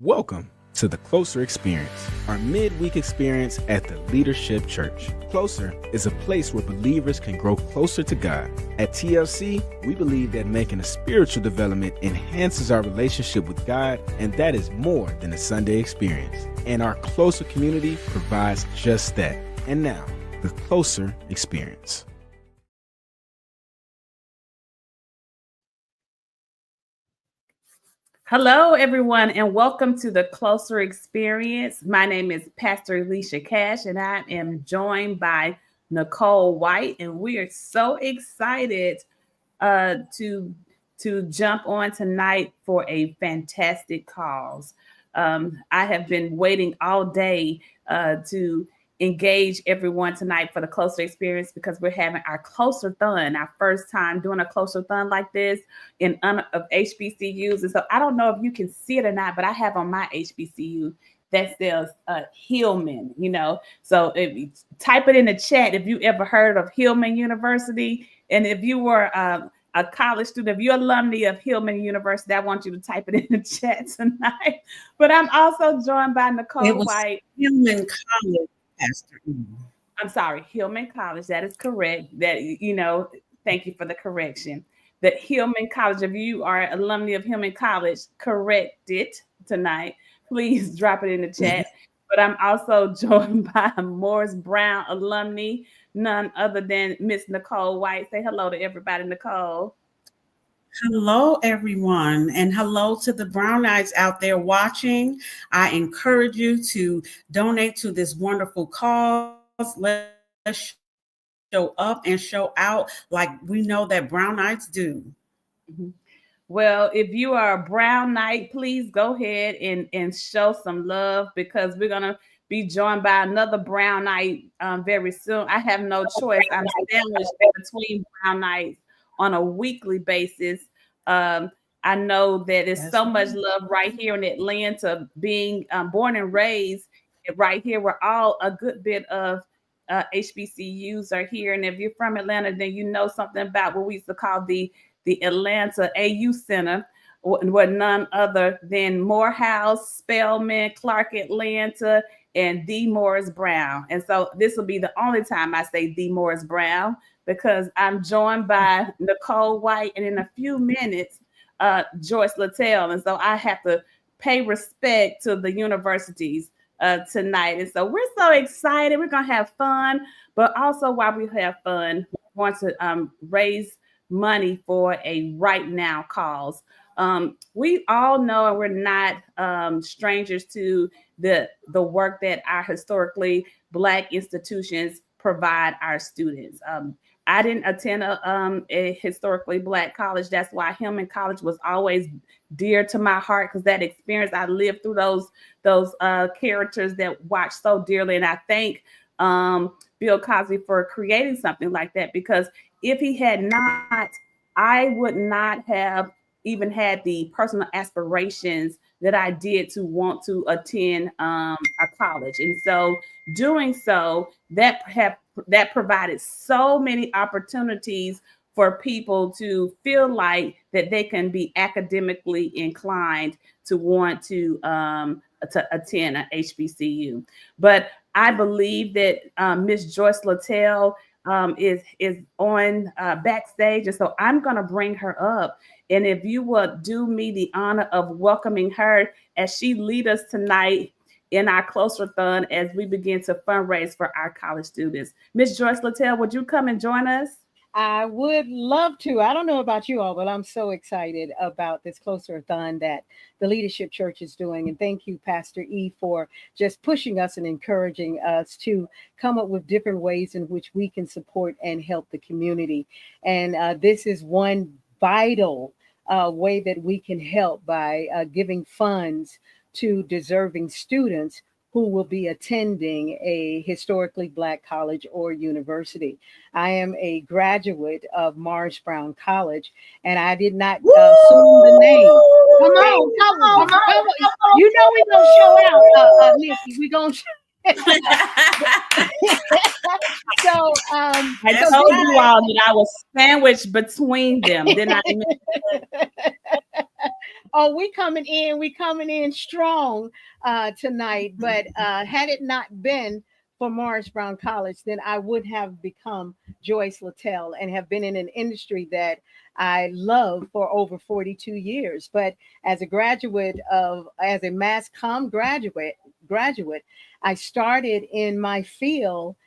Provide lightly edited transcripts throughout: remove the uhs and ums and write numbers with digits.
Welcome to the Closer Experience, our midweek experience at the Leadership Church. Closer is a place where believers can grow closer to God. At TLC, we believe that making a spiritual development enhances our relationship with God, and that is more than a Sunday experience. And our Closer community provides just that. And now, the Closer Experience. Hello, everyone, and welcome to the Closer Experience. My name is Pastor Alicia Cash, and I am joined by Nicole White, and we are so excited to jump on tonight for a fantastic cause. I have been waiting all day to engage everyone tonight for the Closer Experience because we're having our Closer-Thon, our first time doing a Closer-Thon like this in honor of HBCUs. And so I don't know if you can see it or not, but I have on my HBCU that says Hillman, So if you type it in the chat, if you ever heard of Hillman University, and if you were a college student, if you're alumni of Hillman University, I want you to type it in the chat tonight. But I'm also joined by Nicole White. Hillman College, Pastor. I'm sorry, Hillman College. That is correct. Thank you for the correction. The Hillman College, if you are alumni of Hillman College, correct it tonight. Please drop it in the chat. But I'm also joined by Morris Brown alumni, none other than Miss Nicole White. Say hello to everybody, Nicole. Hello, everyone, and hello to the Brown Eyes out there watching. I encourage you to donate to this wonderful cause. Let's show up and show out like we know that Brown Eyes do. Mm-hmm. Well, if you are a Brown Knight, please go ahead and show some love because we're going to be joined by another Brown Knight very soon. I have no choice. I'm sandwiched between Brown Knights on a weekly basis. I know that there's so much love right here in Atlanta, being born and raised right here, where all a good bit of HBCUs are here. And if you're from Atlanta, then you know something about what we used to call the Atlanta AU Center, what none other than Morehouse, Spelman, Clark Atlanta, and D. Morris Brown. And so this will be the only time I say D. Morris Brown, because I'm joined by Nicole White and in a few minutes, Joyce Littell. And so I have to pay respect to the universities tonight. And so we're so excited. We're going to have fun. But also while we have fun, we want to raise money for a right now cause. We all know, and we're not strangers to the work that our historically Black institutions provide our students. I didn't attend a historically Black college. That's why Hillman College was always dear to my heart, because that experience, I lived through those characters that watched so dearly. And I thank Bill Cosby for creating something like that, because if he had not, I would not have even had the personal aspirations that I did to want to attend a college. And so doing so, that provided so many opportunities for people to feel like that they can be academically inclined to want to attend an HBCU. But I believe that Miss Joyce Littell is on backstage, and so I'm going to bring her up. And if you would do me the honor of welcoming her as she leads us tonight in our Closer-Thon as we begin to fundraise for our college students. Miss Joyce Littell, would you come and join us? I would love to. I don't know about you all, but I'm so excited about this Closer-Thon that the Leadership Church is doing. And thank you, Pastor E, for just pushing us and encouraging us to come up with different ways in which we can support and help the community. And this is one vital way that we can help by giving funds to deserving students who will be attending a historically Black college or university. I am a graduate of Morris Brown College, and I did not assume the name. Come on. You know we're going to show out, Nikki. We're going to So I told you all that I was sandwiched between them. Then I Oh, we coming in strong tonight. But had it not been for Morris Brown College, then I would have become Joyce Littell and have been in an industry that I love for over 42 years. But as a mass comm graduate, I started in my field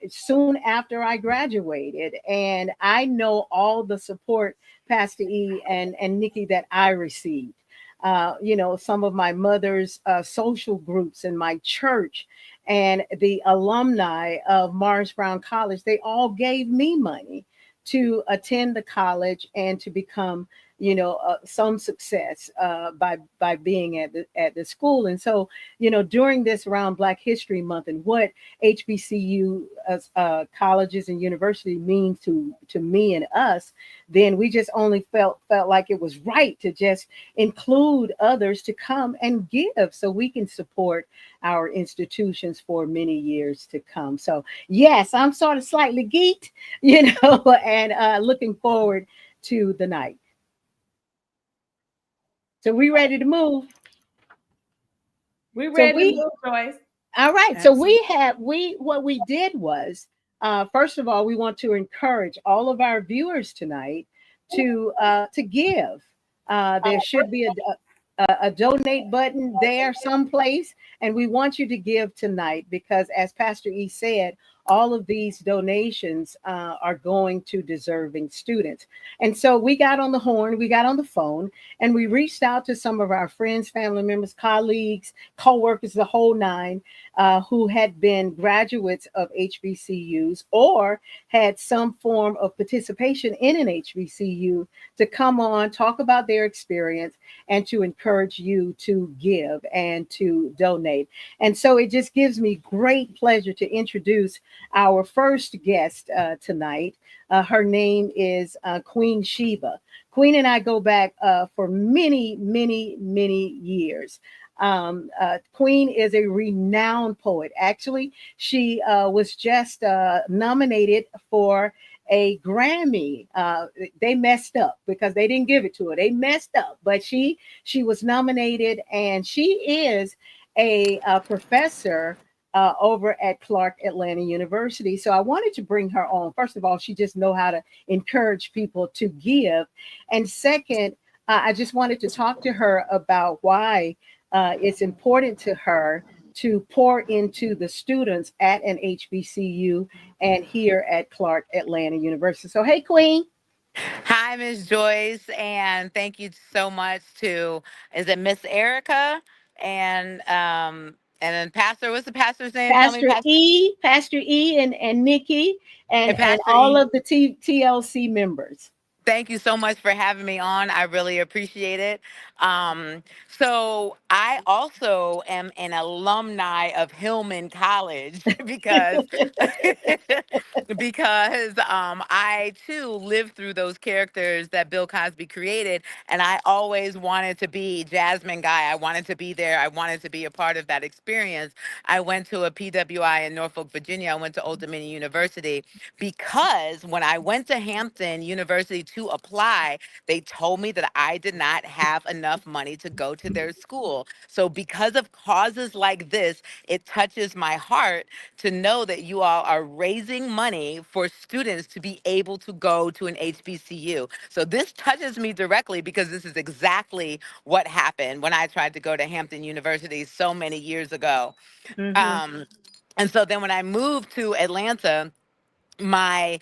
soon after I graduated, and I know all the support, Pastor E and Nikki, that I received. Some of my mother's social groups in my church and the alumni of Morris Brown College, they all gave me money to attend the college and to become, some success by being at the school. And so, during this round Black History Month and what HBCU colleges and university means to me and us, then we just only felt like it was right to just include others to come and give so we can support our institutions for many years to come. So yes, I'm sort of slightly geeked, and looking forward to the night. So we ready to move? We So ready to we move, Joyce. All right. So Absolutely. we what we did was, first of all, we want to encourage all of our viewers tonight to give. There should be a donate button there someplace, and we want you to give tonight because, as Pastor E said, all of these donations are going to deserving students. And so we got on the horn, we got on the phone, and we reached out to some of our friends, family members, colleagues, co-workers, the whole nine, who had been graduates of HBCUs or had some form of participation in an HBCU to come on, talk about their experience, and to encourage you to give and to donate. And so it just gives me great pleasure to introduce our first guest tonight. Her name is Queen Sheba. Queen and I go back for many, many, many years. Queen is a renowned poet. Actually, she was just nominated for a Grammy. They messed up because they didn't give it to her. They messed up, but she was nominated, and she is a professor over at Clark Atlanta University. So I wanted to bring her on. First of all, she just know how to encourage people to give, and second, I just wanted to talk to her about why it's important to her to pour into the students at an HBCU and here at Clark Atlanta University. So, hey, Queen. Hi, Miss Joyce, and thank you so much to is it Miss Erica and then Pastor. What's the pastor's name? Tell me, Pastor Pastor E, and Nikki, and and Pastor all E. of the TLC members. Thank you so much for having me on. I really appreciate it. So I also am an alumni of Hillman College because I too lived through those characters that Bill Cosby created, and I always wanted to be Jasmine Guy. I wanted to be there. I wanted to be a part of that experience. I went to a PWI in Norfolk, Virginia. I went to Old Dominion University because when I went to Hampton University to apply, they told me that I did not have enough money to go to their school. So, because of causes like this, it touches my heart to know that you all are raising money for students to be able to go to an HBCU. So, this touches me directly because this is exactly what happened when I tried to go to Hampton University so many years ago. Mhm. Um, and so then when I moved to Atlanta, my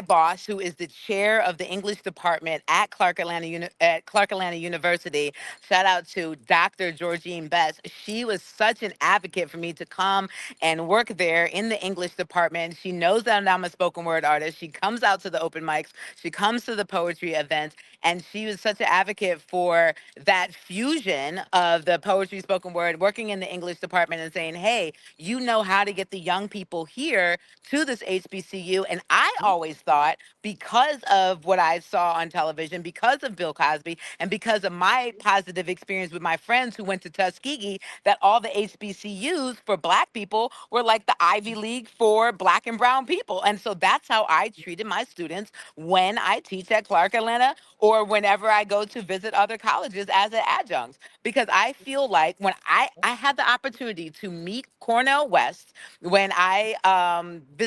boss, who is the chair of the English department at Clark Atlanta University, shout out to Dr. Georgine Best. She was such an advocate for me to come and work there in the English department. She knows that I'm a spoken word artist. She comes out to the open mics. She comes to the poetry events, and she was such an advocate for that fusion of the poetry, spoken word, working in the English department, and saying, "Hey, you know how to get the young people here to this HBCU." And I always thought, because of what I saw on television, because of Bill Cosby, and because of my positive experience with my friends who went to Tuskegee, that all the HBCUs for Black people were like the Ivy League for Black and brown people. And so that's how I treated my students when I teach at Clark Atlanta, or whenever I go to visit other colleges as an adjunct. Because I feel like when I had the opportunity to meet Cornell West, when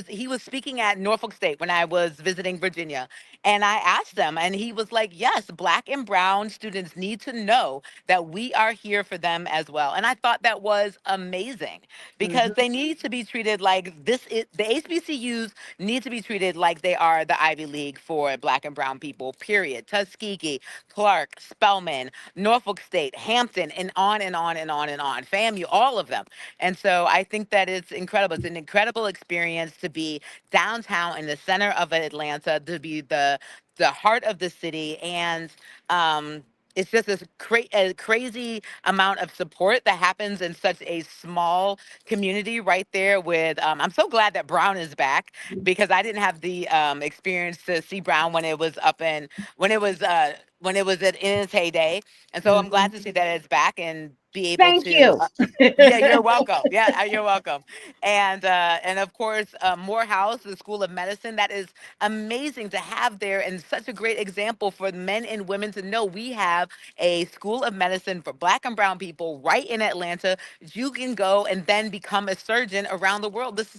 he was speaking at Norfolk State when I was visiting Virginia, and I asked them, and he was like, yes, Black and brown students need to know that we are here for them as well. And I thought that was amazing, because they need to be treated like the HBCUs need to be treated like they are the Ivy League for Black and brown people, period. Tuskegee, Clark, Spelman, Norfolk State, Hampton, and on and on and on and on. FAMU, all of them. And so I think that it's incredible. It's an incredible experience to be downtown in the center of Atlanta, to be the heart of the city. And it's just this a crazy amount of support that happens in such a small community right there. With I'm so glad that Brown is back, because I didn't have the experience to see Brown when it was when it was in its heyday. And so I'm glad to see that it's back and be able Thank to you. yeah, you're welcome. Yeah, you're welcome. And of course, Morehouse, the School of Medicine, that is amazing to have there, and such a great example for men and women to know we have a School of Medicine for Black and brown people right in Atlanta. You can go and then become a surgeon around the world. This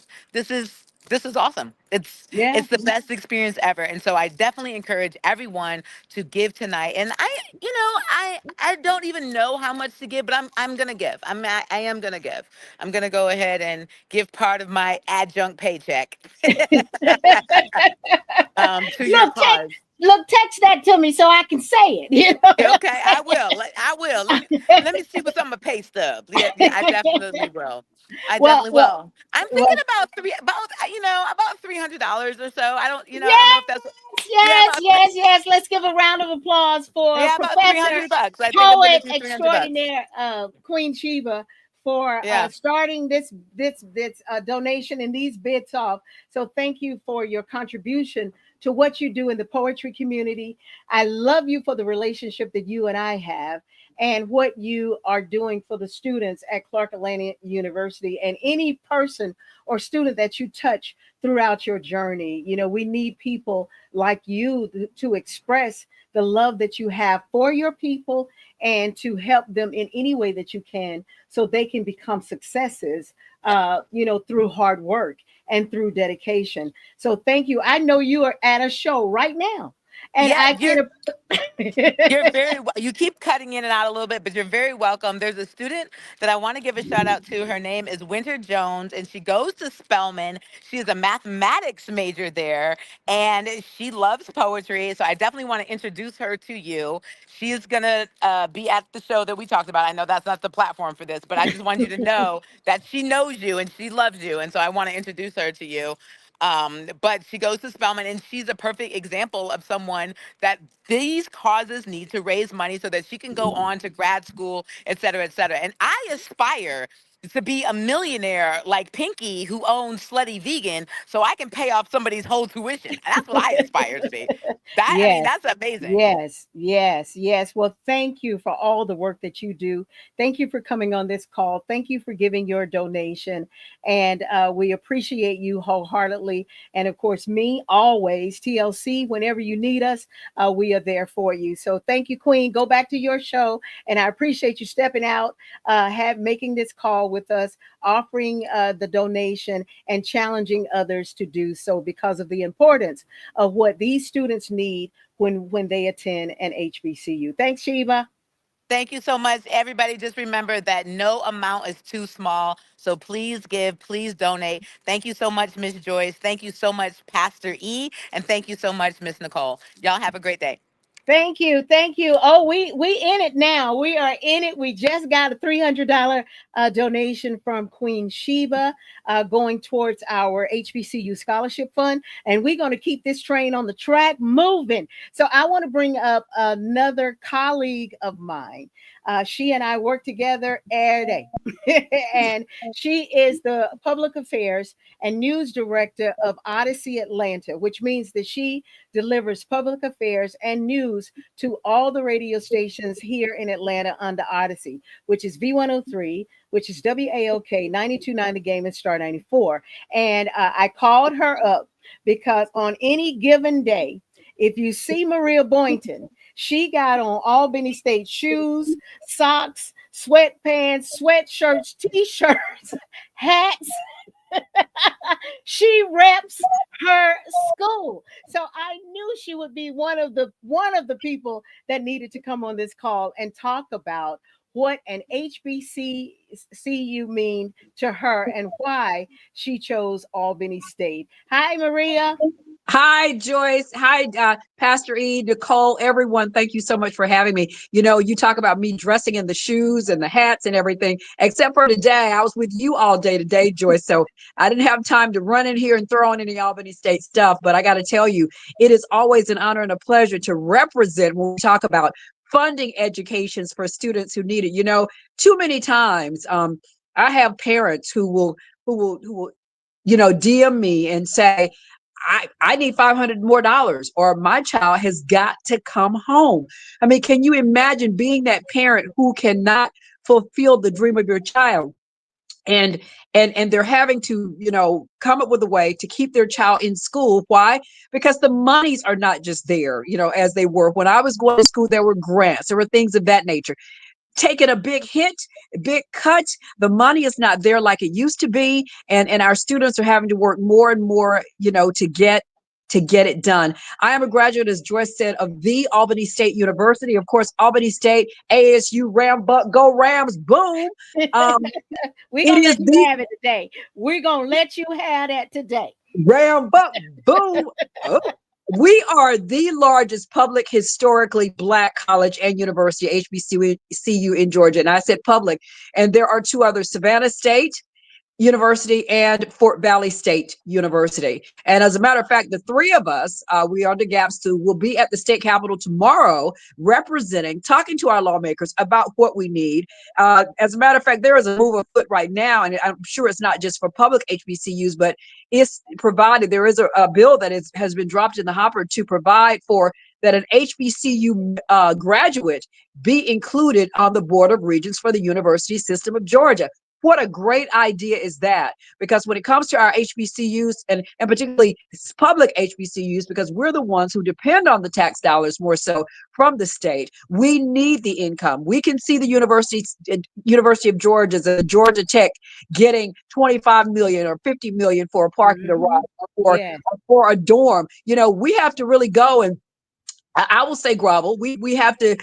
is awesome. Yeah. It's the best experience ever. And so I definitely encourage everyone to give tonight. And I don't even know how much to give, but I'm gonna give. I am gonna give. I'm gonna go ahead and give part of my adjunct paycheck to your Look, cause. text that to me so I can say it. Yeah, okay, I will. I will. Let me see what's on my pay stub. Yeah, yeah, I definitely will. I well, definitely well, will. I'm thinking well, about $300 or so. I don't know yes, if that's yeah, yes, yes, yes. Let's give a round of applause for yeah, about Professor 300 bucks. I think I'm gonna Poet do $300. Extraordinaire Queen Sheba for Yeah. starting this donation and these bits off. So thank you for your contribution to what you do in the poetry community. I love you for the relationship that you and I have, and what you are doing for the students at Clark Atlanta University, and any person or student that you touch throughout your journey. We need people like you to express the love that you have for your people, and to help them in any way that you can, so they can become successes, through hard work and through dedication. So thank you. I know you are at a show right now, and Yeah, I can. you're you keep cutting in and out a little bit, but you're very welcome. There's a student that I want to give a shout out to. Her name is Winter Jones, and she goes to Spelman. She is a mathematics major there, and she loves poetry. So I definitely want to introduce her to you. She is going to be at the show that we talked about. I know that's not the platform for this, but I just want you to know that she knows you and she loves you. And so I want to introduce her to you. But she goes to Spelman, and she's a perfect example of someone that these causes need to raise money so that she can go on to grad school, et cetera, et cetera. And I aspire to be a millionaire like Pinky, who owns Slutty Vegan, so I can pay off somebody's whole tuition. And that's what I aspire to be. Yes. That's amazing. Yes, yes, yes. Well, thank you for all the work that you do. Thank you for coming on this call. Thank you for giving your donation. And we appreciate you wholeheartedly. And of course, me always, TLC, whenever you need us, we are there for you. So thank you, Queen. Go back to your show. And I appreciate you stepping out, making this call with us, offering the donation, and challenging others to do so, because of the importance of what these students need when they attend an HBCU. Thanks, Sheba. Thank you so much, everybody. Just remember that no amount is too small. So please give, please donate. Thank you so much, Miss Joyce. Thank you so much, Pastor E. And thank you so much, Miss Nicole. Y'all have a great day. Thank you, thank you. Oh, we in it now. We are in it. We just got a $300 donation from Queen Sheba, going towards our HBCU scholarship fund, and we're going to keep this train on the track moving. So I want to bring up another colleague of mine. She and I work together every day. And she is the public affairs and news director of Odyssey Atlanta, which means that she delivers public affairs and news to all the radio stations here in Atlanta under Odyssey, which is V103, which is WAOK 92.9 The Game and Star 94. And I called her up because on any given day, if you see Maria Boynton, she got on Albany State shoes, socks, sweatpants, sweatshirts, t-shirts, hats. She reps her school. So I knew she would be one of the people that needed to come on this call and talk about what an HBCU mean to her and why she chose Albany State. Hi, Maria. Hi, Joyce. Hi, Pastor E, Nicole, everyone. Thank you so much for having me. You know, you talk about me dressing in the shoes and the hats and everything, except for today. I was with you all day today, Joyce. So I didn't have time to run in here and throw on any Albany State stuff. But I got to tell you, it is always an honor and a pleasure to represent when we talk about funding educations for students who need it. You know, too many times I have parents who will, DM me and say, I need $500 more, or my child has got to come home. I mean, can you imagine being that parent who cannot fulfill the dream of your child? And they're having to, come up with a way to keep their child in school. Why? Because the monies are not just there, as they were. When I was going to school, there were grants, there were things of that nature. Taking a big hit, a big cut. The money is not there like it used to be, and our students are having to work more and more, to get it done. I am a graduate, as Joyce said, of the Albany State University. Of course, Albany State, ASU, Ram, Buck, go Rams, boom. We're gonna let you have it today. We're gonna let you have that today. Ram, Buck, boom. Oh. We are the largest public historically Black college and university, HBCU in Georgia. And I said public. And there are two others, Savannah State University and Fort Valley State University. And as a matter of fact, the three of us, we are the GAPS too, will be at the state capitol tomorrow talking to our lawmakers about what we need. As a matter of fact, there is a move afoot right now, and I'm sure it's not just for public HBCUs, but it's provided. There is a bill that has been dropped in the hopper to provide for that an HBCU graduate be included on the Board of Regents for the University System of Georgia. What a great idea is that? Because when it comes to our HBCUs and particularly public HBCUs, because we're the ones who depend on the tax dollars more so from the state, we need the income. We can see the University of Georgia, the Georgia Tech, getting 25 million or 50 million for a parking garage or for a dorm. We have to really go and I will say grovel. We have to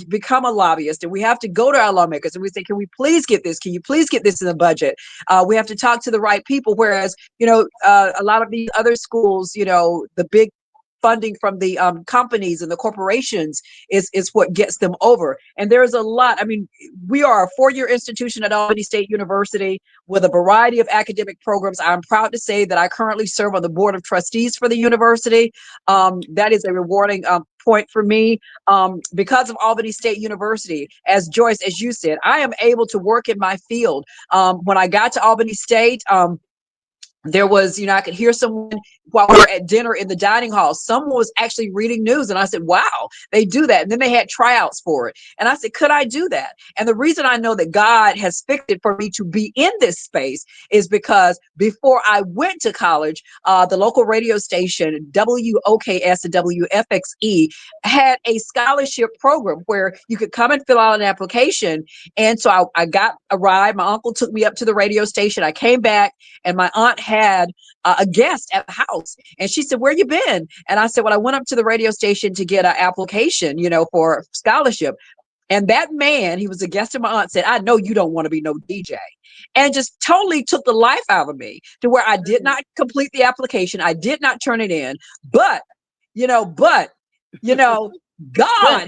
become a lobbyist, and we have to go to our lawmakers and we say, can we please get this? Can you please get this in the budget? We have to talk to the right people. Whereas, a lot of these other schools, the big funding from the companies and the corporations is what gets them over. And there's a lot. I mean, we are a 4-year institution at Albany State University with a variety of academic programs. I'm proud to say that I currently serve on the board of trustees for the university. That is a rewarding point for me because of Albany State University. As Joyce, as you said, I am able to work in my field. When I got to Albany State, there was, I could hear someone while we were at dinner in the dining hall. Someone was actually reading news. And I said, wow, they do that. And then they had tryouts for it. And I said, could I do that? And the reason I know that God has fixed it for me to be in this space is because before I went to college, the local radio station, WOKS and WFXE, had a scholarship program where you could come and fill out an application. And so I got a ride. My uncle took me up to the radio station. I came back and my aunt had a guest at the house, and she said, where you been? And I said, well, I went up to the radio station to get an application, for scholarship. And that man, he was a guest of my aunt, said, I know you don't want to be no DJ, and just totally took the life out of me to where I did not complete the application. I did not turn it in, but God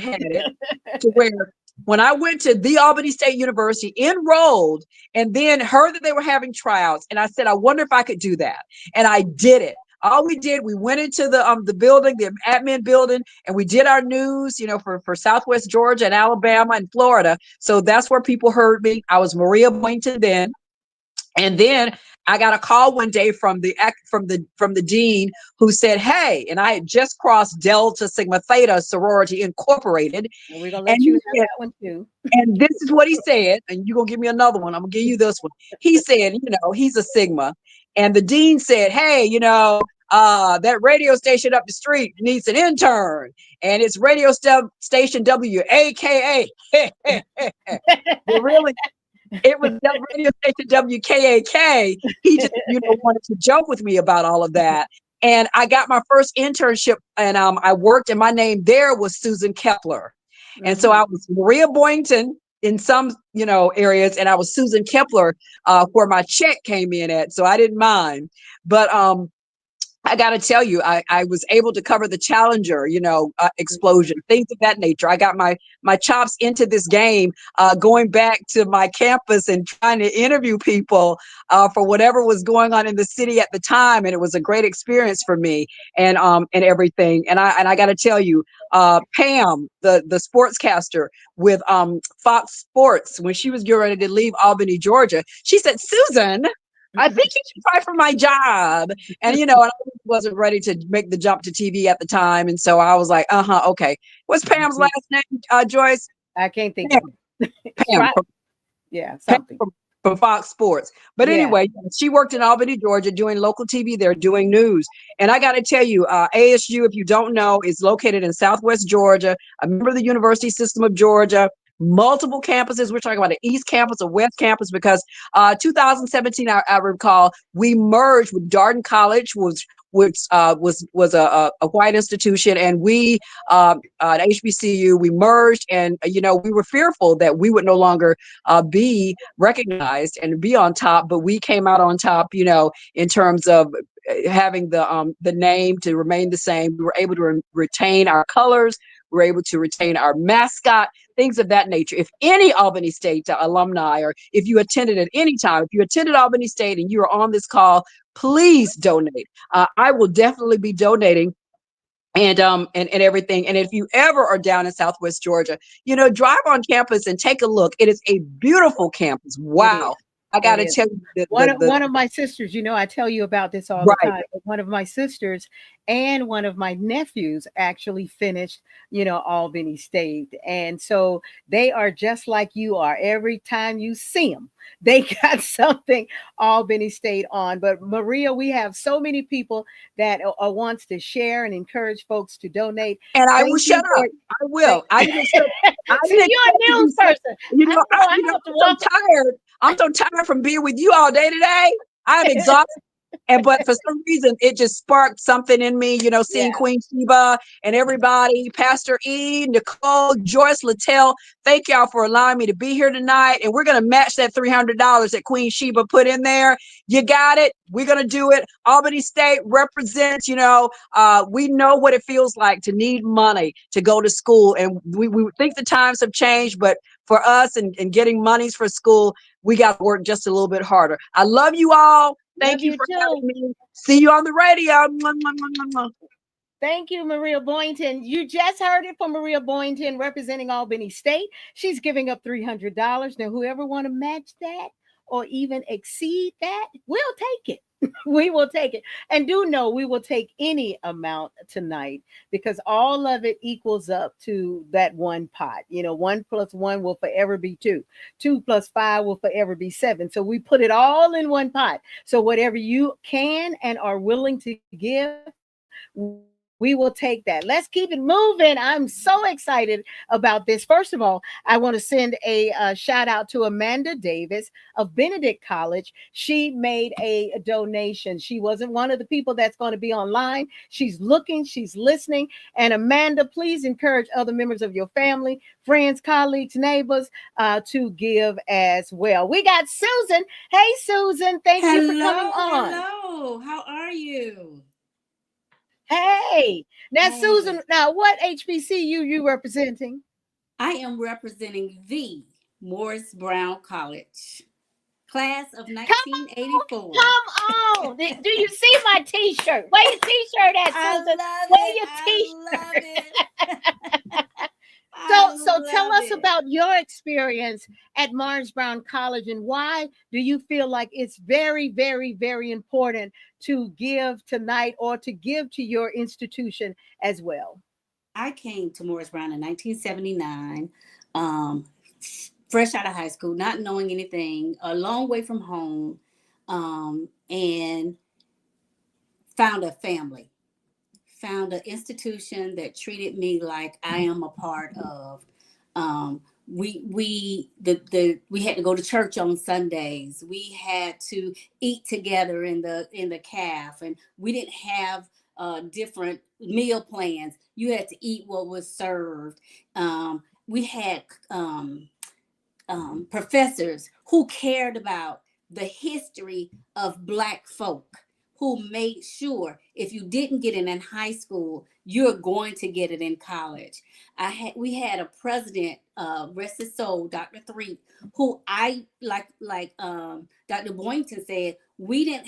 had it to where when I went to the Albany State University, enrolled, and then heard that they were having tryouts, and I said, I wonder if I could do that. And I did it. All we did, we went into the building, the admin building, and we did our news, for Southwest Georgia and Alabama and Florida. So that's where people heard me. I was Maria Boynton then. And then I got a call one day from the dean, who said, "Hey," and I had just crossed Delta Sigma Theta Sorority Incorporated. And we're gonna And let you have that one too. and this is what he said, and you're gonna give me another one. I'm gonna give you this one. He said, he's a Sigma. And the dean said, "Hey, that radio station up the street needs an intern, and it's station WAKA." Really, it was that radio station WKAK. He just, wanted to joke with me about all of that. And I got my first internship, and I worked, and my name there was Susan Kepler. And so I was Maria Boynton in some, areas, and I was Susan Kepler where my check came in at. So I didn't mind. But I got to tell you, I was able to cover the Challenger, explosion, things of that nature. I got my chops into this game, going back to my campus and trying to interview people for whatever was going on in the city at the time, and it was a great experience for me, and everything. And I got to tell you, Pam, the sportscaster with Fox Sports, when she was getting ready to leave Albany, Georgia, she said, "Susan, I think you should try for my job." And, and I wasn't ready to make the jump to TV at the time. And so I was like, okay. What's Pam's last name, Joyce? I can't think Pam. of it. Pam. Yeah, Pam something. from Fox Sports. But anyway, she worked in Albany, Georgia, doing local TV there, doing news. And I got to tell you, ASU, if you don't know, is located in Southwest Georgia, a member of the University System of Georgia. Multiple campuses. We're talking about the East Campus or West Campus, because 2017, I recall, we merged with Darden College, which was a white institution, and we at HBCU, we merged, and we were fearful that we would no longer be recognized and be on top, but we came out on top, in terms of having the name to remain the same. We were able to retain our colors. We were able to retain our mascot, things of that nature. If any Albany State alumni, or if you attended at any time, if you attended Albany State and you are on this call, please donate. I will definitely be donating. And everything. And if you ever are down in Southwest Georgia, drive on campus and take a look. It is a beautiful campus. Wow. I got to tell you, one of my sisters, I tell you about this all the time. But one of my sisters and one of my nephews actually finished, Albany State. And so they are just like you are. Every time you see them, they got something Albany State on. But Maria, we have so many people that wants to share and encourage folks to donate. And I will shut up. I will. I didn't. You're a news person. I'm so tired. I'm so tired from being with you all day today. I'm exhausted. But for some reason, it just sparked something in me, seeing Queen Sheba and everybody, Pastor E, Nicole, Joyce, Littell. Thank y'all for allowing me to be here tonight. And we're going to match that $300 that Queen Sheba put in there. You got it. We're going to do it. Albany State represents, we know what it feels like to need money to go to school. And we think the times have changed, but for us and getting monies for school, we got to work just a little bit harder. I love you all. Thank you for having me. See you on the radio. Mwah, mwah, mwah, mwah. Thank you, Maria Boynton. You just heard it from Maria Boynton representing Albany State. She's giving up $300. Now, whoever want to match that or even exceed that, we'll take it. We will take it. And do know we will take any amount tonight, because all of it equals up to that one pot. 1 + 1 will forever be 2. 2 + 5 will forever be 7. So we put it all in one pot. So whatever you can and are willing to give, we will take that. Let's keep it moving. I'm so excited about this. First of all, I want to send a shout out to Amanda Davis of Benedict College. She made a donation. She wasn't one of the people that's going to be online. She's looking, she's listening. And Amanda, please encourage other members of your family, friends, colleagues, neighbors to give as well. We got Susan. Hey, Susan. Thank you for coming on. Hello. How are you? Hey, now Susan, what HBCU you representing? I am representing the Morris Brown College. class of Come 1984. Come on. Do you see my t-shirt? Where your t-shirt at, I Susan? love Where it. your I love t-shirt? it. I So tell love us it. about your experience at Morris Brown College and why do you feel like it's very, very, very important to give tonight or to give to your institution as well? I came to Morris Brown in 1979, um, fresh out of high school, not knowing anything, a long way from home, and found a family, found an institution that treated me like I am a part of. We had to go to church on Sundays. We had to eat together in the calf, and we didn't have different meal plans. You had to eat what was served. We had professors who cared about the history of Black folk, who made sure if you didn't get it in high school, you're going to get it in college. We had a president, rest his soul, Dr. Three, who I like Dr. Boynton said, we had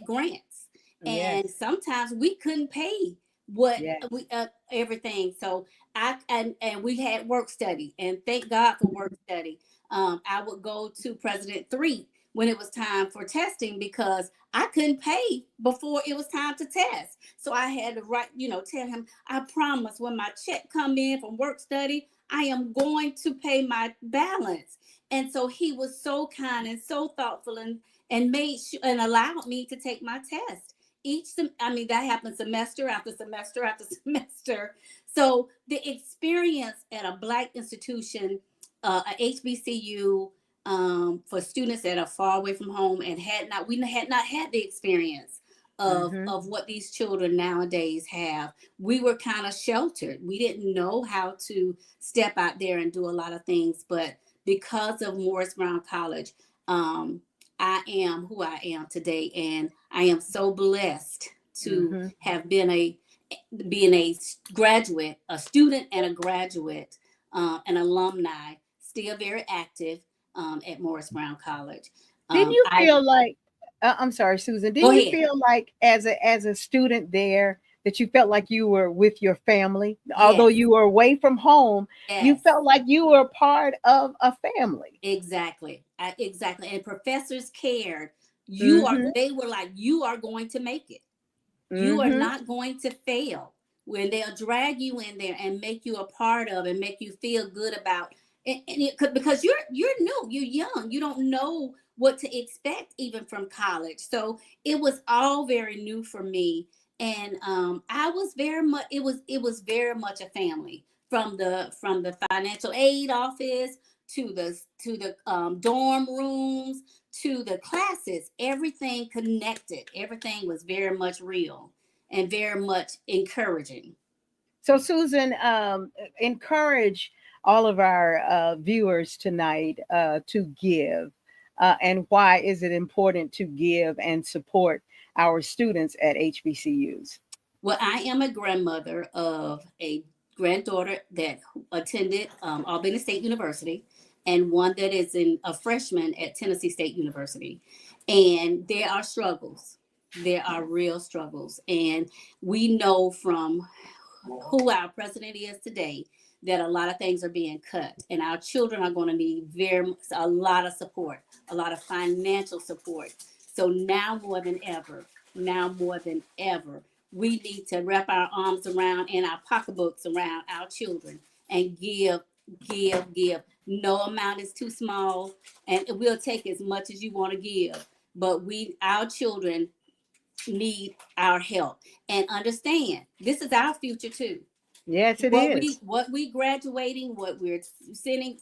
grants, and Yes. sometimes we couldn't pay what Yes. we everything. So and we had work study, and thank God for work study. I would go to President Three when it was time for testing because I couldn't pay before it was time to test. So I had to write, tell him, I promise when my check come in from work study, I am going to pay my balance. And so he was so kind and so thoughtful and made sure and allowed me to take my test. That happened semester after semester after semester. So the experience at a Black institution, a HBCU, for students that are far away from home and we had not had the experience of what these children nowadays have. We were kind of sheltered. We didn't know how to step out there and do a lot of things, but because of Morris Brown College, I am who I am today, and I am so blessed to have been being a graduate, a student and a graduate, an alumni, still very active at Morris Brown College. Didn't you I feel like I'm sorry, Susan, Go didn't you ahead. feel like as a student there that you felt like you were with your family? Although Yes, you were away from home, you yes, felt like you were part of a family. exactly, exactly. And professors cared. Mhm. They were like, you are going to make it. You are Mhm. not going to fail. When they'll drag you in there and make you a part of and make you feel good about because you're new, you're young, you don't know what to expect even from college. So it was all very new for me, and I was very much it was very much a family from the financial aid office to the dorm rooms to the classes. Everything connected. Everything was very much real and very much encouraging. So, Susan, encourage all of our viewers tonight to give. And why is it important to give and support our students at HBCUs? Well, I am a grandmother of a granddaughter that attended Albany State University and one that is a freshman at Tennessee State University. And there are struggles. There are real struggles. And we know from who our president is today that a lot of things are being cut, and our children are going to need a lot of support, a lot of financial support. So now more than ever, we need to wrap our arms around and our pocketbooks around our children and give. No amount is too small, and we'll take as much as you want to give. But our children need our help, and understand this is our future too. Yes, it what is. we what we graduating, what we're sending,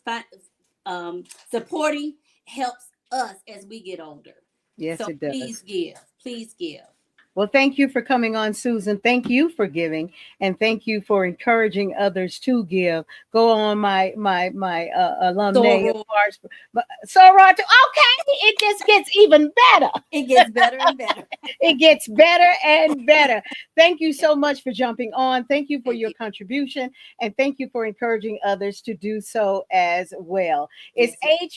supporting helps us as we get older. Yes, So it does. please give. Well, thank you for coming on, Susan. Thank you for giving, and thank you for encouraging others to give. Go on, my alumni of Soror. course. Soror, okay, it just gets even better. It gets better and better. It gets better and better. Thank you so much for jumping on. Thank you for Thank your you. contribution, and thank you for encouraging others to do so as well. It's Yes, yes.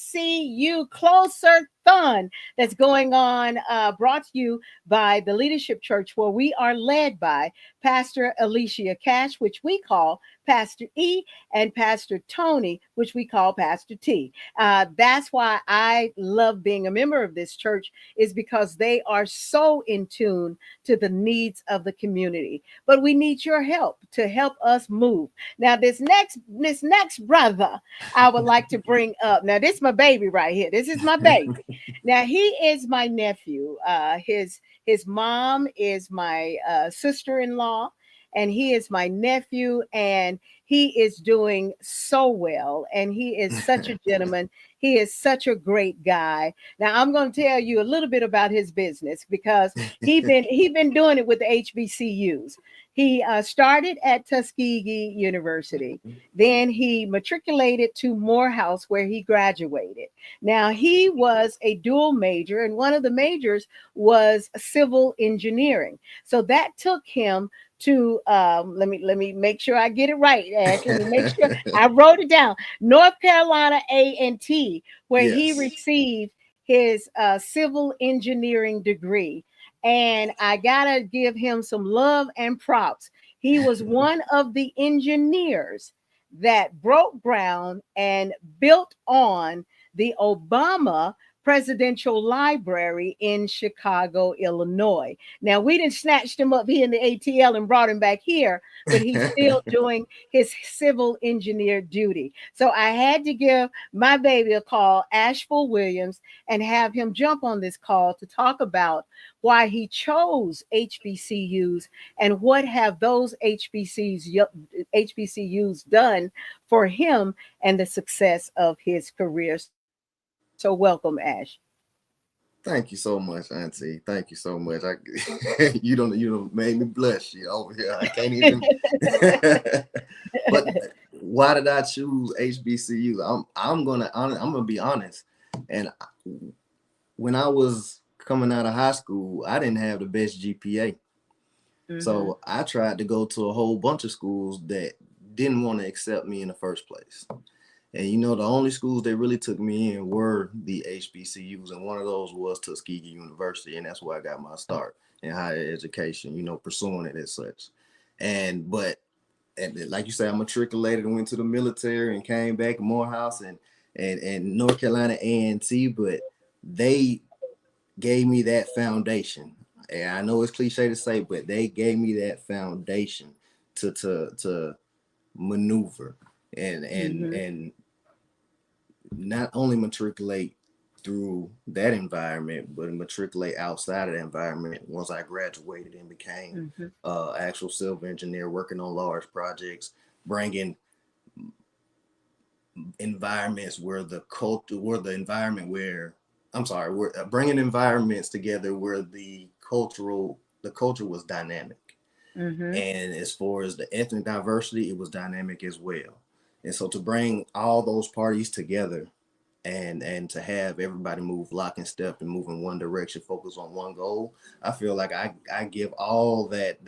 HBCU Closer-Thon that's going on, brought to you by the Leadership Church, where we are led by Pastor Alicia Cash, which we call Pastor E, and Pastor Tony, which we call Pastor T. That's why I love being a member of this church, is because they are so in tune to the needs of the community. But we need your help to help us move. Now, this next brother I would like to bring up. Now, this is my baby right here. This is my baby. Now, he is my nephew. His mom is my sister-in-law, and he is my nephew, and he is doing so well, and he is such a gentleman. He is such a great guy. Now, I'm going to tell you a little bit about his business, because he been doing it with the HBCUs. He started at Tuskegee University. Then he matriculated to Morehouse, where he graduated. Now, he was a dual major, and one of the majors was civil engineering. So that took him to let me make sure I get it right, Ash. Let me make sure I wrote it down. North Carolina A&T, where he Yes. received his civil engineering degree. And I gotta give him some love and props. He was one of the engineers that broke ground and built on the Obama Presidential Library in Chicago, Illinois. Now, we didn't snatched him up here in the ATL and brought him back here, but he's still doing his civil engineer duty. So I had to give my baby a call, Asheville Williams, and have him jump on this call to talk about why he chose HBCUs and what have those HBCUs done for him and the success of his career. So welcome, Ash. Thank you so much, Auntie. Thank you so much. You don't made me blush. You over here. I can't even. But why did I choose HBCU? I'm gonna be honest. And when I was coming out of high school, I didn't have the best GPA. So I tried to go to a whole bunch of schools that didn't want to accept me in the first place. And the only schools that really took me in were the HBCUs, and one of those was Tuskegee University, and that's where I got my start in higher education, pursuing it as such. And like you say, I matriculated and went to the military and came back to Morehouse and North Carolina A&T, but they gave me that foundation. And I know it's cliche to say, but they gave me that foundation to maneuver and not only matriculate through that environment, but matriculate outside of the environment once I graduated and became actual civil engineer, working on large projects, bringing environments where we're bringing environments together where the culture was dynamic. And as far as the ethnic diversity, it was dynamic as well. And so to bring all those parties together and to have everybody move lock and step and move in one direction, focus on one goal, I feel like I give all that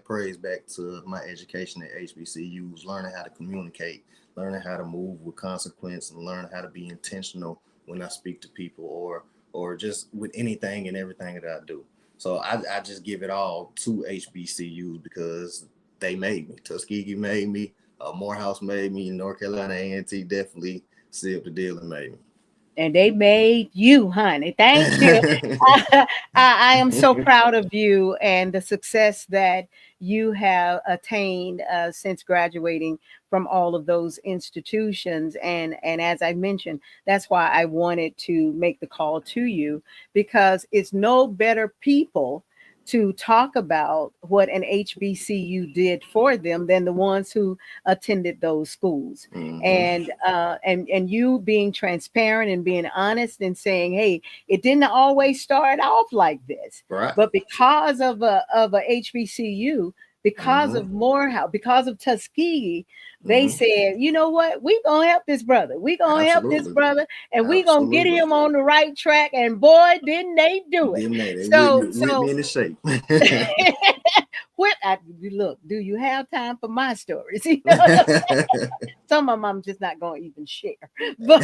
praise back to my education at HBCUs, learning how to communicate, learning how to move with consequence, and learning how to be intentional when I speak to people or just with anything and everything that I do. So I just give it all to HBCUs because they made me. Tuskegee made me. Morehouse made me. North Carolina A&T definitely sealed the deal and made me. And they made you, honey. Thank you. I am so proud of you and the success that you have attained since graduating from all of those institutions. And as I mentioned, that's why I wanted to make the call to you, because it's no better people to talk about what an HBCU did for them than the ones who attended those schools. And you being transparent and being honest and saying, hey, it didn't always start off like this, Right. but because of a HBCU, because of Morehouse, because of Tuskegee, they said, you know what, we gonna help this brother. We gonna help this Absolutely. brother, and we gonna get Absolutely. him on the right track. And boy, didn't they do it. Didn't they? They So whipped me into shape. what look, do you have time for my stories? You know, some of them I'm just not going to even share. But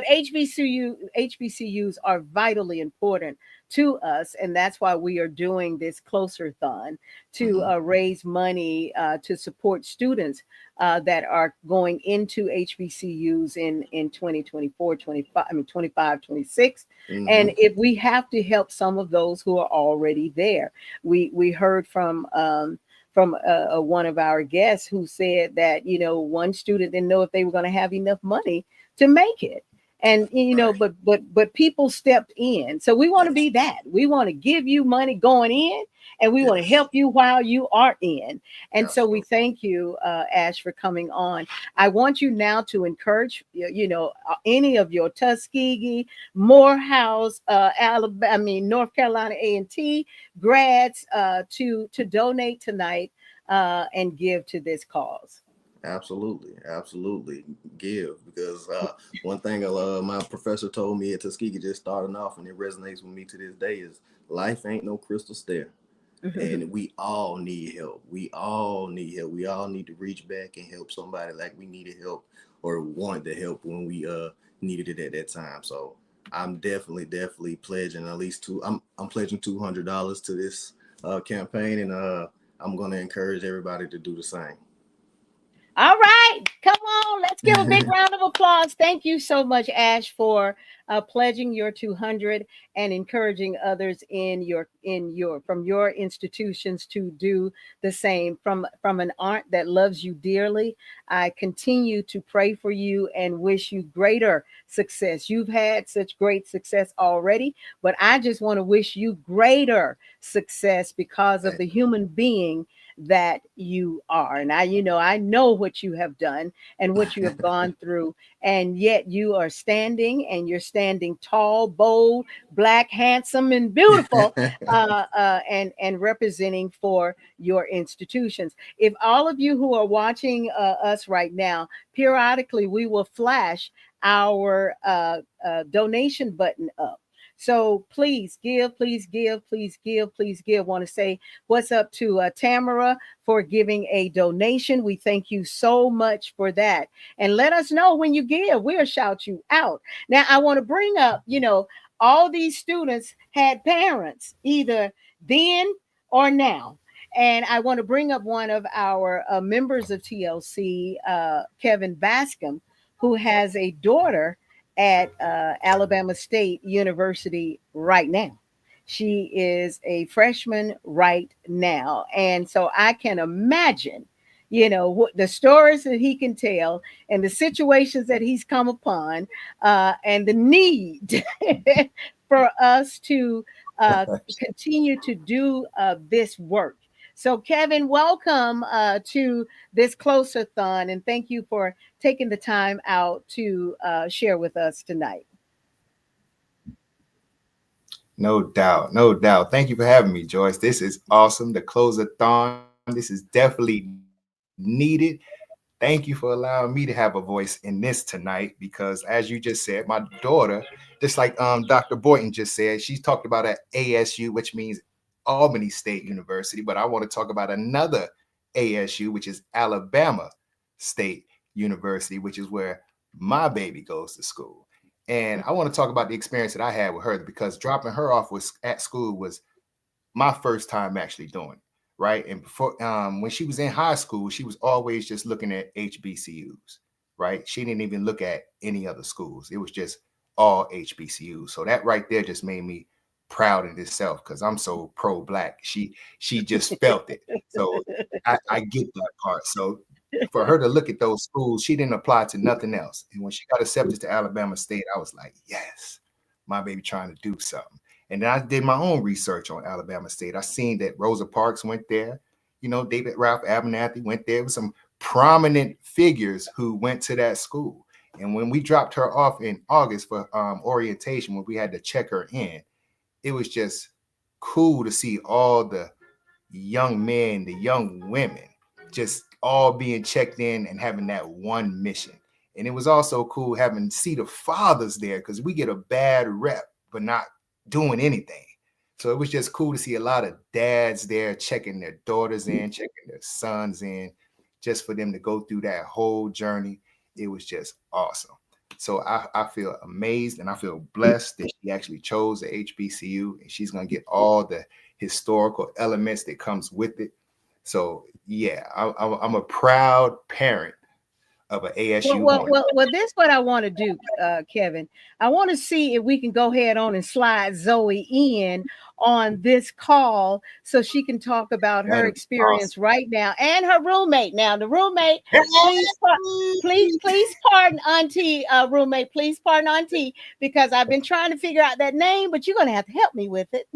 HBCUs are vitally important to us, and that's why we are doing this Closer-Thon to raise money to support students that are going into HBCUs in 2024, 25, I mean 25, 26. And if we have to help some of those who are already there, we heard from one of our guests who said that, you know, one student didn't know if they were going to have enough money to make it. And you know, but people stepped in. So we want to be that. We want to give you money going in, and we want to help you while you are in. And so we thank you, Ash, for coming on. I want you now to encourage, you know, any of your Tuskegee, Morehouse, Alabama, I mean North Carolina A&T grads to donate tonight and give to this cause. Absolutely give, because one thing my professor told me at Tuskegee, just starting off, and it resonates with me to this day, is life ain't no crystal stair. And we all need help. We all need to reach back and help somebody like we needed help or wanted the help when we needed it at that time. So I'm definitely pledging at least I'm pledging $200 to this campaign, and I'm going to encourage everybody to do the same. All right, come on, let's give a big round of applause. Thank you so much, Ash, for pledging your 200 and encouraging others in your from your institutions to do the same. From an aunt that loves you dearly, I continue to pray for you and wish you greater success. You've had such great success already, but I just want to wish you greater success because of the human being that you are. And I know what you have done and what you have gone through, and yet you are standing, and you're standing tall, bold, black, handsome, and beautiful, and representing for your institutions. If all of you who are watching us right now, periodically we will flash our donation button up. So please give, please give, please give, please give. Want to say what's up to Tamara for giving a donation. We thank you so much for that. And let us know when you give. We'll shout you out. Now, I want to bring up, all these students had parents either then or now. And I want to bring up one of our members of TLC, Kevin Bascom, who has a daughter at Alabama State University right now. She is a freshman right now. And so I can imagine, what the stories that he can tell and the situations that he's come upon, and the need for us to continue to do this work. So, Kevin, welcome to this Closer-Thon, and thank you for taking the time out to share with us tonight. No doubt, no doubt. Thank you for having me, Joyce. This is awesome. The Closer-Thon. This is definitely needed. Thank you for allowing me to have a voice in this tonight, because as you just said, my daughter, just like Dr. Boynton just said, she's talked about an ASU, which means Albany State University, but I want to talk about another ASU, which is Alabama State University, which is where my baby goes to school. And I want to talk about the experience that I had with her, because dropping her off at school was my first time actually doing it. Right. And before, when she was in high school, she was always just looking at HBCUs. Right. She didn't even look at any other schools. It was just all HBCUs. So that right there just made me proud in itself, because I'm so pro-Black. She just felt it. So I get that part. So for her to look at those schools, she didn't apply to nothing else. And when she got accepted to Alabama State, I was like, yes, my baby trying to do something. And then I did my own research on Alabama State. I seen that Rosa Parks went there. You know, David Ralph Abernathy went there with some prominent figures who went to that school. And when we dropped her off in August for orientation, when we had to check her in, it was just cool to see all the young men, the young women, just all being checked in and having that one mission. And it was also cool having see the fathers there, because we get a bad rep but not doing anything. So it was just cool to see a lot of dads there checking their daughters in, checking their sons in, just for them to go through that whole journey. It was just awesome. So I feel amazed and I feel blessed that she actually chose the HBCU, and she's going to get all the historical elements that comes with it. So yeah, I'm a proud parent of an ASU. Well, this is what I want to do, Kevin. I want to see if we can go ahead on and slide Zoe in on this call so she can talk about her experience awesome. Right now, and her roommate. Now, the roommate, please pardon Auntie, roommate, please pardon Auntie, because I've been trying to figure out that name, but you're going to have to help me with it.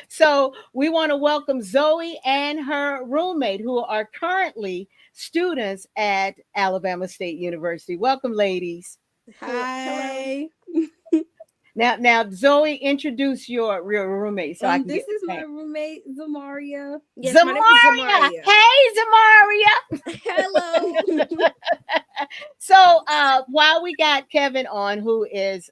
So we want to welcome Zoe and her roommate, who are currently students at Alabama State University. Welcome, ladies. Hi. Now, Zoe, introduce your real roommate. So this is my roommate, Zamaria. Yes, Zamaria. Hey, Zamaria. Hello. So while we got Kevin on, who is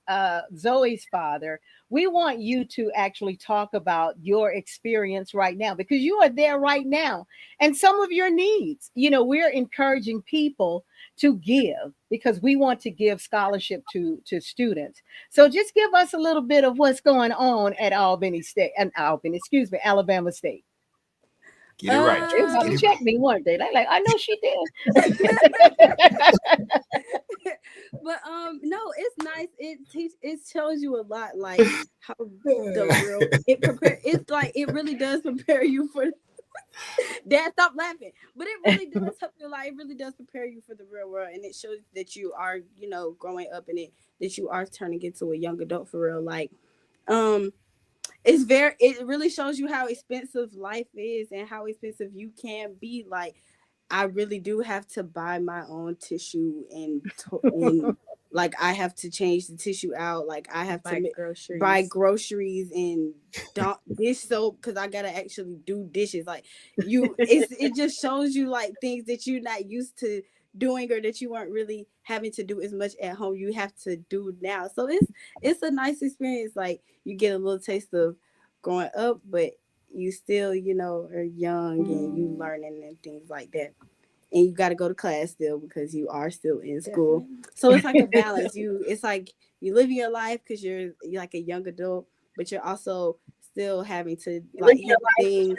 Zoe's father, we want you to actually talk about your experience right now, because you are there right now and some of your needs. You know, we're encouraging people to give because we want to give scholarship to students. So just give us a little bit of what's going on at Alabama State. Alabama State. Get it right. They was about to check me, weren't they? They like, I know she did. But no, it's nice. It shows you a lot, like how the real it's like it really does prepare you for Dad, stop laughing. But it really does help you, like it really does prepare you for the real world, and it shows that you are, you know, growing up in it, that you are turning into a young adult for real. Like it really shows you how expensive life is and how expensive you can be. Like I really do have to buy my own tissue and like I have to change the tissue out. Like I have to buy groceries and dish soap because I gotta actually do dishes. Like it just shows you like things that you're not used to doing or that you weren't really having to do as much at home. You have to do now. So it's a nice experience. Like you get a little taste of growing up, but you still, you know, are young and you learning and things like that. And you got to go to class still because you are still in school. So it's like a balance. It's like you living your life because you're like a young adult, but you're also still having to like handle things.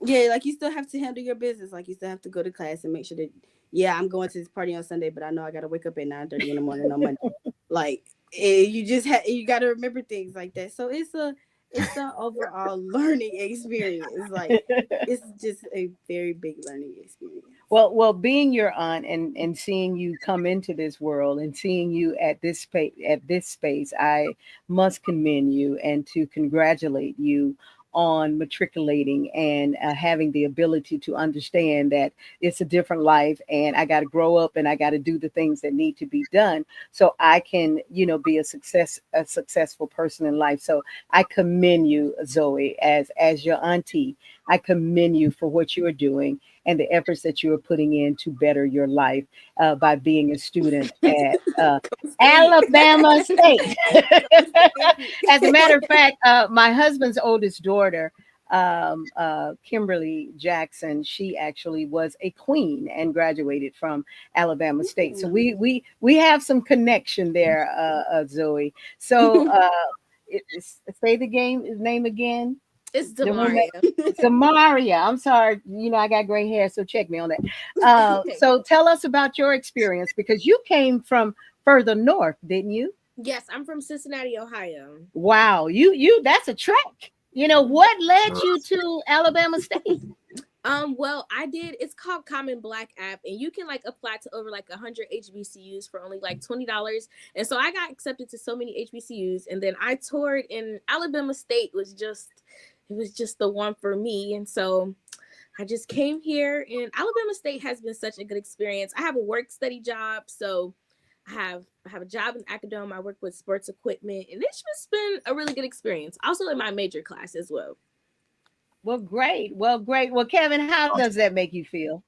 Yeah, like you still have to handle your business. Like you still have to go to class and make sure that, yeah, I'm going to this party on Sunday, but I know I got to wake up at 9:30 in the morning on Monday. Like you got to remember things like that. So it's an overall learning experience. Like it's just a very big learning experience. Well, being your aunt and seeing you come into this world and seeing you at this space, I must commend you and to congratulate you on matriculating and having the ability to understand that it's a different life and I got to grow up and I got to do the things that need to be done so I can, you know, be a successful person in life. So I commend you, Zoe, as your auntie. I commend you for what you are doing and the efforts that you are putting in to better your life by being a student at Alabama State. As a matter of fact, my husband's oldest daughter, Kimberly Jackson, she actually was a queen and graduated from Alabama State. So we have some connection there, Zoe. So say the name again. It's Demaria. Demaria. I'm sorry. You know, I got gray hair, so check me on that. So tell us about your experience because you came from further north, didn't you? Yes, I'm from Cincinnati, Ohio. Wow. You that's a trek. You know, what led you to Alabama State? Well, I did. It's called Common Black app, and you can like apply to over like 100 HBCUs for only like $20. And so I got accepted to so many HBCUs, and then I toured in Alabama State. It was just the one for me, and so I just came here. And Alabama State has been such a good experience. I have a work study job, so I have a job in academia. I work with sports equipment, and it's just been a really good experience. Also in my major class as well. Well, great. Well, great. Well, Kevin, how does that make you feel?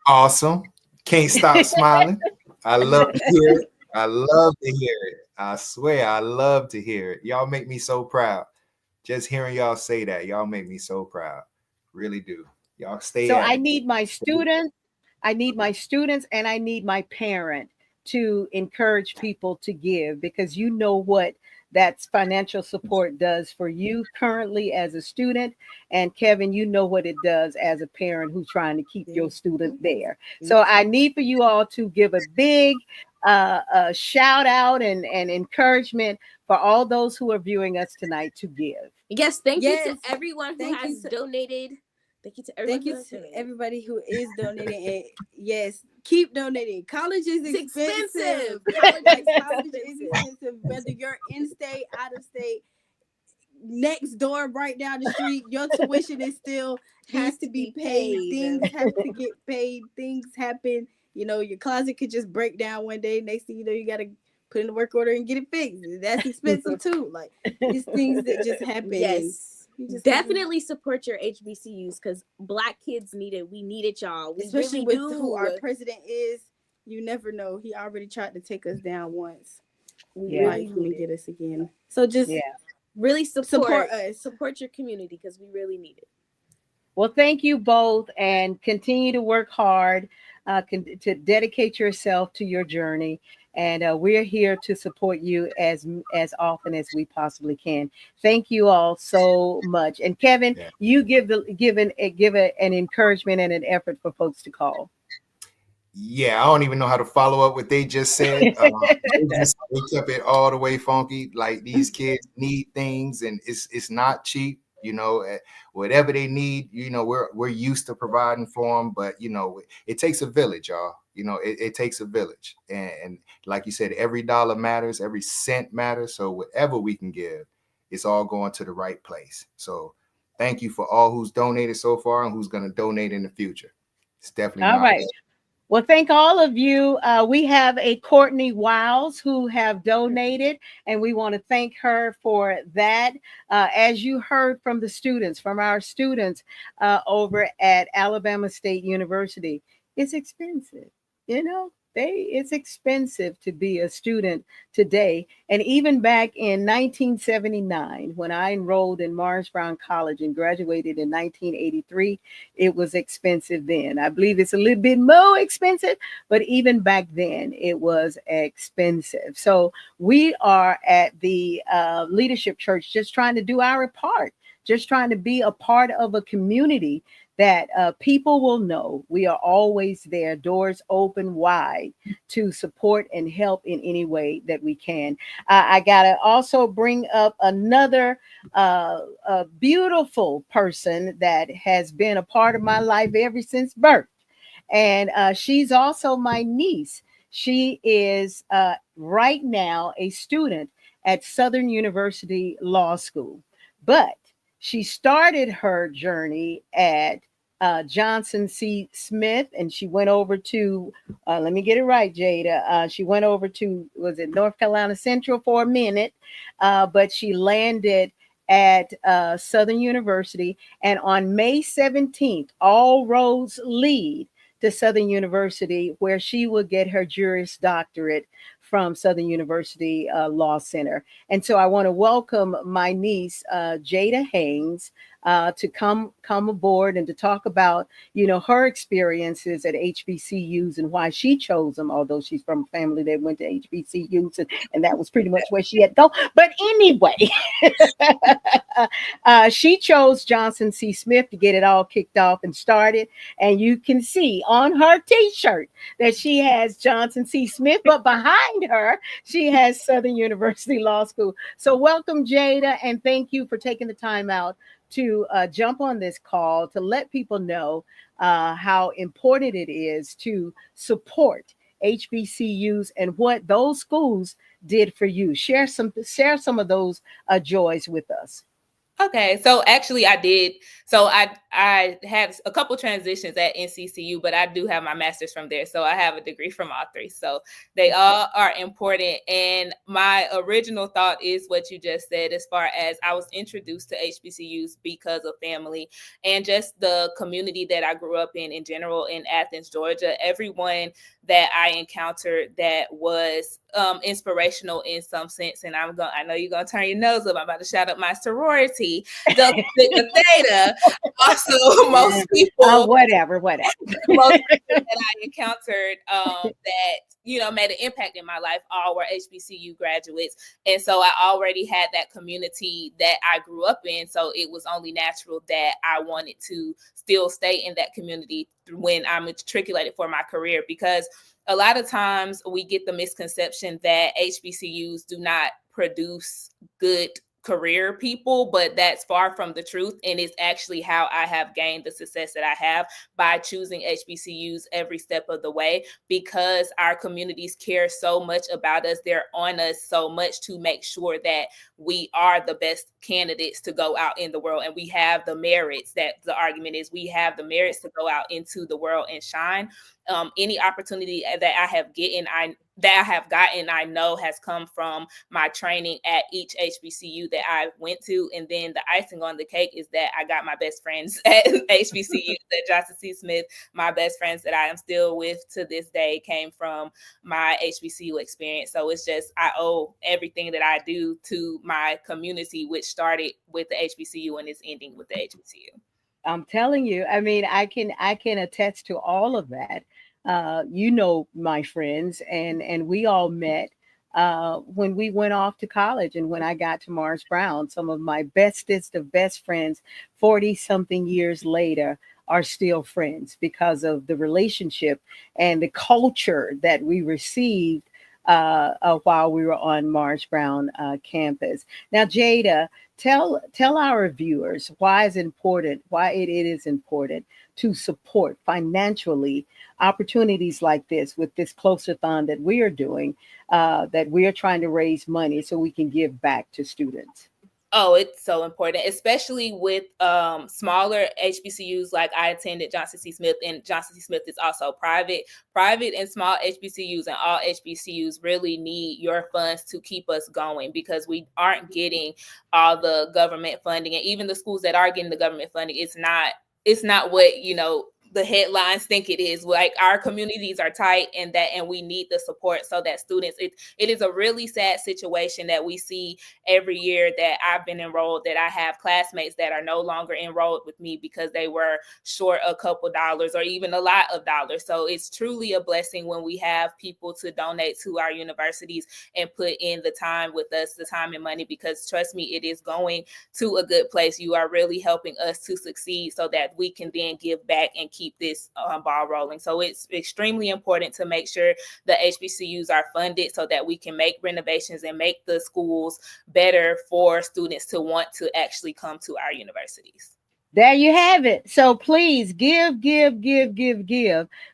Awesome. Can't stop smiling. I love to hear it. I love to hear it. I swear, I love to hear it. Y'all make me so proud. Just hearing y'all say that, y'all make me so proud. Really do. Y'all stay So at I it. need my students, and I need my parent to encourage people to give, because you know what that financial support does for you currently as a student. And Kevin, you know what it does as a parent who's trying to keep your student there. So I need for you all to give a big shout out and encouragement for all those who are viewing us tonight to give. Yes, thank you to everyone who has donated. Thank you to everyone. Thank you to everybody who is donating. And yes, keep donating. College is expensive. College is expensive. Whether you're in state, out of state, next door, right down the street, your tuition is still has to be paid. Things have to get paid. Things happen. You know, your closet could just break down one day. Next thing you know, you got to put in the work order and get it fixed. That's expensive too. Like, it's things that just happen. Yes. Definitely support your HBCUs, because Black kids need it. We need it, y'all. We Especially really with do. who our president is. You never know. He already tried to take us down once. We Yeah. might even get us again. So just really support us. Support your community, because we really need it. Well, thank you both, and continue to work hard to dedicate yourself to your journey. And we're here to support you as often as we possibly can. Thank you all so much. And Kevin, you give an encouragement and an effort for folks to call. Yeah, I don't even know how to follow up what they just said. They kept it all the way funky. Like, these kids need things, and it's not cheap. You know, whatever they need, you know, we're used to providing for them. But you know, it takes a village, y'all. You know, it takes a village, and like you said, every dollar matters, every cent matters. So whatever we can give, it's all going to the right place. So thank you for all who's donated so far and who's going to donate in the future. It's definitely all right. Well, thank all of you. We have a Courtney Wiles who have donated, and we want to thank her for that. As you heard from our students over at Alabama State University, it's expensive. You know, it's expensive to be a student today. And even back in 1979, when I enrolled in Morris Brown College and graduated in 1983, it was expensive then. I believe it's a little bit more expensive, but even back then it was expensive. So we are at the Leadership Church just trying to do our part, just trying to be a part of a community that people will know we are always there, doors open wide to support and help in any way that we can. I got to also bring up another beautiful person that has been a part of my life ever since birth. And she's also my niece. She is right now a student at Southern University Law School, but she started her journey at Johnson C. Smith, and she went over to, let me get it right, Jada. She went over to, was it North Carolina Central for a minute, but she landed at Southern University. And on May 17th, all roads lead to Southern University, where she will get her Juris Doctorate from Southern University Law Center. And so I want to welcome my niece, Jada Haynes, to come aboard and to talk about, you know, her experiences at HBCUs and why she chose them, although she's from a family that went to HBCUs, and that was pretty much where she had to go. But anyway, she chose Johnson C. Smith to get it all kicked off and started. And you can see on her t-shirt that she has Johnson C. Smith, but behind her, she has Southern University Law School. So welcome, Jada, and thank you for taking the time out to jump on this call to let people know how important it is to support HBCUs and what those schools did for you. Share some of those joys with us. Okay, so actually I did. So I had a couple transitions at NCCU, but I do have my master's from there. So I have a degree from all three. So they all are important. And my original thought is what you just said, as far as I was introduced to HBCUs because of family and just the community that I grew up in general in Athens, Georgia. Everyone that I encountered that was inspirational in some sense. And I know you're gonna turn your nose up. I'm about to shout out my sorority, Delta Sigma Theta. Also, most people, whatever. most people that I encountered that made an impact in my life all were HBCU graduates, and so I already had that community that I grew up in. So it was only natural that I wanted to still stay in that community when I matriculated for my career, because a lot of times we get the misconception that HBCUs do not produce good career people, but that's far from the truth. And it's actually how I have gained the success that I have by choosing HBCUs every step of the way, because our communities care so much about us. They're on us so much to make sure that we are the best candidates to go out in the world. And we have the merits, that the argument is we have the merits to go out into the world and shine. Any opportunity that I have gotten, I know has come from my training at each HBCU that I went to. And then the icing on the cake is that I got my best friends at HBCU at Johnson C. Smith. My best friends that I am still with to this day came from my HBCU experience. So it's just, I owe everything that I do to my community, which started with the HBCU and is ending with the HBCU. I'm telling you, I mean, I can attest to all of that. My friends, and we all met when we went off to college, and when I got to Morris Brown. Some of my bestest of best friends, 40 something years later, are still friends because of the relationship and the culture that we received while we were on Morris Brown campus. Now, Jada, tell our viewers why it is important to support financially opportunities like this with this Closer-Thon that we are doing, that we are trying to raise money so we can give back to students. Oh, it's so important, especially with smaller HBCUs. Like I attended Johnson C. Smith, and Johnson C. Smith is also private. Private and small HBCUs and all HBCUs really need your funds to keep us going, because we aren't getting all the government funding, and even the schools that are getting the government funding, it's not what the headlines think it is. Like, our communities are tight, and we need the support so that students, it is a really sad situation that we see every year, that I've been enrolled, that I have classmates that are no longer enrolled with me because they were short a couple dollars or even a lot of dollars. So it's truly a blessing when we have people to donate to our universities and put in the time with us, the time and money, because trust me, it is going to a good place. You are really helping us to succeed so that we can then give back and keep this ball rolling. So it's extremely important to make sure the HBCUs are funded so that we can make renovations and make the schools better for students to want to actually come to our universities. There you have it. So please give,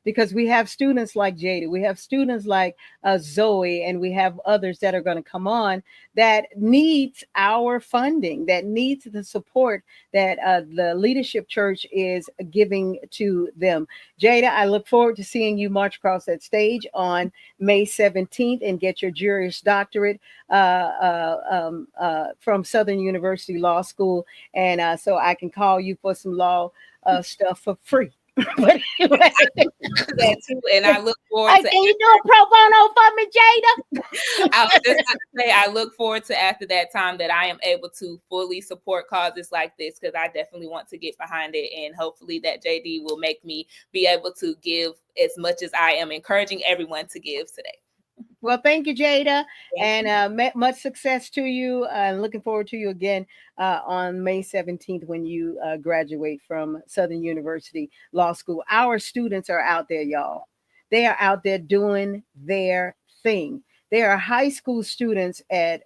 because we have students like Jada, we have students like Zoe, and we have others that are going to come on that needs our funding, that needs the support that the Leadership Church is giving to them. Jada, I look forward to seeing you march across that stage on May 17th and get your Juris Doctorate from Southern University Law School. And so I can call you for some law stuff for free. But anyway, that too, and I look forward to. Can you do a pro bono for me, Jada? I was just going to say, I look forward to after that time that I am able to fully support causes like this, because I definitely want to get behind it, and hopefully that JD will make me be able to give as much as I am encouraging everyone to give today. Well, thank you, Jada, and much success to you. Looking forward to you again on May 17th when you graduate from Southern University Law School. Our students are out there, y'all. They are out there doing their thing. There are high school students at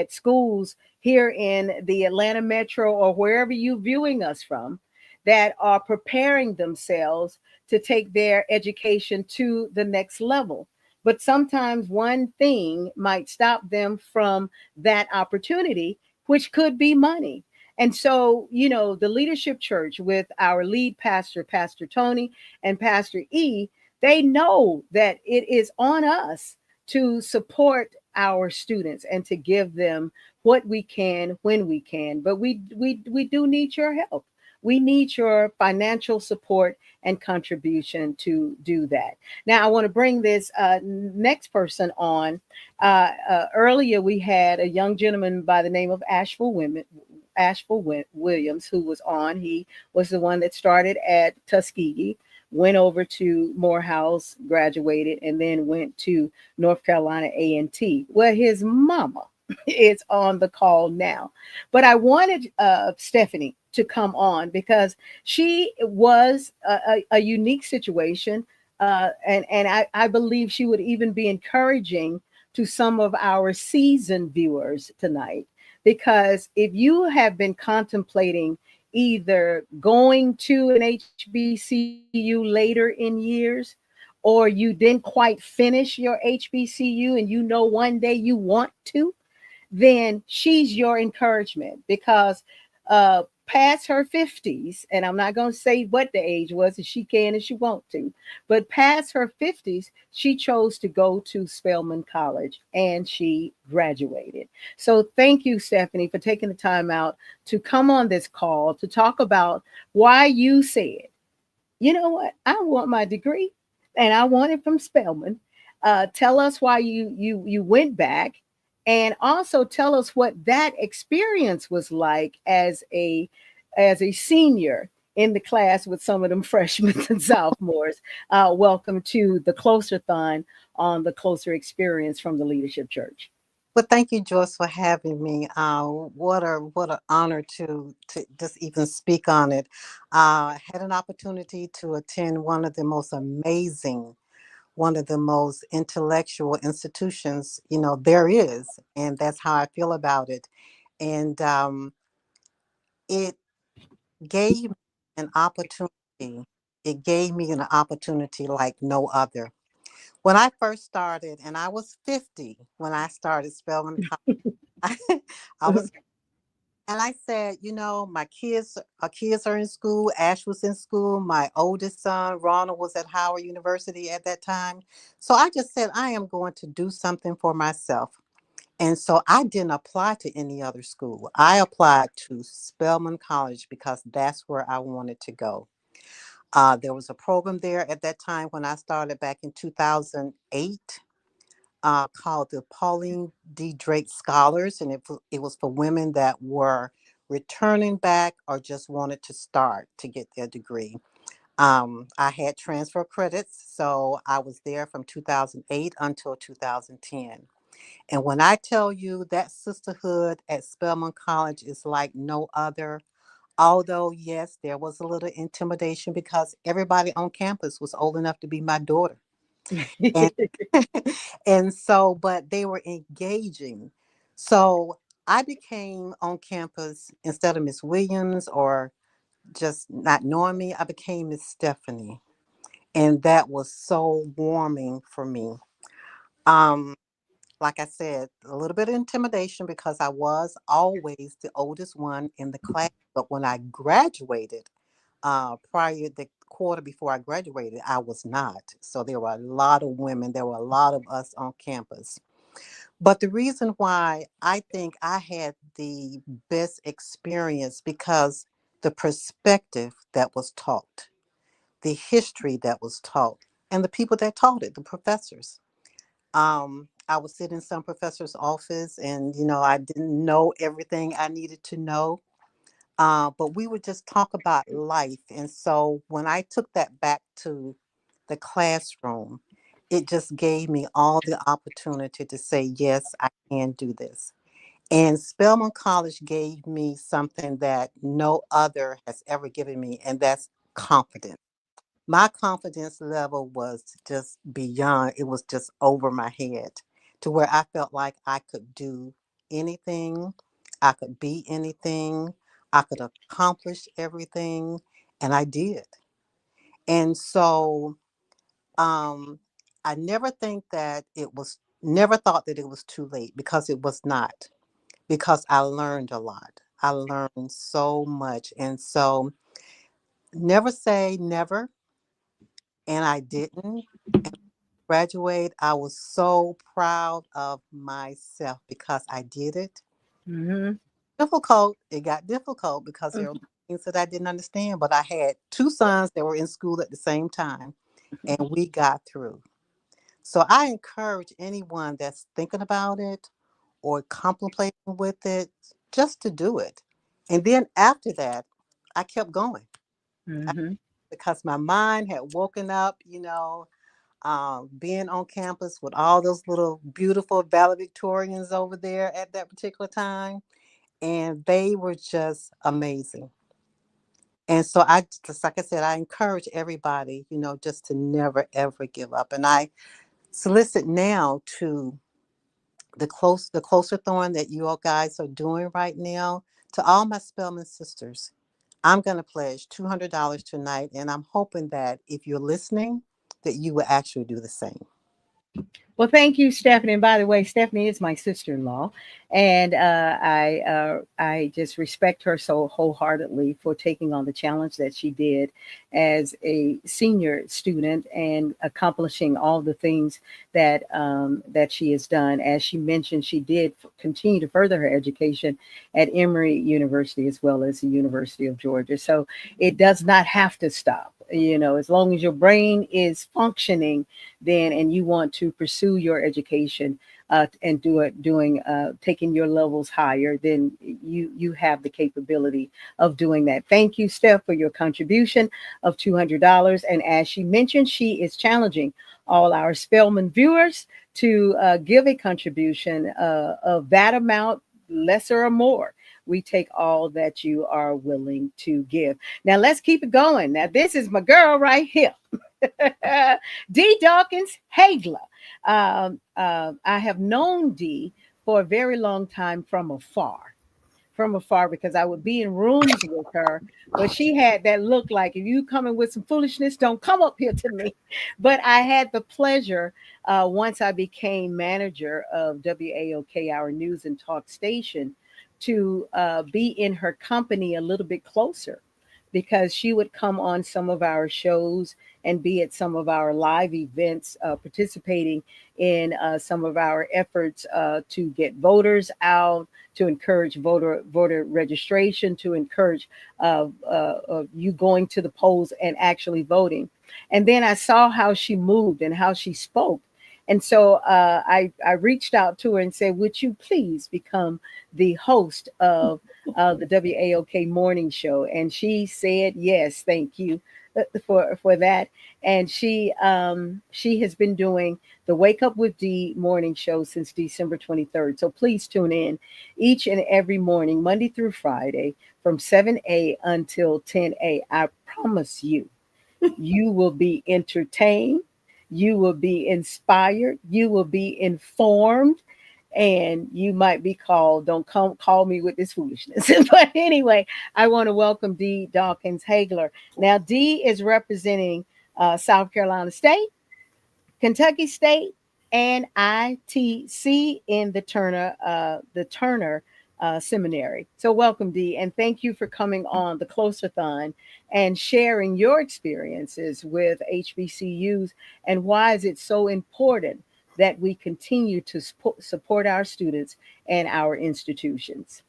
schools here in the Atlanta metro or wherever you're viewing us from that are preparing themselves to take their education to the next level. But sometimes one thing might stop them from that opportunity, which could be money. And so, the leadership church with our lead pastor, Pastor Tony, and Pastor E, they know that it is on us to support our students and to give them what we can when we can. But we do need your help. We need your financial support and contribution to do that. Now, I want to bring this next person on. Earlier, we had a young gentleman by the name of Williams, who was on. He was the one that started at Tuskegee, went over to Morehouse, graduated, and then went to North Carolina A&T, where his mama is on the call now. But I wanted Stephanie to come on because she was a unique situation. And I believe she would even be encouraging to some of our seasoned viewers tonight. Because if you have been contemplating either going to an HBCU later in years, or you didn't quite finish your HBCU and one day you want to, then she's your encouragement because past her 50s, and I'm not going to say what the age was, if she can and she won't to, but past her 50s, she chose to go to Spelman College and she graduated. So thank you, Stephanie, for taking the time out to come on this call to talk about why you said, you know what, I want my degree and I want it from Spelman. Tell us why you went back, and also tell us what that experience was like as a senior in the class with some of them freshmen and sophomores. Welcome to the Closer-Thon on the Closer Experience from the Leadership Church. Well, thank you, Joyce, for having me. What an honor to just even speak on it. I had an opportunity to attend one of the most intellectual institutions, there is, and that's how I feel about it. And it gave me an opportunity. It gave me an opportunity like no other. When I first started, and I was 50 when I started Spelman College, I was, and I said, my kids are in school. Ash was in school. My oldest son, Ronald, was at Howard University at that time. So I just said, I am going to do something for myself. And so I didn't apply to any other school. I applied to Spelman College because that's where I wanted to go. There was a program there at that time when I started back in 2008. Called the Pauline D. Drake Scholars, and it was for women that were returning back or just wanted to start to get their degree. I had transfer credits, so I was there from 2008 until 2010. And when I tell you that sisterhood at Spelman College is like no other, although, yes, there was a little intimidation because everybody on campus was old enough to be my daughter. And and so, but they were engaging. So I became on campus, instead of Miss Williams or just not knowing me, I became Miss Stephanie. And that was so warming for me. Um, like I said, a little bit of intimidation because I was always the oldest one in the class. But when I graduated, prior the quarter before I graduated, I was not. So there were a lot of women. There were a lot of us on campus. But the reason why I think I had the best experience because the perspective that was taught, the history that was taught, and the people that taught it, the professors. I would sit in some professor's office and, I didn't know everything I needed to know. But we would just talk about life. And so when I took that back to the classroom, it just gave me all the opportunity to say, yes, I can do this. And Spelman College gave me something that no other has ever given me, and that's confidence. My confidence level was just beyond, it was just over my head. to where I felt like I could do anything, I could be anything, I could accomplish everything, and I did. And so I never thought that it was too late, because it was not, because I learned a lot. I learned so much. And so never say never. And I didn't. And graduate, I was so proud of myself because I did it. Mm-hmm. Difficult. It got difficult because there were things that I didn't understand, but I had two sons that were in school at the same time, and we got through. So I encourage anyone that's thinking about it or contemplating with it just to do it. And then after that, I kept going. I- Mm-hmm. because my mind had woken up, being on campus with all those little beautiful valedictorians over there at that particular time. And they were just amazing. And so just like I said, I encourage everybody, just to never, ever give up. And I solicit now to the closer thorn that you all guys are doing right now, to all my Spelman sisters. I'm going to pledge $200 tonight, and I'm hoping that if you're listening, that you will actually do the same. Well, thank you, Stephanie. And by the way, Stephanie is my sister-in-law, and I just respect her so wholeheartedly for taking on the challenge that she did as a senior student and accomplishing all the things that she has done. As she mentioned, she did continue to further her education at Emory University as well as the University of Georgia. So it does not have to stop. As long as your brain is functioning, then and you want to pursue your education and taking your levels higher, then you have the capability of doing that. Thank you, Steph, for your contribution of $200. And as she mentioned, she is challenging all our Spelman viewers to give a contribution of that amount, lesser or more. We take all that you are willing to give. Now let's keep it going. Now this is my girl right here. D. Dawkins Hagler. I have known Dee for a very long time from afar, because I would be in rooms with her, but she had that look like, if you coming with some foolishness, don't come up here to me. But I had the pleasure, once I became manager of WAOK, our news and talk station, to be in her company a little bit closer, because she would come on some of our shows and be at some of our live events, participating in some of our efforts to get voters out, to encourage voter registration, to encourage you going to the polls and actually voting. And then I saw how she moved and how she spoke. And so I reached out to her and said, would you please become the host of the WAOK morning show? And she said, yes, thank you for that. And she has been doing the Wake Up with D morning show since December 23rd. So please tune in each and every morning, Monday through Friday, from 7 until 10. I promise you, you will be entertained, you will be inspired, you will be informed, and you might be called. Don't call me with this foolishness. But anyway, I want to welcome Dee Dawkins Hagler. Now, Dee is representing South Carolina State, Kentucky State, and ITC in the Turner Seminary. So welcome, Dee, and thank you for coming on the Closer-Thon and sharing your experiences with HBCUs, and why is it so important that we continue to support our students and our institutions.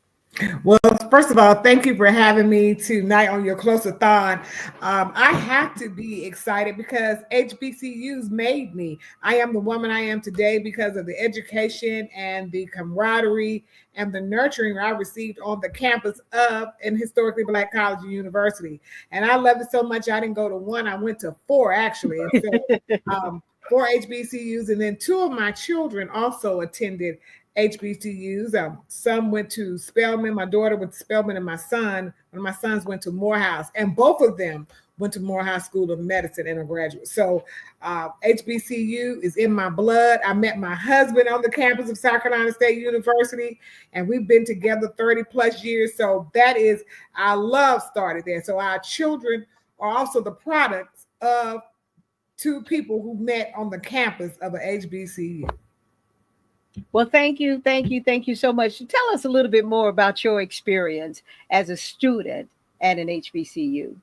Well, first of all, thank you for having me tonight on your Closer-Thon. I have to be excited because HBCUs made me. I am the woman I am today because of the education and the camaraderie and the nurturing I received on the campus of an historically Black college and university. And I love it so much, I didn't go to one, I went to four actually. And so, four HBCUs, and then two of my children also attended HBCUs. Some went to Spelman. My daughter went to Spelman, and one of my sons went to Morehouse. And both of them went to Morehouse School of Medicine and a graduate. So HBCU is in my blood. I met my husband on the campus of South Carolina State University, and we've been together 30 plus years. So that is, our love started there. So our children are also the products of two people who met on the campus of a HBCU. Well, thank you so much. Tell us a little bit more about your experience as a student at an HBCU.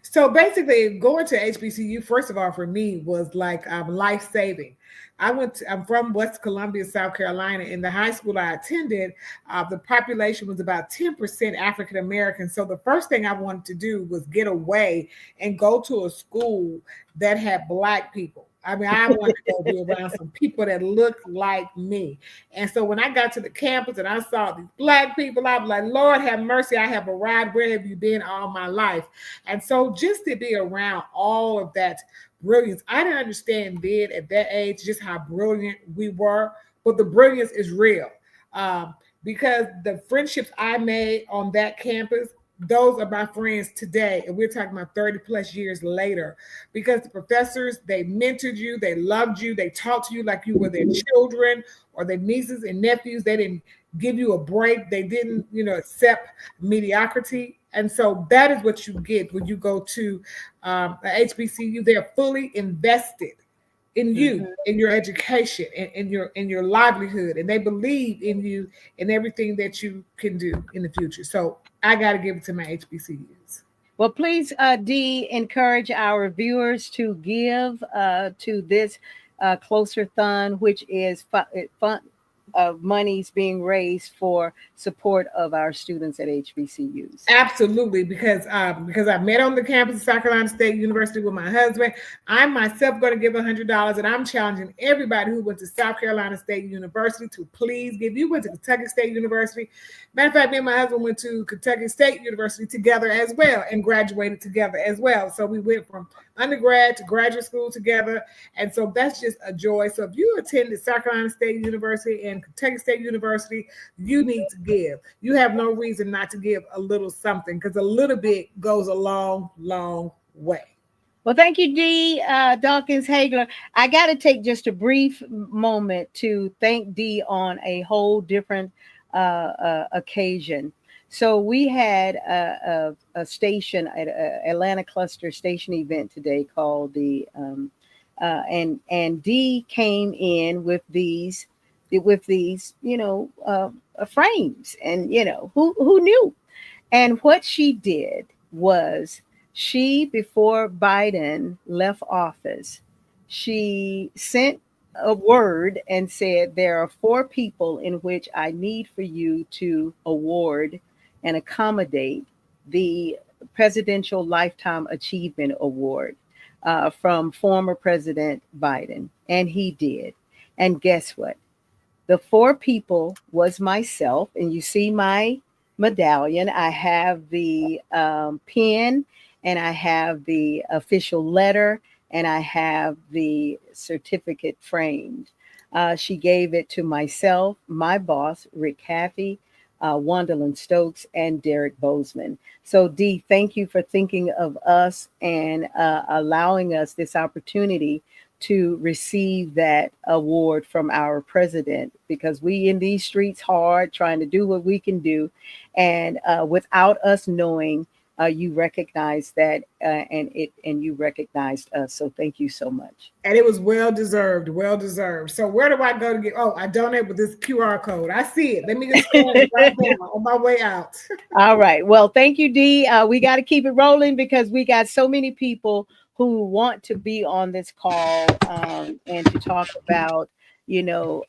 So basically, going to HBCU, first of all, for me was like life saving. I'm from West Columbia, South Carolina. In the high school I attended, the population was about 10% African American. So the first thing I wanted to do was get away and go to a school that had Black people. I mean, I wanted to go be around some people that looked like me. And so when I got to the campus and I saw these Black people, I was like, Lord have mercy, I have arrived. Where have you been all my life? And so just to be around all of that brilliance, I didn't understand then at that age just how brilliant we were, but the brilliance is real. Because the friendships I made on that campus, those are my friends today. And we're talking about 30 plus years later, because the professors, they mentored you, they loved you, they talked to you like you were their children or their nieces and nephews. They didn't give you a break. They didn't, accept mediocrity. And so that is what you get when you go to a HBCU. They're fully invested in you, in your education, in your livelihood, and they believe in you and everything that you can do in the future. So I got to give it to my HBCUs. Well, please, Dee, encourage our viewers to give to this Closer-Thon, which is fun of monies being raised for support of our students at HBCUs. Absolutely, because I met on the campus of South Carolina State University with my husband. I'm myself going to give $100, and I'm challenging everybody who went to South Carolina State University to please give. You went to Kentucky State University. Matter of fact, me and my husband went to Kentucky State University together as well and graduated together as well. So we went from undergrad to graduate school together. And so that's just a joy. So if you attended South Carolina State University and Kentucky State University, you need to give. You have no reason not to give a little something, because a little bit goes a long, long way. Well, thank you, Dee Dawkins Hagler. I got to take just a brief moment to thank Dee on a whole different occasion. So we had a station at Atlanta Cluster Station event today called the and Dee came in with these frames, and who knew. And what she did was, before Biden left office, she sent a word and said, there are 4 people in which I need for you to award and accommodate the Presidential Lifetime Achievement Award from former President Biden. And he did. And guess what? The 4 people was myself, and you see my medallion. I have the pen, and I have the official letter, and I have the certificate framed. She gave it to myself, my boss, Rick Caffey, Wandalyn Stokes, and Derek Bozeman. So, Dee, thank you for thinking of us and allowing us this opportunity to receive that award from our president, because we in these streets hard trying to do what we can do, and without us knowing, you recognized that, and you recognized us. So thank you so much. And it was well deserved, well deserved. So where do I go to get? Oh, I donate with this QR code. I see it. Let me just scan it right now on my way out. All right. Well, thank you, Dee. We got to keep it rolling because we got so many people who want to be on this call and to talk about, why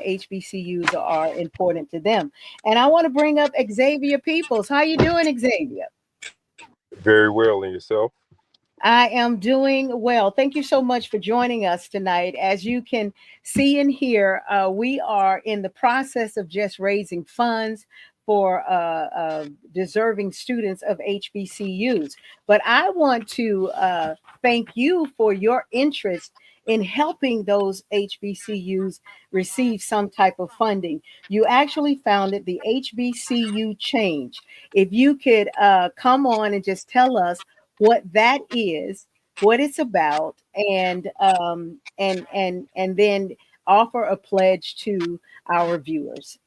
HBCUs are important to them. And I want to bring up Xavier Peoples. How you doing, Xavier? Very well. And yourself? I am doing well. Thank you so much for joining us tonight. As you can see and hear, we are in the process of just raising funds for deserving students of HBCUs. But I want to thank you for your interest in helping those HBCUs receive some type of funding. You actually founded the HBCU Change. If you could come on and just tell us what that is, what it's about, and then offer a pledge to our viewers.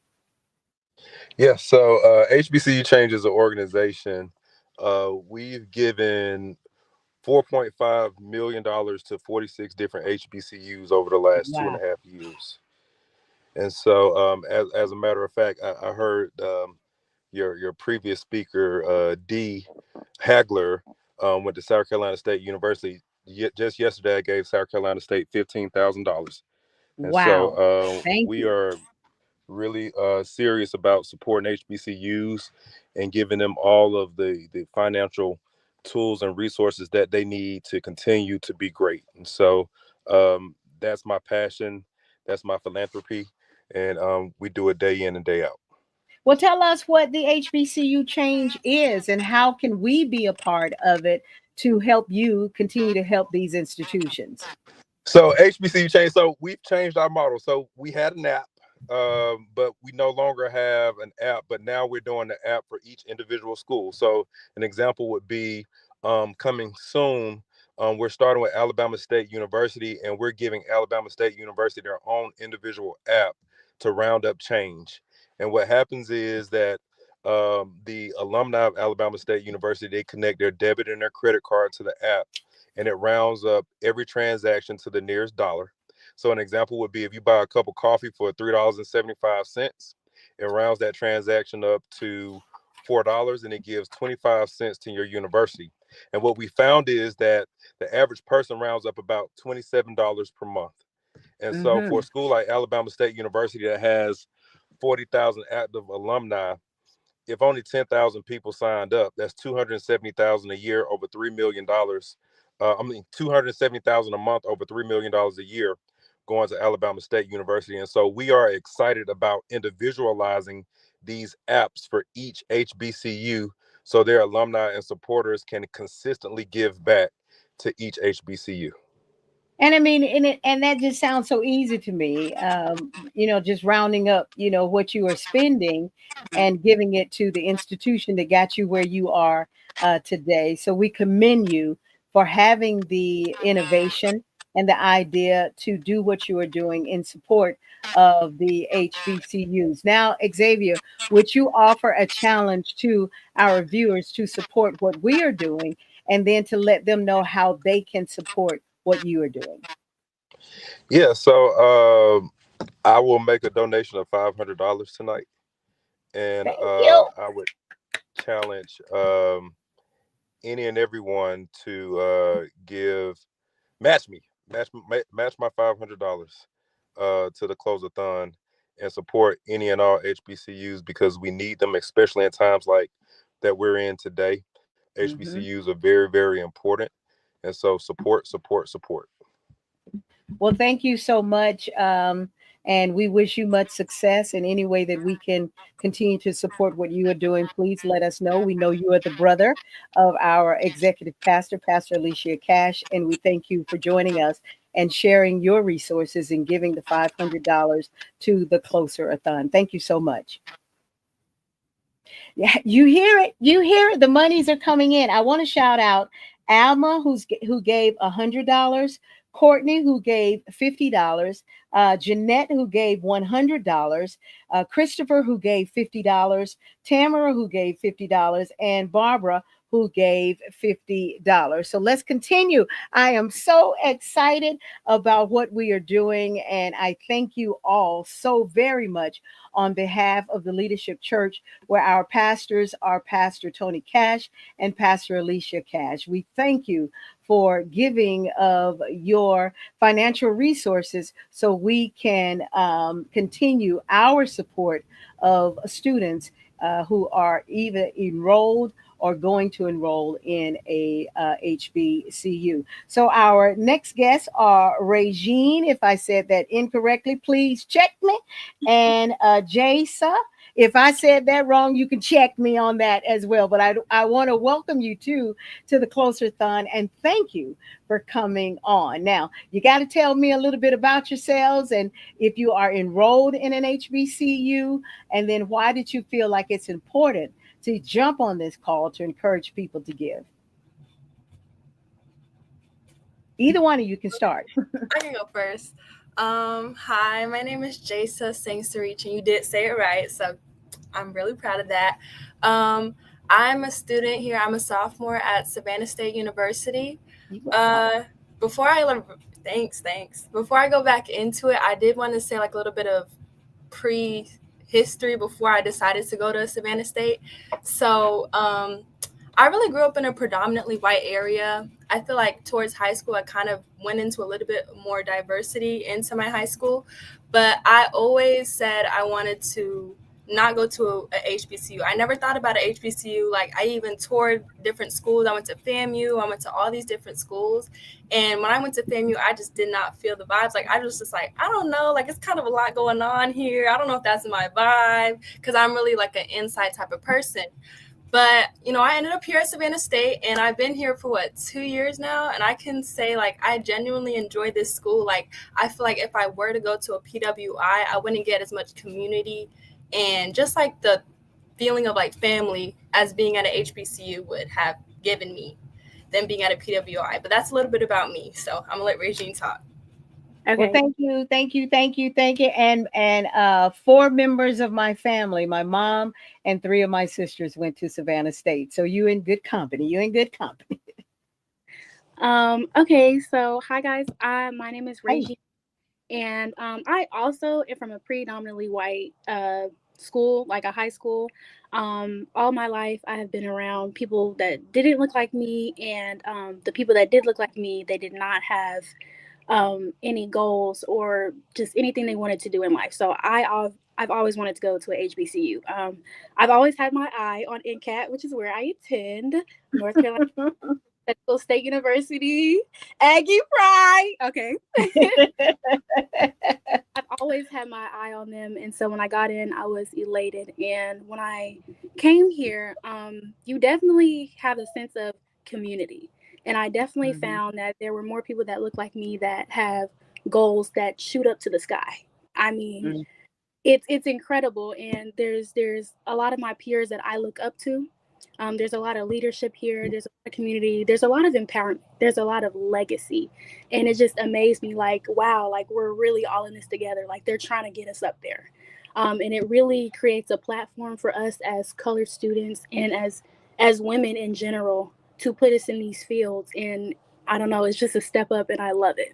Yeah, so HBCU Change is an organization. We've given $4.5 million to 46 different HBCUs over the last two and Wow. a half years. And so, as a matter of fact, I heard your previous speaker, D. Hagler, went to South Carolina State University. Just yesterday, I gave South Carolina State $15,000. And so Wow. Thank we you. are really serious about supporting HBCUs and giving them all of the financial tools and resources that they need to continue to be great. And so that's my passion, that's my philanthropy, and we do it day in and day out. Well, tell us what the HBCU Change is and how can we be a part of it to help you continue to help these institutions. So HBCU changed. So we've changed our model. So we had an app, but we no longer have an app. But now we're doing the app for each individual school. So an example would be coming soon. We're starting with Alabama State University, and we're giving Alabama State University their own individual app to round up change. And what happens is that the alumni of Alabama State University, they connect their debit and their credit card to the app, and it rounds up every transaction to the nearest dollar. So an example would be if you buy a cup of coffee for $3.75, it rounds that transaction up to $4, and it gives 25 cents to your university. And what we found is that the average person rounds up about $27 per month. And so for a Mhm. school like Alabama State University that has 40,000 active alumni, if only 10,000 people signed up, that's 270,000 a year, over $3 million. 270,000 a month, over $3 million a year, going to Alabama State University. And so we are excited about individualizing these apps for each HBCU, so their alumni and supporters can consistently give back to each HBCU. And I mean, and that just sounds so easy to me. Just rounding up, what you are spending and giving it to the institution that got you where you are today. So we commend you for having the innovation and the idea to do what you are doing in support of the HBCUs. Now, Xavier, would you offer a challenge to our viewers to support what we are doing and then to let them know how they can support what you are doing? Yeah, so I will make a donation of $500 tonight, and Thank you. I would challenge any and everyone to give match me match my $500 to the Closer-Thon, and support any and all HBCUs, because we need them, especially in times like that we're in today. Mhm. HBCUs are very, very important, and so support, support, support. Well, thank you so much. And we wish you much success in any way that we can continue to support what you are doing. Please let us know. We know you are the brother of our executive pastor, Pastor Alicia Cash, and we thank you for joining us and sharing your resources and giving the $500 to the Closer-a-thon. Thank you so much. Yeah, you hear it. You hear it. The monies are coming in. I want to shout out Alma, who gave $100, Courtney, who gave $50, Jeanette, who gave $100, Christopher, who gave $50, Tamara, who gave $50, and Barbara, who gave $50. So let's continue. I am so excited about what we are doing, and I thank you all so very much on behalf of the Leadership Church, where our pastors are Pastor Tony Cash and Pastor Alicia Cash. We thank you for giving of your financial resources so we can continue our support of students who are either enrolled or going to enroll in a HBCU. So our next guests are Regine. If I said that incorrectly, please check me. And Jasa. If I said that wrong, you can check me on that as well. But I want to welcome you to the Closer-Thon and thank you for coming on. Now, you got to tell me a little bit about yourselves and if you are enrolled in an HBCU, and then why did you feel like it's important to jump on this call to encourage people to give? Either one of you can start. I can go first. Hi, my name is Jasa Singh-Sarich, and you did say it right, so I'm really proud of that. I'm a student here. I'm a sophomore at Savannah State University. Before I thanks. Before I go back into it, I did want to say like a little bit of pre-history before I decided to go to Savannah State. So I really grew up in a predominantly white area. I feel like towards high school, I kind of went into a little bit more diversity into my high school, but I always said I wanted to not go to a HBCU. I never thought about an HBCU. Like I even toured different schools. I went to FAMU. I went to all these different schools. And when I went to FAMU, I just did not feel the vibes. Like I was just like, I don't know, like it's kind of a lot going on here. I don't know if that's my vibe because I'm really like an inside type of person. But, I ended up here at Savannah State and I've been here for 2 years now. And I can say like, I genuinely enjoy this school. Like, I feel like if I were to go to a PWI, I wouldn't get as much community and just like the feeling of like family as being at a HBCU would have given me than being at a PWI. But that's a little bit about me. So I'm gonna let Regine talk. Okay. Well, thank you. And 4 members of my family, my mom and 3 of my sisters went to Savannah State. So you in good company. Okay, so hi guys. My name is Regine, and I also am from a predominantly white school, like a high school. All my life, I have been around people that didn't look like me, and the people that did look like me, they did not have any goals or just anything they wanted to do in life. So I've always wanted to go to a HBCU. I've always had my eye on NCAT, which is where I attend, North Carolina State University, Aggie Pride. Okay. I've always had my eye on them, and so when I got in, I was elated. And when I came here, you definitely have a sense of community. And I definitely found that there were more people that look like me that have goals that shoot up to the sky. I mean, it's incredible. And there's a lot of my peers that I look up to. There's a lot of leadership here. There's a lot of community. There's a lot of empowerment. There's a lot of legacy. And it just amazed me like, wow, like we're really all in this together. Like they're trying to get us up there. And it really creates a platform for us as colored students and as women in general to put us in these fields. And I don't know, it's just a step up and I love it.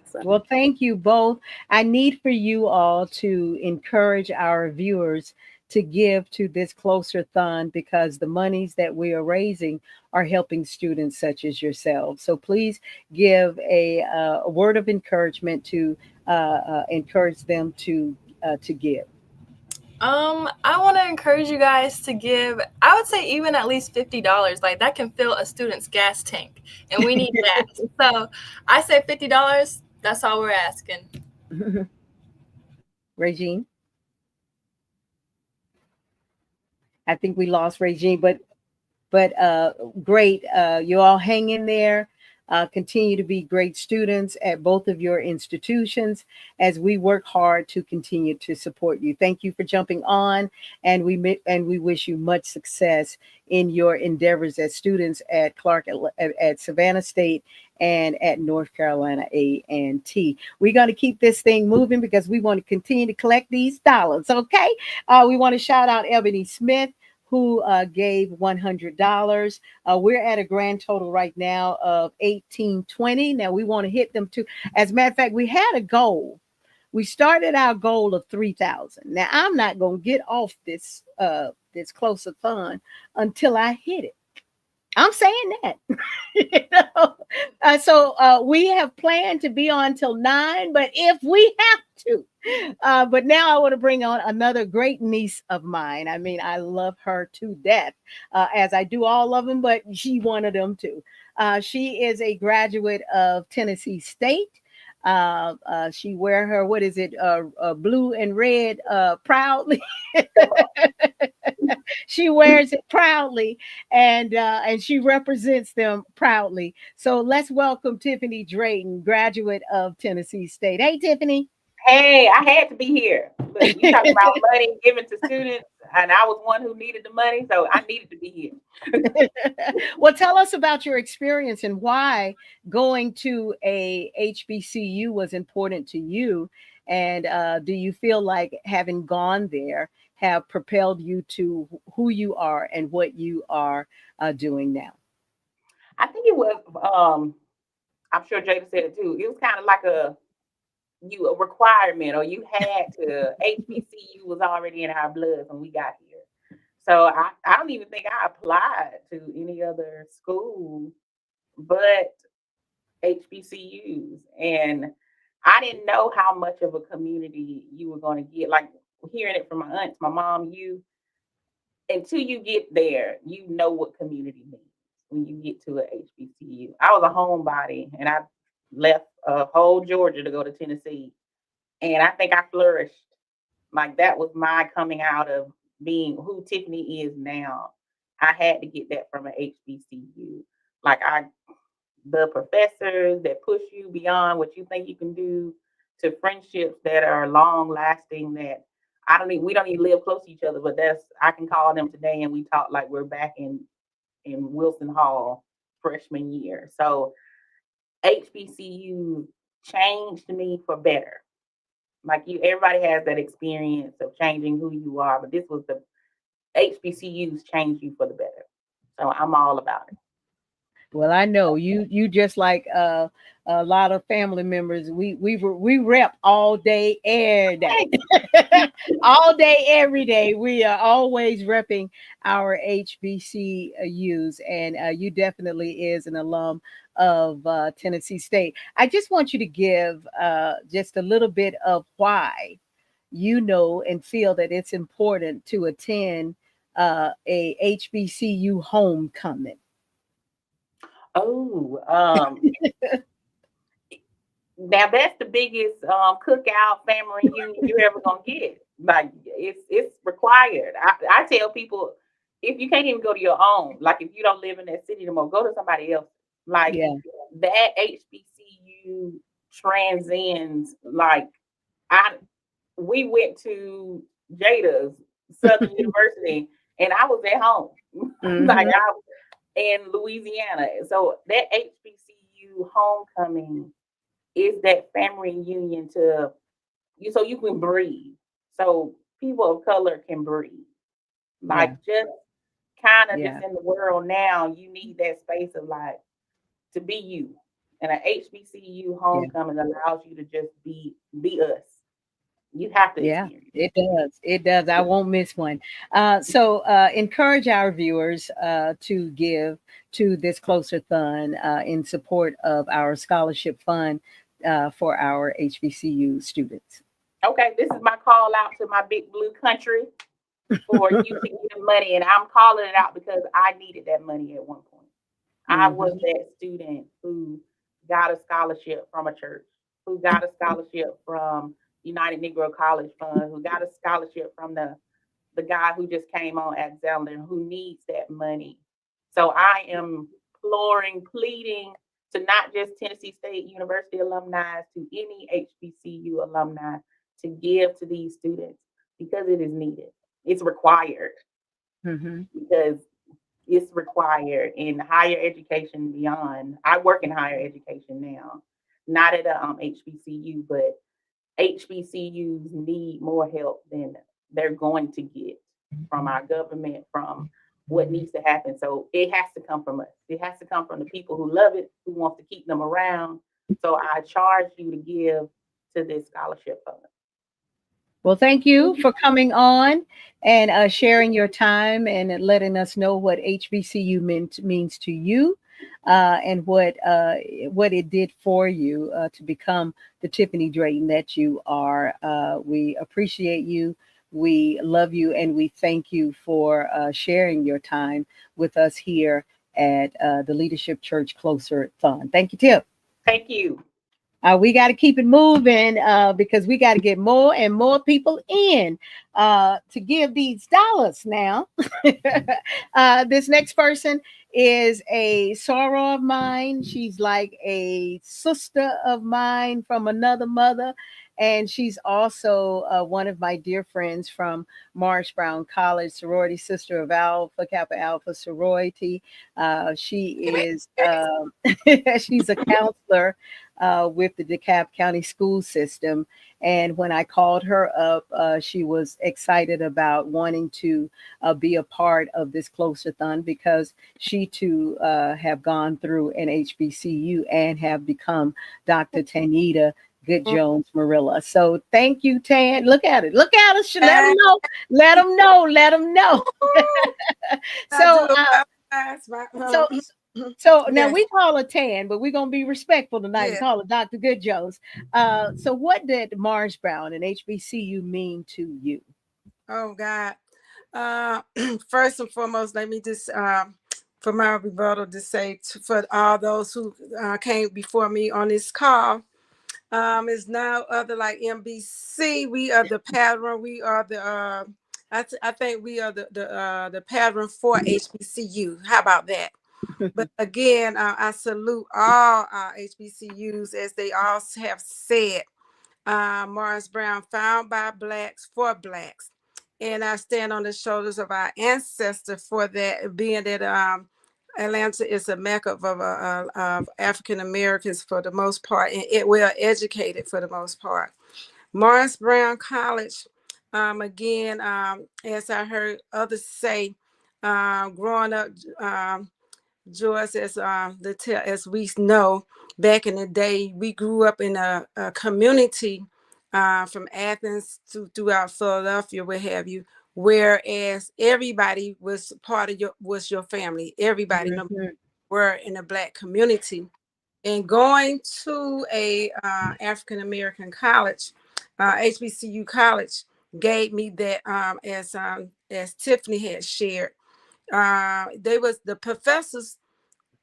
So. Well, thank you both. I need for you all to encourage our viewers to give to this Closer-Thon because the monies that we are raising are helping students such as yourselves. So please give a word of encouragement to encourage them to give. I want to encourage you guys to give, I would say even at least $50. Like that can fill a student's gas tank and we need that. So I say $50. That's all we're asking. Regine? I think we lost Regine, but great. You all hang in there. Continue to be great students at both of your institutions as we work hard to continue to support you. Thank you for jumping on, and we wish you much success in your endeavors as students at at Savannah State and at North Carolina A&T. We're going to keep this thing moving because we want to continue to collect these dollars. Okay, we want to shout out Ebony Smith, who gave $100. We're at a grand total right now of $1,820. Now we want to hit them too. As a matter of fact, we had a goal. We started our goal of $3,000. Now I'm not going to get off this Closer-Thon until I hit it. I'm saying that. You know? We have planned to be on till 9, but if we have to, but now I want to bring on another great niece of mine. I mean, I love her to death, as I do all of them, but she one of them too. She is a graduate of Tennessee State. She wear her, what is it, blue and red, proudly. She wears it proudly, and she represents them proudly. So let's welcome Tiffany Drayton, graduate of Tennessee State. Hey, Tiffany. Hey, I had to be here. Look, you talking about money given to students, and I was one who needed the money, so I needed to be here. Well, tell us about your experience and why going to a HBCU was important to you. And do you feel like having gone there have propelled you to who you are and what you are doing now? I think it was. I'm sure Jada said it too. It was kind of like a requirement, or you had to. HBCU was already in our blood when we got here. So I don't even think I applied to any other school but HBCUs. And I didn't know how much of a community you were going to get. Like hearing it from my aunts, my mom, until you get there, you know what community means when you get to a HBCU. I was a homebody and I left whole Georgia to go to Tennessee. And I think I flourished. Like that was my coming out of being who Tiffany is now. I had to get that from an HBCU. Like the professors that push you beyond what you think you can do, to friendships that are long lasting, that we don't even live close to each other, but that's I can call them today and we talk like we're back in Wilson Hall freshman year. So HBCU changed me for better. Like everybody has that experience of changing who you are, but this was the HBCUs changed you for the better. So I'm all about it. Well, I know you just like a lot of family members. We rep all day, every day, all day, every day. We are always repping our HBCUs, and you definitely is an alum of Tennessee State. I just want you to give just a little bit of why you know and feel that it's important to attend a HBCU homecoming. Oh, now that's the biggest cookout family reunion you're ever gonna get. Like it's required. I tell people if you can't even go to your own, like if you don't live in that city anymore, go to somebody else. Like Yeah. that HBCU transcends. Like I we went to Jada's Southern University and I was at home. Like Hmm. I in Louisiana. So that HBCU homecoming is that family reunion to you so you can breathe. So people of color can breathe. Yeah. Like just kind of just Yeah. in the world now, you need that space of like to be you. And an HBCU Yeah. homecoming allows you to just be us. You have to Yeah, experience. it does. It does. I won't miss one. Encourage our viewers to give to this Closer-Thon in support of our scholarship fund for our HBCU students. Okay, this is my call out to my big blue country for you to give money. And I'm calling it out because I needed that money at one point. I was Hmm. that student who got a scholarship from a church, who got a scholarship from United Negro College Fund, who got a scholarship from the guy who just came on at Zeller, who needs that money. So I am imploring, pleading to not just Tennessee State University alumni, to any HBCU alumni to give to these students because it is needed. It's required Hmm. because it's required in higher education beyond. I work in higher education now, not at a HBCU, but HBCUs need more help than they're going to get from our government, from what needs to happen. So it has to come from us. It has to come from the people who love it, who wants to keep them around. So I charge you to give to this scholarship fund. Well, thank you for coming on and sharing your time and letting us know what HBCU means to you, and what it did for you to become the Tiffany Drayton that you are. We appreciate you. We love you, and we thank you for sharing your time with us here at the Leadership Church Closer-Thon. Thank you, Tip. Thank you. We got to keep it moving because we got to get more and more people in to give these dollars now. This next person is a sorrow of mine. She's like a sister of mine from another mother. And she's also one of my dear friends from Morris Brown College, sorority sister of Alpha Kappa Alpha sorority. She is she's a counselor with the DeKalb County school system. And when I called her up, she was excited about wanting to be a part of this Closer-Thon because she too have gone through an HBCU and have become Dr. Tanita Good Jones Marilla. So thank you, Tan. Look at it. Look at us. Let them know. Let them know. Let them know. So now we call her Tan, but we're gonna be respectful tonight and call her Dr. Good Jones. So what did Morris Brown and HBCU mean to you? Oh God. First and foremost, let me just for my rebuttal to say for all those who came before me on this call. Is now other like MBC. We are the pattern. We are the I think we are the pattern for HBCU. How about that? But again, I salute all our HBCUs as they all have said. Morris Brown, found by Blacks for Blacks. And I stand on the shoulders of our ancestors for that, being that Atlanta is a mecca of African Americans for the most part, and well educated for the most part. Morris Brown College, again, as I heard others say, growing up, Joyce, as we know, back in the day, we grew up in a community from Athens to throughout Philadelphia, what have you. Whereas everybody was part of your family. Everybody were in a Black community, and going to a African American college, HBCU college, gave me that as Tiffany had shared. They was the professors,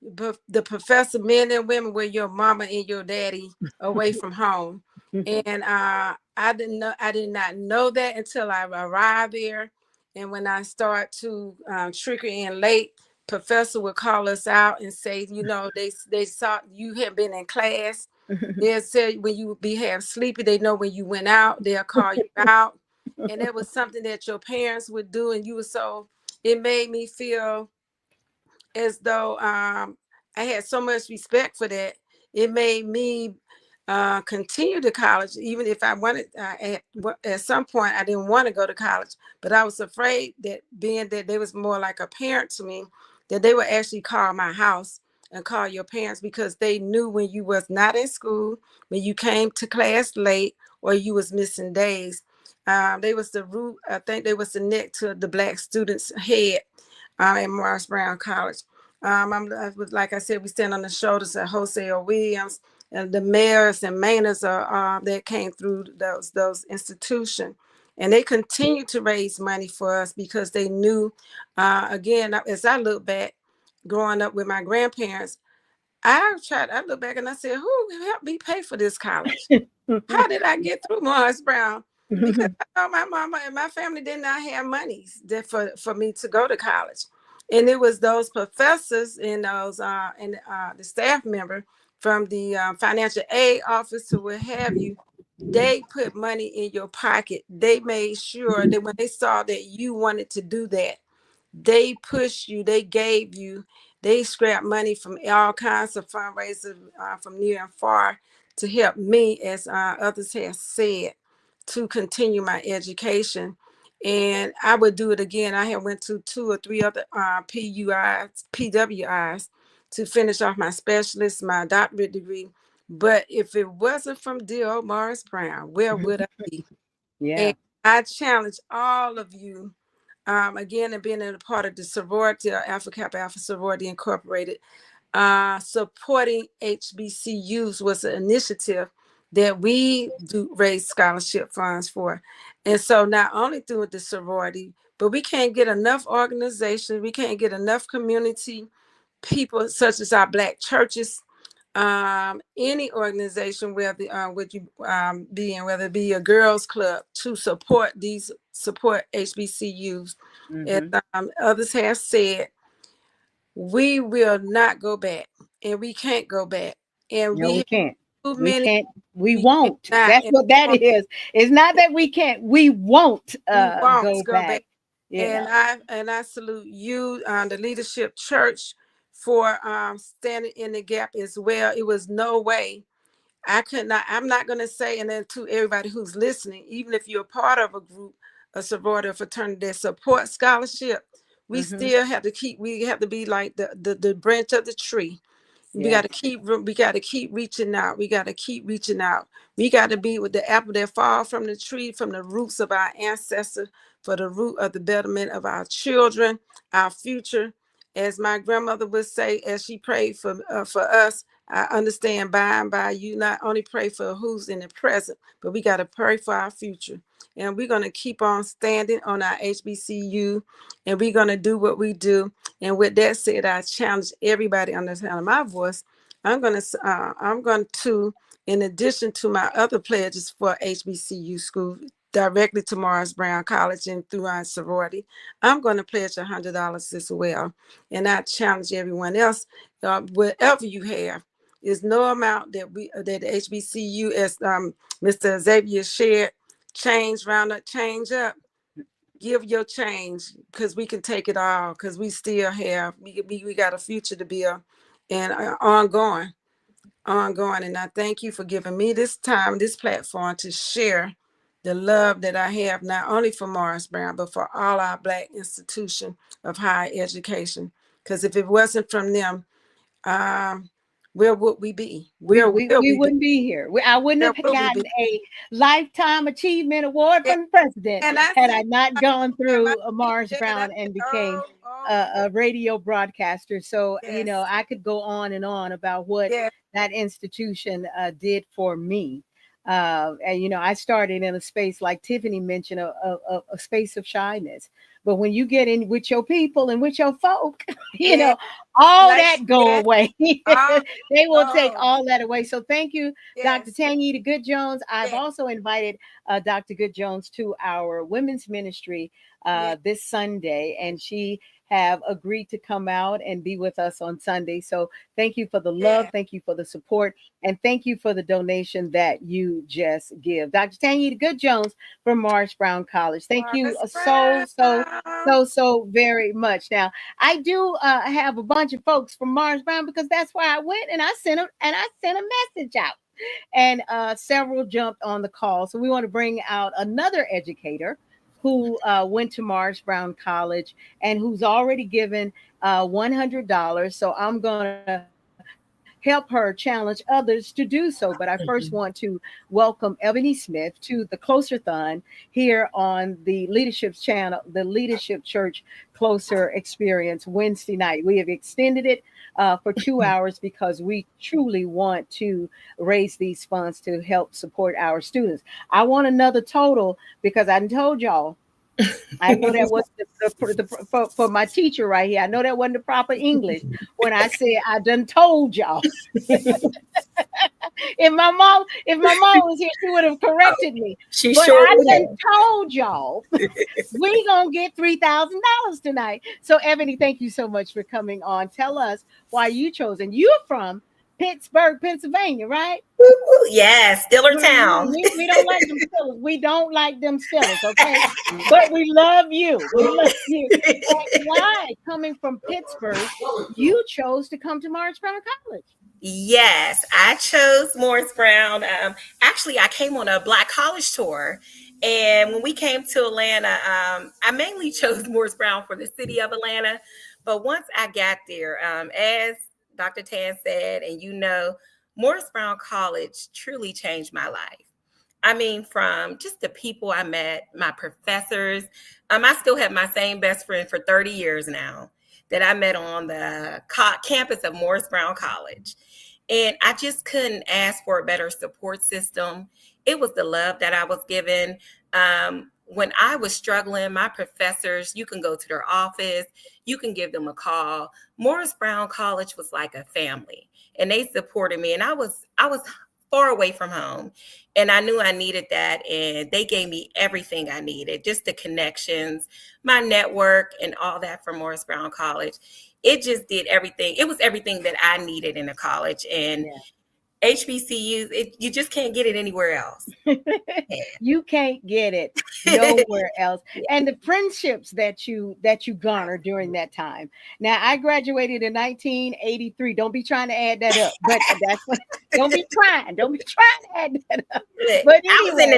the professor, men and women, were your mama and your daddy away from home. And I did not know that until I arrived there. And when I start to trickle in late, professor would call us out and say, you know, they saw you had been in class. They'll say when you have sleepy, they know when you went out, they'll call you out. And that was something that your parents would do. And you were so, it made me feel as though I had so much respect for that. It made me continue to college, even if I wanted. At some point, I didn't want to go to college, but I was afraid that being that they was more like a parent to me, that they would actually call my house and call your parents because they knew when you was not in school, when you came to class late, or you was missing days. They was the root. I think they was the neck to the Black students' head at Morris Brown College. Like I said, we stand on the shoulders of Jose Williams and the mayors and Maynards that came through those institutions. And they continue to raise money for us because they knew, again, as I look back, growing up with my grandparents, I look back and I said, who helped me pay for this college? How did I get through Morris Brown? Because I know my mama and my family did not have money for me to go to college. And it was those professors and those the staff member from the financial aid office to what have you. They put money in your pocket. They made sure that when they saw that you wanted to do that, they pushed you, they gave you, they scrapped money from all kinds of fundraisers from near and far to help me, as others have said, to continue my education. And I would do it again. I had went to 2 or 3 other PWIs to finish off my specialist, my doctorate degree. But if it wasn't from dear old Morris Brown, where would I be? Yeah. And I challenge all of you, again, and being a part of the sorority, Alpha Kappa Alpha Sorority Incorporated, supporting HBCUs was an initiative that we do raise scholarship funds for. And so not only through the sorority, but we can't get enough organizations, we can't get enough community people such as our Black churches, any organization, whether would you be in, whether it be a girls club, to support HBCUs. As others have said, we will not go back, and we can't go back, and No, we can't. too We many. can't. We We won't. cannot, That's and what that is. It's not that we can't. We won't we won't go go back. back. Yeah. And I salute you, the leadership church, for standing in the gap as well. It was no way. I could not, I'm not going to say, and then to everybody who's listening, even if you're a part of a group, a sorority or fraternity that support scholarship, we still have to we have to be like the branch of the tree. We got to keep reaching out. We got to keep reaching out. We got to be with the apple that fall from the tree, from the roots of our ancestors, for the root of the betterment of our children, our future. As my grandmother would say, as she prayed for us, I understand by and by you not only pray for who's in the present, but we got to pray for our future. And we're going to keep on standing on our HBCU, and we're going to do what we do. And with that said, I challenge everybody on the sound of my voice. I'm going to, in addition to my other pledges for HBCU school, directly to Morris Brown College and through our sorority, I'm going to pledge $100 as well. And I challenge everyone else, whatever you have, is no amount that the HBCU, as Mr. Xavier shared, change round up, change up. Give your change, because we can take it all, because we still have, we got a future to build, and ongoing. And I thank you for giving me this time, this platform to share the love that I have, not only for Morris Brown, but for all our Black institutions of higher education. Because if it wasn't from them, where would we be? Where We will we be? wouldn't be here. I wouldn't Where have will we gotten be? a Lifetime Achievement Award from the president And I had said, I not gone through Mars yeah, Brown and became a radio broadcaster. So, yes, I could go on and on about what yes, that institution did for me. And, I started in a space, like Tiffany mentioned, a space of shyness. But when you get in with your people and with your folk, yes, all like, that go yes, away. oh, They will take oh, all that away. So thank you, Dr. yes, Tanyita Good Jones. I've yes, also invited Dr. Good Jones to our women's ministry yes, this Sunday, and she have agreed to come out and be with us on Sunday. So thank you for the love, yes. thank you for the support, and thank you for the donation that you just give. Dr. Tanyita Good Jones from Morris Brown College. Thank you Morris so very much. Now, I do have a bunch of folks from Morris Brown, because that's where I went, and I sent a message out, and several jumped on the call. So we want to bring out another educator who went to Morris Brown College and who's already given $100. So I'm going to help her challenge others to do so. But I first want to welcome Ebony Smith to the Closer-Thon here on the Leadership Channel, the Leadership Church Closer Experience Wednesday night. We have extended it for 2 hours because we truly want to raise these funds to help support our students. I want another total, because I told y'all, I know that was for my teacher right here. I know that wasn't the proper English when I said I done told y'all. If my mom was here, she would have corrected me. She But sure I would done have. told y'all we gonna get $3,000 tonight. So Ebony, thank you so much for coming on. Tell us why you chose, and you're from Pittsburgh, Pennsylvania, right? Woo, woo. Yes, Stiller Town. We don't like them Steelers. We don't like them Steelers, okay? But we love you. We love you. And why, coming from Pittsburgh, you chose to come to Morris Brown College? Yes, I chose Morris Brown. Actually, I came on a Black college tour. And when we came to Atlanta, I mainly chose Morris Brown for the city of Atlanta. But once I got there, as Dr. Tan said, and Morris Brown College truly changed my life. I mean, from just the people I met, my professors. I still have my same best friend for 30 years now that I met on the campus of Morris Brown College. And I just couldn't ask for a better support system. It was the love that I was given. When I was struggling, my professors, you can go to their office, you can give them a call. Morris Brown College was like a family, and they supported me. And I was far away from home, and I knew I needed that. And they gave me everything I needed, just the connections, my network, and all that from Morris Brown College. It just did everything. It was everything that I needed in a college. And HBCUs, you just can't get it anywhere else. You can't get it nowhere else. And the friendships that you garner during that time. Now, I graduated in 1983. Don't be trying to add that up, but that's what. Don't be trying to add that up. But anyway, I was in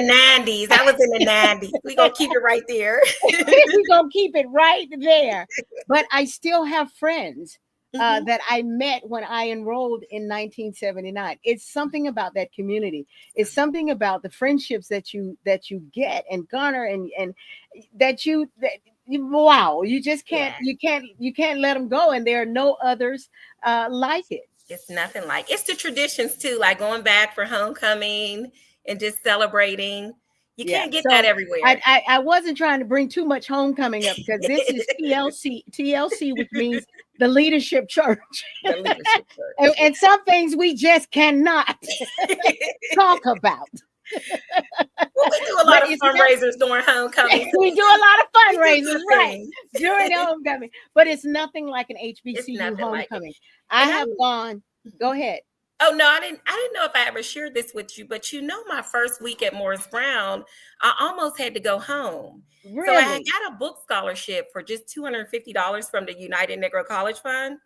the 90s. We're gonna keep it right there. We're gonna keep it right there. But I still have friends that I met when I enrolled in 1979. It's something about that community. It's something about the friendships that you get and garner, and wow, you just can't you can't let them go, and there are no others like it. It's nothing like. It's the traditions too, like going back for homecoming and just celebrating. You can't get that everywhere. I wasn't trying to bring too much homecoming up, because this is TLC, which means the leadership church. The leadership church. and some things we just cannot talk about. Well, we do a lot of fundraisers during homecoming. We do a lot of fundraisers, right, during homecoming. But it's nothing like an HBCU homecoming. I have gone. Go ahead. Oh no, I didn't know if I ever shared this with you, but my first week at Morris Brown, I almost had to go home. Really? So I had got a book scholarship for just $250 from the United Negro College Fund.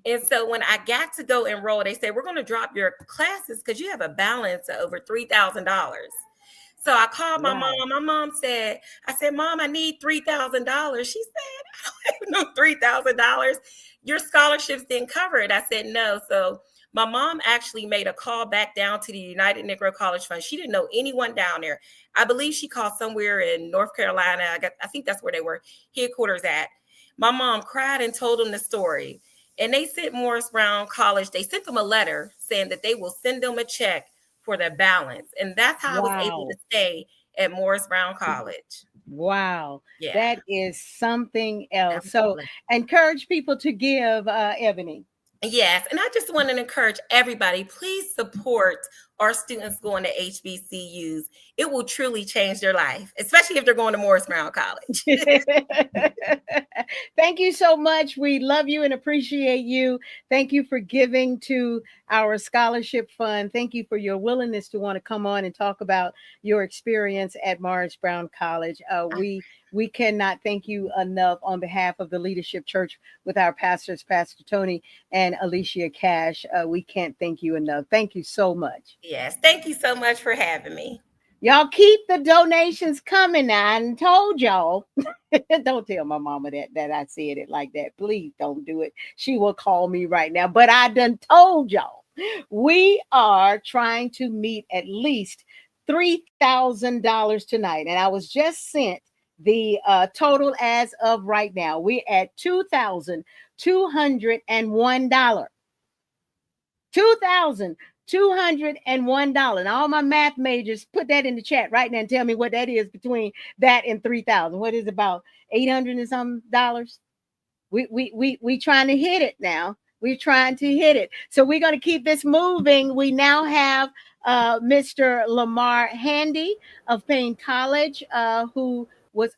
And so when I got to go enroll, they said, we're going to drop your classes because you have a balance of over $3,000. So I called my mom. My mom said, Mom, I need $3,000. She said, I don't have no $3,000. Your scholarships didn't cover it. I said, no. So my mom actually made a call back down to the United Negro College Fund. She didn't know anyone down there. I believe she called somewhere in North Carolina. I think that's where they were headquarters at. My mom cried and told them the story. And they sent Morris Brown College, they sent them a letter saying that they will send them a check for their balance. And that's how I was able to stay at Morris Brown College. Wow. Yeah. That is something else. Absolutely. So encourage people to give, Ebony. Yes. And I just want to encourage everybody, please support our students going to HBCUs. It will truly change their life, especially if they're going to Morris Brown College. Thank you so much. We love you and appreciate you. Thank you for giving to our scholarship fund. Thank you for your willingness to want to come on and talk about your experience at Morris Brown College. We cannot thank you enough on behalf of the Leadership Church with our pastors, Pastor Tony and Alicia Cash. We can't thank you enough. Thank you so much. Yes. Thank you so much for having me. Y'all keep the donations coming now. I told y'all. Don't tell my mama that I said it like that. Please don't do it. She will call me right now. But I done told y'all. We are trying to meet at least $3,000 tonight. And I was just sent the total as of right now. We're at $2,201. $2,201. And all my math majors, put that in the chat right now and tell me what that is between that and 3,000. What is about 800 and some dollars? We trying to hit it now. We're trying to hit it. So we're going to keep this moving. We now have Mr. Lamar Handy of Payne College, who was,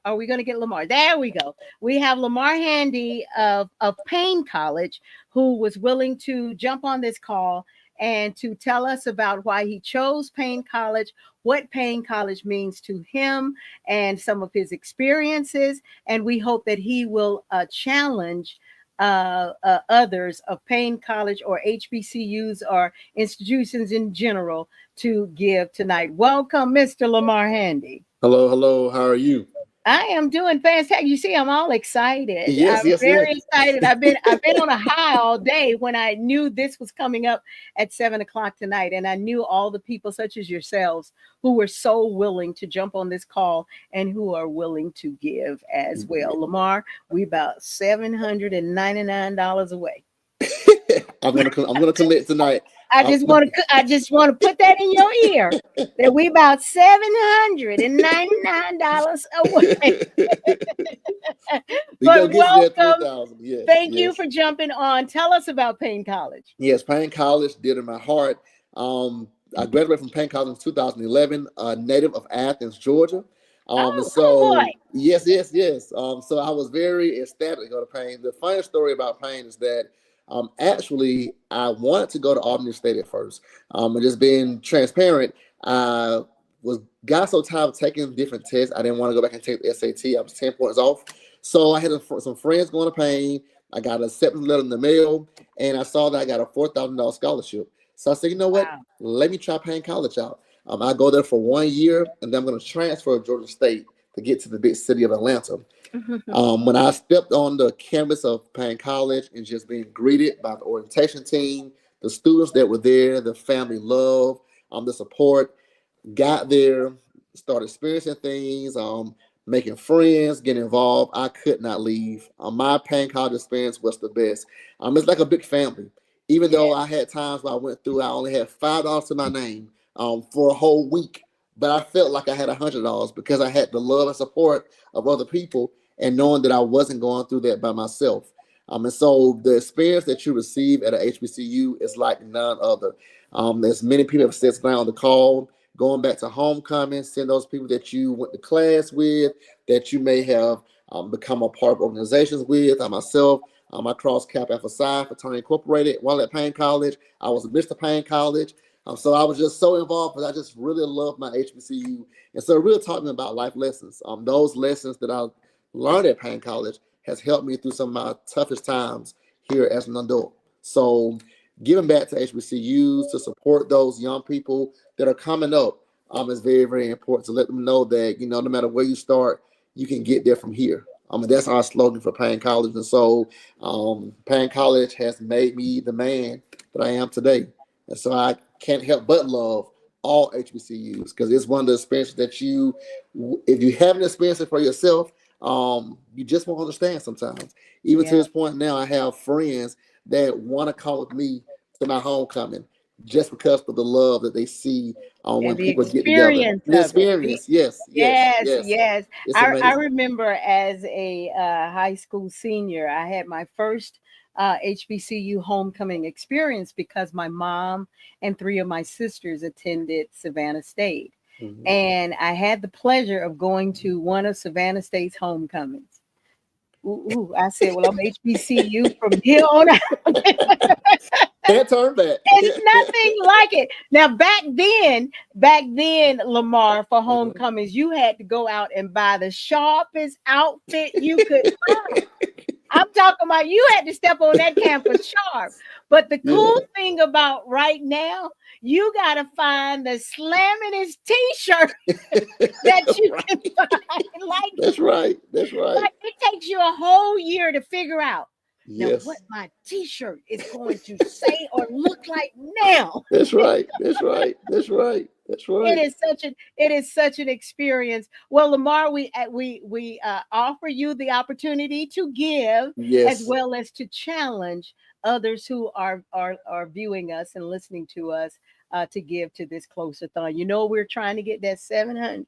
are we going to get Lamar? There we go. We have Lamar Handy of Payne College, who was willing to jump on this call and to tell us about why he chose Payne College, what Payne College means to him, and some of his experiences. And we hope that he will challenge others of Payne College or HBCUs or institutions in general to give tonight. Welcome, Mr. Lamar Handy. Hello. How are you? I am doing fantastic. You see, I'm all excited. I'm Yes, yes, yes. very excited. I've been on a high all day when I knew this was coming up at 7 o'clock tonight, and I knew all the people such as yourselves who were so willing to jump on this call and who are willing to give as well. Lamar, we about $799 away. I'm gonna commit tonight. I just want to put that in your ear that we about $799 away. We go But get you that welcome. 3,000. Yes. Thank you Yes. for jumping on. Tell us about Payne College. Yes, Payne College, dear to my heart. I graduated from Payne College in 2011, native of Athens, Georgia. And so, boy. yes, yes, yes. So I was very ecstatic to go to Payne. The funny story about Payne is that actually I wanted to go to Albany State at first. And just being transparent, I got so tired of taking different tests. I didn't want to go back and take the SAT. I was 10 points off. So I had some friends going to Payne. I got an acceptance letter in the mail, and I saw that I got a $4,000 scholarship. So I said, you know what? Wow. Let me try Payne College out. I go there for 1 year, and then I'm going to transfer to Georgia State to get to the big city of Atlanta. When I stepped on the campus of Payne College and just being greeted by the orientation team, the students that were there, the family love, the support, got there, started experiencing things, making friends, getting involved. I could not leave. My Payne College experience was the best. It's like a big family. Even though I had times where I went through, I only had $5 to my name for a whole week, but I felt like I had $100 because I had the love and support of other people and knowing that I wasn't going through that by myself. And so the experience that you receive at a HBCU is like none other. As many people have said tonight on the call, going back to homecoming, seeing those people that you went to class with, that you may have become a part of organizations with. Myself, I crossed Kappa Alpha Psi Fraternity Incorporated while at Payne College. I was a Mr. Payne College. So I was just so involved because I just really loved my HBCU. And so really talking about life lessons. Those lessons that I learned at Payne College has helped me through some of my toughest times here as an adult. So giving back to HBCUs to support those young people that are coming up is very, very important to let them know that, no matter where you start, you can get there from here. That's our slogan for Payne College. And so Payne College has made me the man that I am today. And so I can't help but love all HBCUs because it's one of the experiences that if you haven't experienced it for yourself, you just won't understand sometimes. Even to this point now, I have friends that want to come with me to my homecoming just because of the love that they see when people get together. The experience, yes. I remember as a high school senior, I had my first HBCU homecoming experience because my mom and 3 of my sisters attended Savannah State. Mm-hmm. And I had the pleasure of going to one of Savannah State's homecomings. I said, well, I'm HBCU from here on out. Can't turn back. It's nothing like it. Now, back then, Lamar, for homecomings, you had to go out and buy the sharpest outfit you could find. I'm talking about you had to step on that campus sharp. But the cool thing about right now, you got to find the slamminest T-shirt that you can find. That's right. That's right. Like it takes you a whole year to figure out now what my T-shirt is going to say or look like now. That's right. That's right. That's right. That's right. It is such an experience. Well, Lamar, we offer you the opportunity to give as well as to challenge others who are viewing us and listening to us to give to this Closer-Thon. We're trying to get that 700.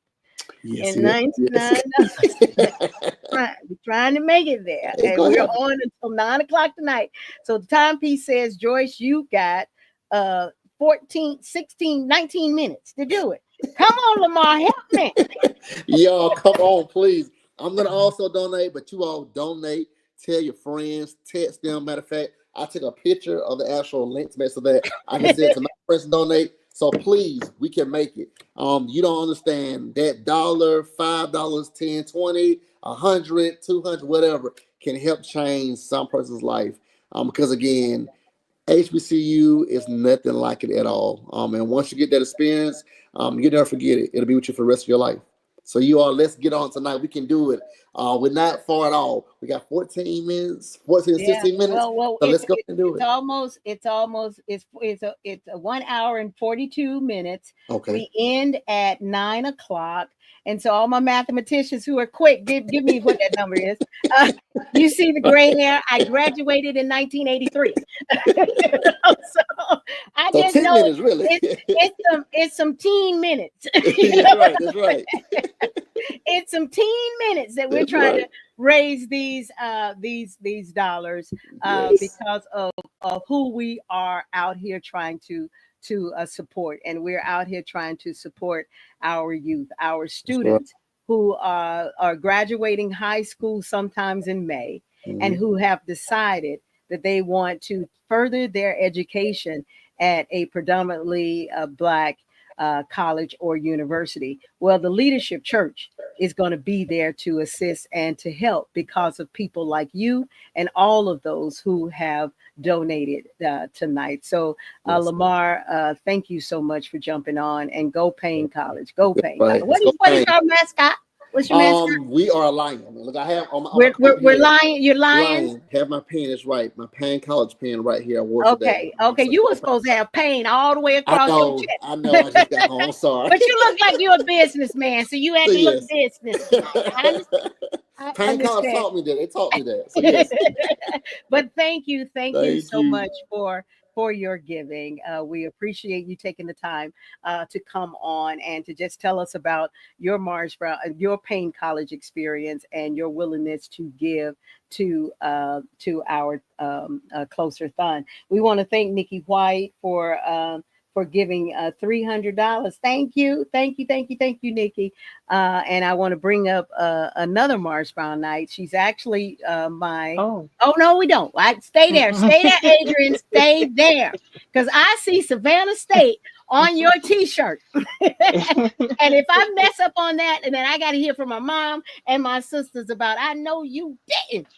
And 99. We're trying to make it there. And we're on until 9 o'clock tonight. So the timepiece says, Joyce, you got 14, 16, 19 minutes to do it. Come on, Lamar, help me. Y'all, come on, please. I'm going to also donate, but you all donate. Tell your friends, text them. Matter of fact, I take a picture of the actual link so that I can send it to my friends to donate. So please, we can make it. You don't understand that $1, $5, 10, 20, 100, 200, whatever can help change some person's life. Because again, HBCU is nothing like it at all. And once you get that experience, you never forget it. It'll be with you for the rest of your life. So you all, let's get on tonight. We can do it. We're not far at all. We got 14 minutes, 14 to Yeah. 16 minutes. Well, So let's go and do it's it. almost it's a 1 hour and 42 minutes. Okay. We end at 9 o'clock. And so all my mathematicians who are quick, give me what that number is. You see the gray hair. I graduated in 1983. So I So just 10 know minutes, really. it's some teen minutes. That's right. That's right. It's some teen minutes that we're That's trying right. to raise these dollars Yes. because of who we are out here trying to support, and we're out here trying to support our youth, our That's right. students who are graduating high school sometimes in May, and Mhm. who have decided that they want to further their education at a predominantly Black college or university. Well, the Leadership Church is going to be there to assist and to help because of people like you and all of those who have donated tonight. So, Yes. Lamar, thank you so much for jumping on, and go Payne College. Go Payne Right. College. Let's go What is Payne. our mascot? What's your mascot? We are a lion. Look, I have on my coat We're here. lying. You're lions. Lion. Have my pen is right. My Payne College pen right here. I wore Okay, today. okay. So You go were Payne. supposed to have pain all the way I across your know. chest. I know. I just got home. I'm sorry. But you look like you're a businessman, so you had So to look yes. businessman. I Payne College understand. taught me that. They taught me that. So yes. But thank you Thank so you. much for your giving. We appreciate you taking the time to come on and to just tell us about your Mars Brown, your Payne College experience, and your willingness to give to our Closer-Thon. We want to thank Nikki White for giving $300. Thank you, Nikki. And I want to bring up another Mars Brown night. She's actually my. Oh no, we don't. Stay there, Adrian. Stay there, because I see Savannah State on your T-shirt. And if I mess up on that, and then I got to hear from my mom and my sisters about, I know you didn't.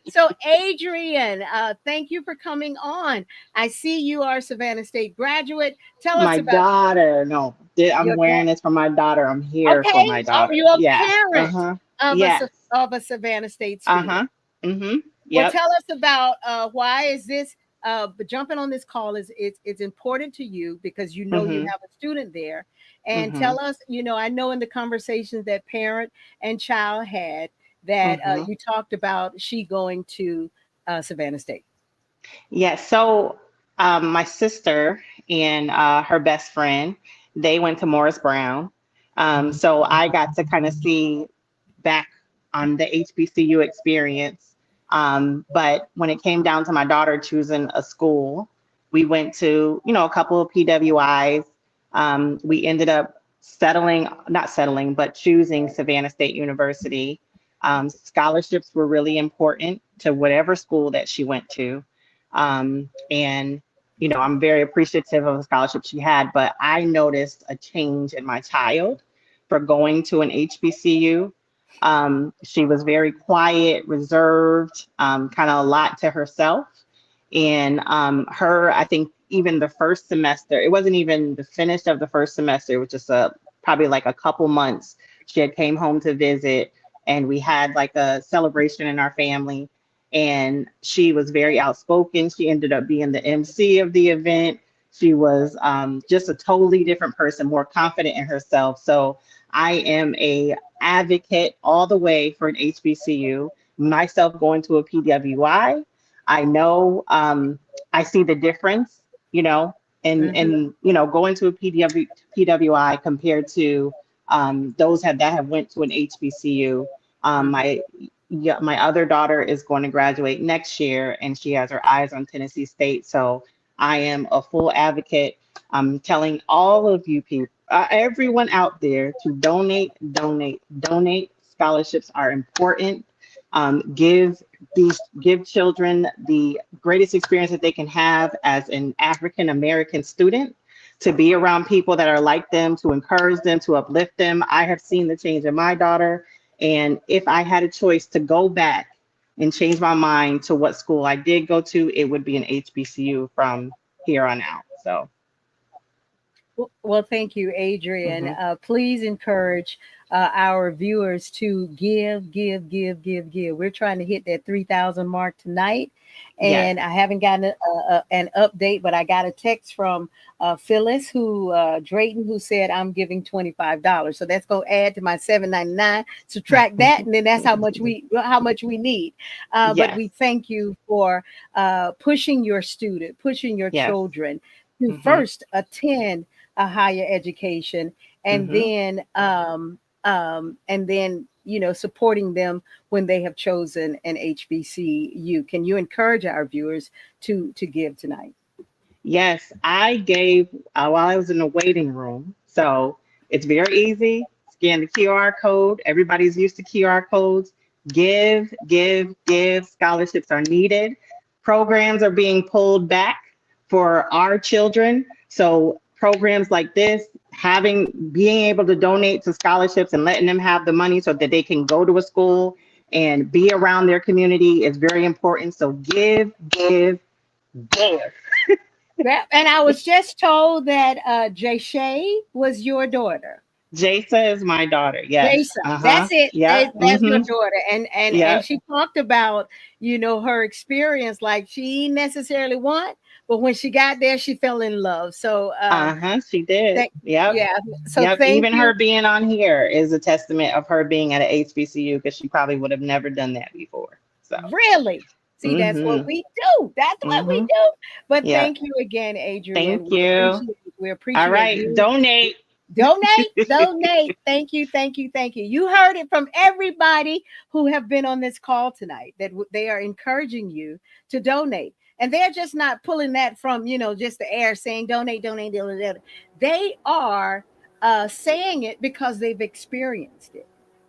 So, Adrian, thank you for coming on. I see you are a Savannah State graduate. Tell us My about daughter, no, I'm your wearing this for my daughter. I'm here for my okay. Oh, daughter. you're a Yes. parent Yes. of a Savannah State student. Well, Yep. tell us about why is this jumping on this call it's important to you because you know you Mhm. have a student there, and Mhm. tell us, I know in the conversations that parent and child had that Mhm. you talked about she going to Savannah State. Yes. So, my sister and her best friend, they went to Morris Brown. So I got to kind of see back on the HBCU experience. But when it came down to my daughter choosing a school, we went to, a couple of PWIs. We ended up not settling, but choosing Savannah State University. Scholarships were really important to whatever school that she went to. And I'm very appreciative of the scholarship she had, but I noticed a change in my child for going to an HBCU. She was very quiet, reserved, kind of a lot to herself. And I think even the first semester, it wasn't even the finish of the first semester, which is probably like a couple months. She had came home to visit, and we had like a celebration in our family. And she was very outspoken. She ended up being the MC of the event. She was just a totally different person, more confident in herself. So I am a advocate all the way for an HBCU. Myself going to a PWI, I know I see the difference, and going to a PWI compared to those that have went to an HBCU. My other daughter is going to graduate next year, and she has her eyes on Tennessee State. So I am a full advocate. I'm telling all of you people, everyone out there, to donate, donate, donate. Scholarships are important. Give children the greatest experience that they can have as an African American student, to be around people that are like them, to encourage them, to uplift them. I have seen the change in my daughter. And if I had a choice to go back and change my mind to what school I did go to, it would be an HBCU from here on out. So. Well, thank you, Adrian. Mm-hmm. Please encourage our viewers to give. We're trying to hit that 3,000 mark tonight. Yes. And I haven't gotten an update, but I got a text from Phyllis, Drayton, who said I'm giving $25. So that's going to add to my $7.99. Subtract that, and then that's how much we need. But Yes. we thank you for pushing your Yes. children to Mm-hmm. first attend a higher education, and Mm-hmm. then supporting them when they have chosen an HBCU. Can you encourage our viewers to give tonight? Yes, I gave while I was in the waiting room. So it's very easy. Scan the QR code. Everybody's used to QR codes. Give, give, give. Scholarships are needed. Programs are being pulled back for our children. So programs like this, being able to donate to scholarships and letting them have the money so that they can go to a school and be around their community is very important. So give, give, give. Yeah, and I was just told that Jay Shay was your daughter. Jasa is my daughter. Yes. Jason, Uh-huh. that's it. Yep. That's your Mm-hmm. daughter, and Yep. she talked about her experience. Like she necessarily want, but when she got there, she fell in love. So Uh-huh. She did. thank Yep. yeah. So Yep. thank Even her you. being on here is a testament of her being at a HBCU because she probably would have never done that before. So Really, see, that's what mm-hmm. we do. That's what we Mm-hmm. do. But Yep. thank you again, Adrian. Thank We you. appreciate it. We All appreciate right. you. Donate. Donate. Thank you, thank you, thank you. You heard it from everybody who have been on this call tonight that they are encouraging you to donate. And they're just not pulling that from, just the air saying donate, donate, donate. They are saying it because they've experienced it.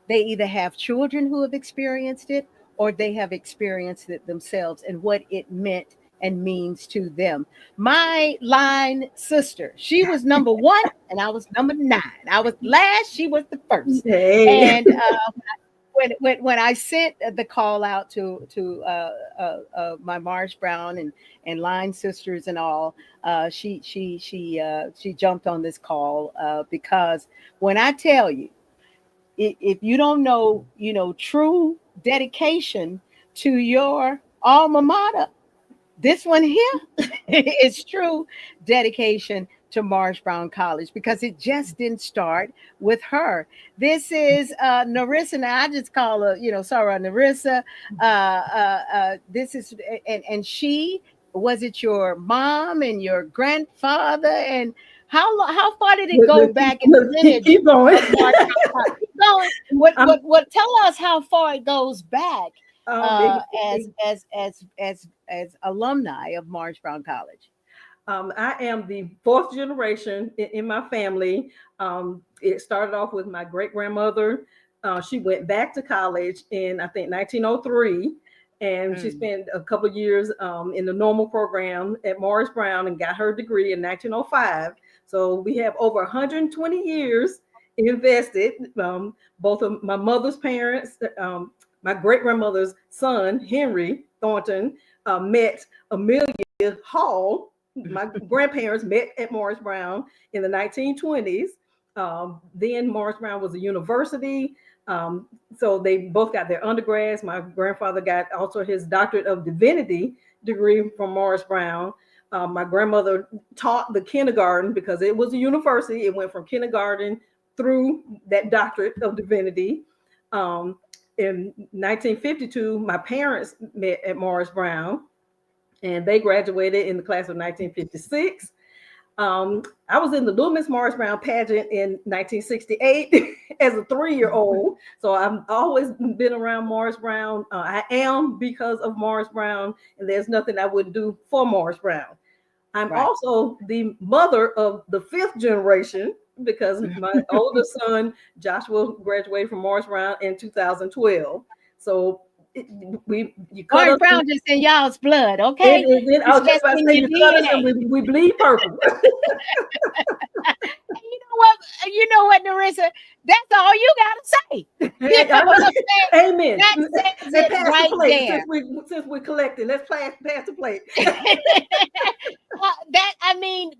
They either have children who have experienced it or they have experienced it themselves and what it meant and means to them. My line sister, she was number one and I was number nine. I was last, she was the first. Hey. And when I sent the call out to my Marsh Brown and line sisters and all, she jumped on this call because when I tell you, if you don't know, true dedication to your alma mater, this one here is true dedication to Marsh Brown College because it just didn't start with her. This is Narissa. Now I just call her, Sarah Narissa. This is and she was it your mom and your grandfather and how far did it go back in the lineage Keep going. of Marsh Brown College? Keep going. What? Tell us how far it goes back It, as alumni of Marsh Brown College. I am the fourth generation in my family. It started off with my great grandmother. She went back to college in, I think, 1903. And she spent a couple of years in the normal program at Morris Brown and got her degree in 1905. So we have over 120 years invested. Both of my mother's parents, my great grandmother's son, Henry Thornton, met Amelia Hall. My grandparents met at Morris Brown in the 1920s. Then Morris Brown was a university. So they both got their undergrads. My grandfather got also his doctorate of divinity degree from Morris Brown. My grandmother taught the kindergarten because it was a university. It went from kindergarten through that doctorate of divinity. In 1952, my parents met at Morris Brown and they graduated in the class of 1956. I was in the Little Miss Morris Brown pageant in 1968 as a 3-year-old. So I've always been around Morris Brown. I am because of Morris Brown, and there's nothing I wouldn't do for Morris Brown. I'm also the mother of the 5th generation because my oldest son, Joshua, graduated from Morris Brown in 2012. So you cut Orange us. brown just in y'all's blood, It okay? is in, I It's was just just about to in say your you cut us and DNA. we bleed purple. You know what, Narissa? That's all you gotta say. You know what I'm saying? Amen. That says And it pass the right plate there. since we're collecting. Let's pass the plate. That I mean,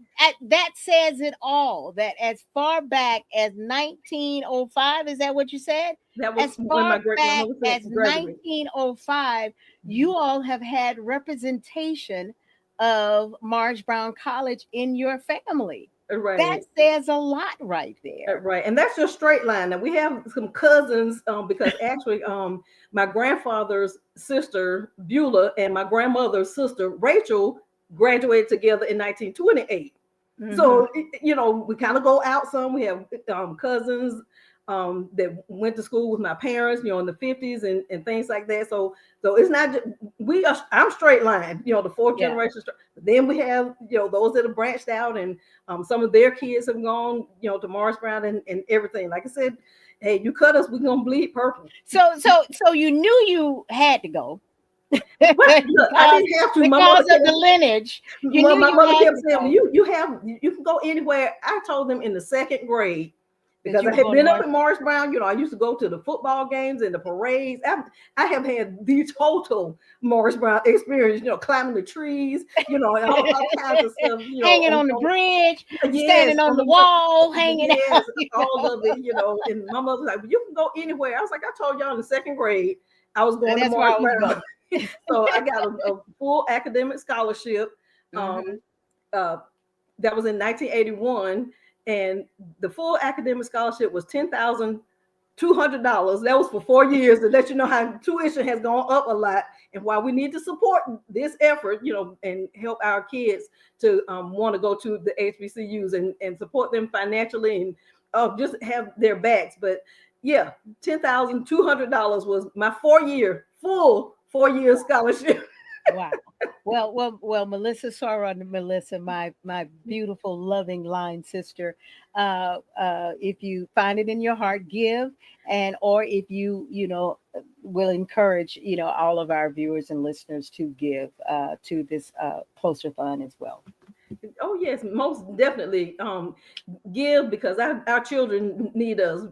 that says it all. That as far back as 1905, is that what you said? That was As when far my great back grandmother as said graduate. 1905, you all have had representation of Marge Brown College in your family. That Right. says a lot right there. Right, and that's your straight line. Now we have some cousins because actually my grandfather's sister Beulah and my grandmother's sister Rachel graduated together in 1928. So you know we kind of go out some. We have cousins that went to school with my parents, you know, in the 50s and things like that. So it's not just, I'm straight line, you know, the fourth Yeah. generation. Then we have, you know, those that have branched out and some of their kids have gone, you know, to Morris Brown and everything. Like I said, hey, you cut us, we're gonna bleed purple. So you knew you had to go. Look, I didn't have to. My mother Because of kept, the lineage, you well, knew my you mother had kept to saying, go. well, you can go anywhere. I told them in the second grade That because you I were had going to been up Morris. in Morris Brown. You know, I used to go to the football games and the parades. I have had the total Morris Brown experience. You know, climbing the trees. You know, and all kinds of stuff. You know, Hanging on the bridge, yes, standing on on the the wall. wall, hanging out. Yes, all of it. You know, and my mother was like, well, you can go anywhere. I was like, I told y'all in the second grade I was going to That's where Morris I was Brown. going. So I got a full academic scholarship. Uh, that was in 1981, and the full academic scholarship was $10,200. That was for 4 years to let you know how tuition has gone up a lot, and why we need to support this effort, you know, and help our kids to want to go to the HBCUs and support them financially and just have their backs. But yeah, $10,200 was my full 4 year scholarship. Wow. Well, Melissa Sora, Melissa, my beautiful, loving line sister. If you find it in your heart, give, and or if you know will encourage all of our viewers and listeners to give to this Closer-Thon as well. Oh yes, most definitely. Give because our children need us.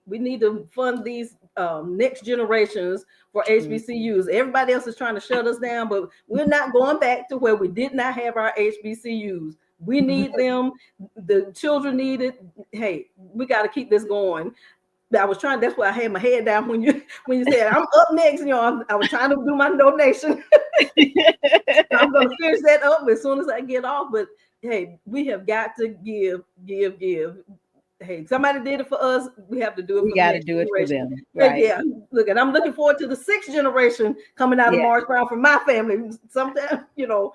We need to fund these next generations for HBCUs. Everybody else is trying to shut us down, but we're not going back to where we did not have our HBCUs. We need them. The children need it. Hey, we got to keep this going. I was trying. That's why I had my head down when you said I'm up next. You know, I was trying to do my donation. I'm gonna finish that up as soon as I get off. But hey, we have got to give. Hey, somebody did it for us. We have to do it We for the got to next do it for generation. them, And right? yeah, look, and I'm looking forward to the sixth generation coming out of Yeah. Morris Brown from my family. Sometimes, you know,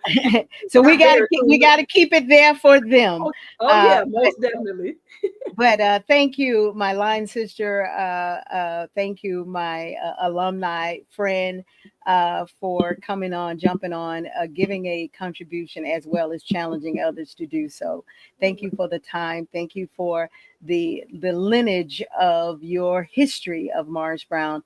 So we not got very we soon. got to keep it there for them. Oh yeah, most definitely. But thank you, my line sister. Thank you, my alumni friend, for coming on, jumping on, giving a contribution as well as challenging others to do so. Thank you for the time. Thank you for the lineage of your history of Marge Brown.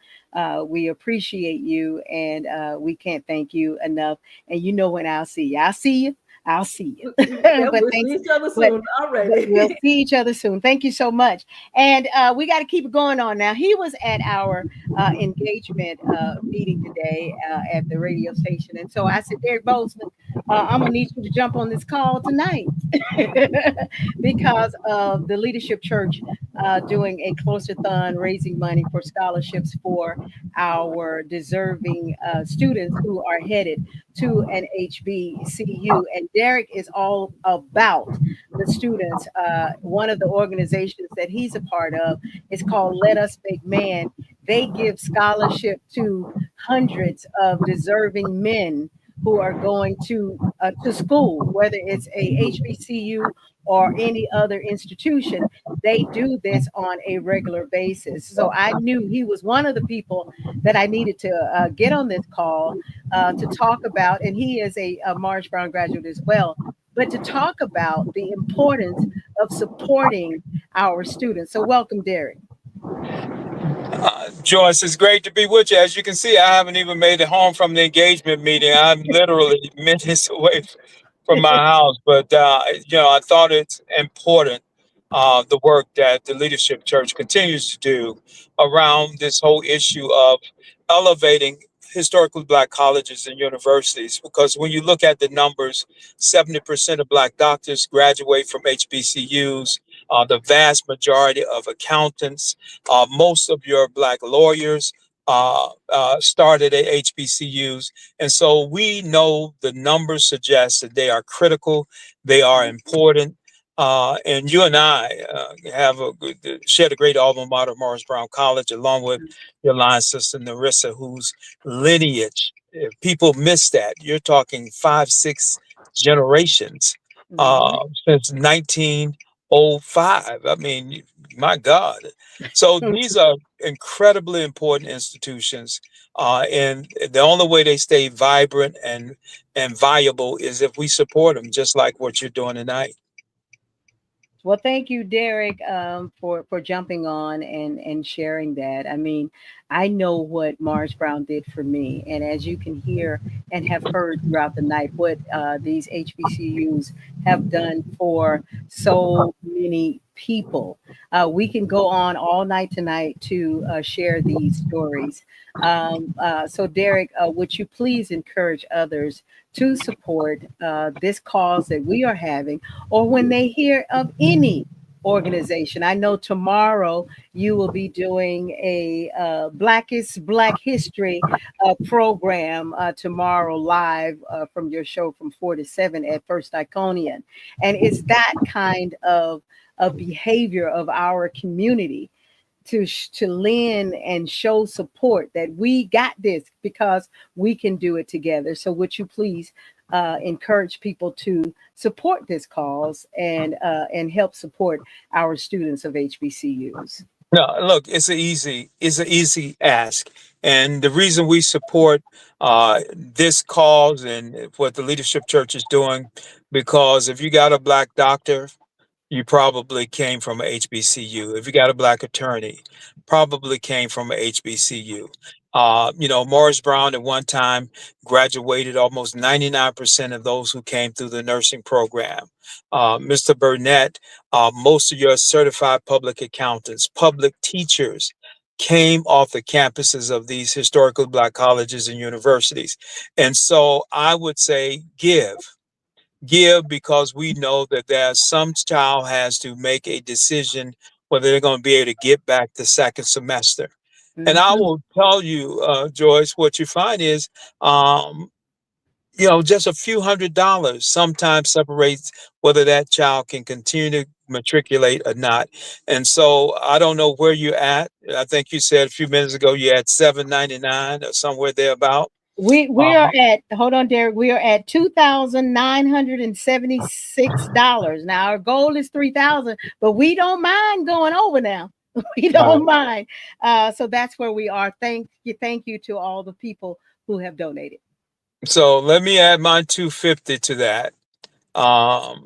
We appreciate you, and we can't thank you enough. And you know when I'll see you. I'll see you. I'll see you. Yeah, But we'll thanks. see each other But soon. Already. we'll see each other soon. Thank you so much. And we got to keep it going on now. He was at our engagement meeting today at the radio station. And so I said, Derek Bozeman, I'm going to need you to jump on this call tonight because of the Leadership Church doing a Closer-Thon, raising money for scholarships for our deserving students who are headed to an HBCU. And Derek is all about the students. One of the organizations that he's a part of is called Let Us Make Man. They give scholarship to hundreds of deserving men who are going to school, whether it's a HBCU or any other institution. They do this on a regular basis. So I knew he was one of the people that I needed to get on this call to talk about, and he is a Marge Brown graduate as well, but to talk about the importance of supporting our students. So welcome, Derek. Joyce, it's great to be with you. As you can see, I haven't even made it home from the engagement meeting. I'm literally minutes away from my house, but I thought it's important the work that the Leadership Church continues to do around this whole issue of elevating historically Black colleges and universities. Because when you look at the numbers, 70% of Black doctors graduate from HBCUs. The vast majority of accountants, most of your Black lawyers started at HBCUs. And so we know the numbers suggest that they are critical, they are important. And you and I shared a great alma mater, Morris Brown College, along with your line sister, Narissa, whose lineage, if people miss that, you're talking 5, 6 generations since 1905. I mean, my God. So these are incredibly important institutions. And the only way they stay vibrant and viable is if we support them, just like what you're doing tonight. Well, thank you, Derek, for jumping on and sharing that. I mean, I know what Morris Brown did for me, and as you can hear and have heard throughout the night, what these HBCUs have done for so many people. We can go on all night tonight to share these stories. So, Derek, would you please encourage others to support this cause that we are having, or when they hear of any organization? I know tomorrow you will be doing a Blackest Black History program tomorrow live from your show from 4 to 7 at First Iconian. And it's that kind of behavior of our community to lend and show support that we got this because we can do it together. So would you please encourage people to support this cause and help support our students of HBCUs? No, look, it's an easy ask. And the reason we support this cause and what the Leadership Church is doing, because if you got a Black doctor, you probably came from a HBCU. If you got a Black attorney, probably came from a HBCU. Morris Brown at one time graduated almost 99% of those who came through the nursing program. Mr. Burnett, most of your certified public accountants, public teachers came off the campuses of these historically Black colleges and universities. And so I would say give because we know that there's some child has to make a decision whether they're going to be able to get back the second semester. And I will tell you, Joyce, what you find is, just a few $100s sometimes separates whether that child can continue to matriculate or not. And so I don't know where you're at. I think you said a few minutes ago you had $7.99 or somewhere thereabout. We are at, hold on, Derek. We are at $2,976. Now our goal is 3,000, but we don't mind going over now. We don't mind. So that's where we are. Thank you to all the people who have donated. So let me add my 250 to that. I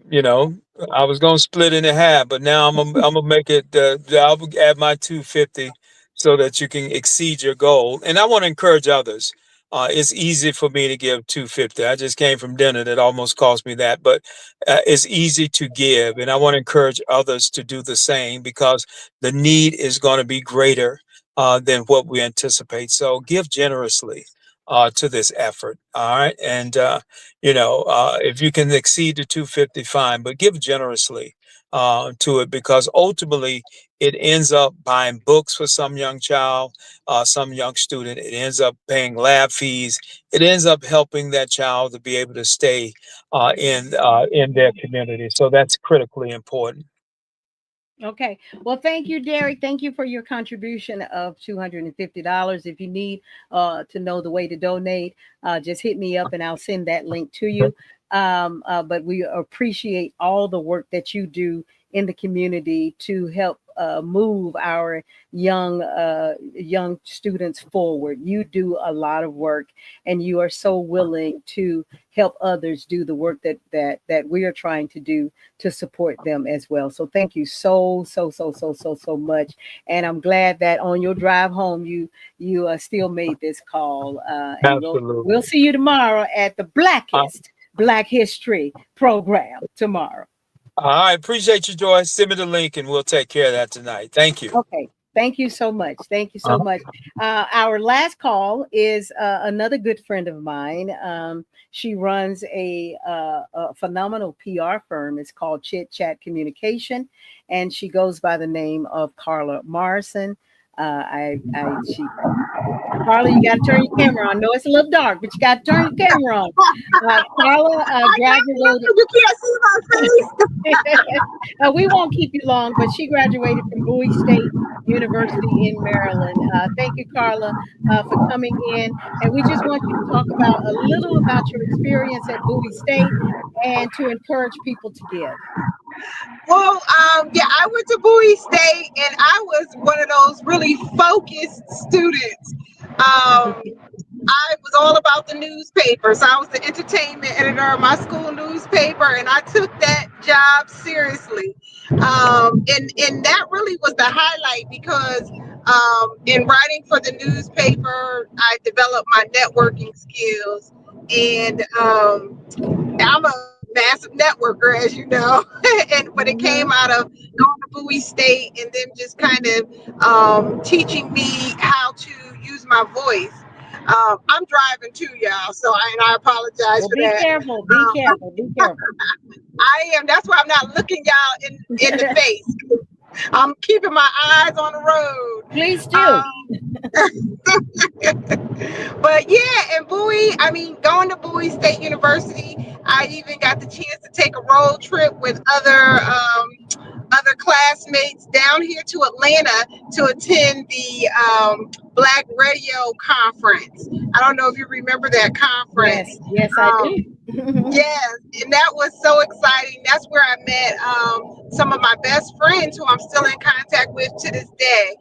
was gonna split it in half, but now I'm gonna make it. I'll add my 250 so that you can exceed your goal. And I want to encourage others. It's easy for me to give 250. I just came from dinner that almost cost me that, but it's easy to give, and I want to encourage others to do the same because the need is going to be greater than what we anticipate. So give generously to this effort. All right, and if you can exceed the 250, fine, but give generously to it because ultimately it ends up buying books for some young child, some young student. It ends up paying lab fees. It ends up helping that child to be able to stay in their community. So that's critically important. Okay. Well, thank you, Derek. Thank you for your contribution of $250. If you need to know the way to donate, just hit me up and I'll send that link to you. But we appreciate all the work that you do in the community to help move our young students forward. You do a lot of work, and you are so willing to help others do the work that we are trying to do to support them as well. So thank you so much. And I'm glad that on your drive home you still made this call. And we'll Absolutely. see you tomorrow at the Uh, Black History program tomorrow. I appreciate you, Joyce. Send me the link and we'll take care of that tonight. Thank you. Okay. Thank you so much. Thank you so Uh, much. Our last call is another good friend of mine. She runs a phenomenal PR firm. It's called Chit Chat Communication, and she goes by the name of Carla Morrison. She Carla, you got to turn your camera on. No, it's a little dark, but you got to turn your camera on. Carla graduated. You can't see my face. We won't keep you long, but she graduated from Bowie State University in Maryland. Thank you, Carla, for coming in. And we just want you to talk about a little about your experience at Bowie State and to encourage people to give. Well, yeah, I went to Bowie State, and I was one of those really focused students. I was all about the newspaper, so I was the entertainment editor of my school newspaper, and I took that job seriously. And that really was the highlight because in writing for the newspaper, I developed my networking skills, and I'm a massive networker, as you know, but it came out of going to Bowie State and then just kind of teaching me how to use my voice. I'm driving too, y'all, so I apologize for Be that. careful, be careful, be careful. I am. That's why I'm not looking y'all in the face. I'm keeping my eyes on the road. Please do. But yeah, and Bowie, I mean, going to Bowie State University, I even got the chance to take a road trip with other classmates down here to Atlanta to attend the Black Radio Conference. I don't know if you remember that conference. Yes, I do. Yes, and that was so exciting. That's where I met some of my best friends who I'm still in contact with to this day.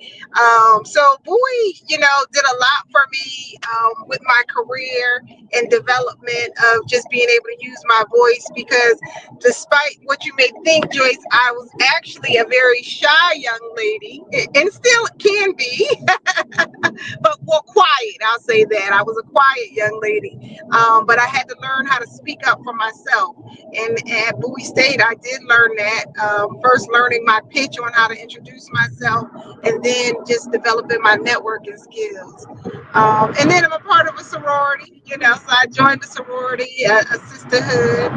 So Bowie, did a lot for me with my career and development of just being able to use my voice because despite what you may think, Joyce, I was actually a very shy young lady and still can be, but more quiet. I'll say that. I was a quiet young lady, but I had to learn how to speak up for myself. And at Bowie State, I did learn that. First learning my pitch on how to introduce myself, and then just developing my networking skills. And then I'm a part of a sorority, so I joined the sorority, a sisterhood.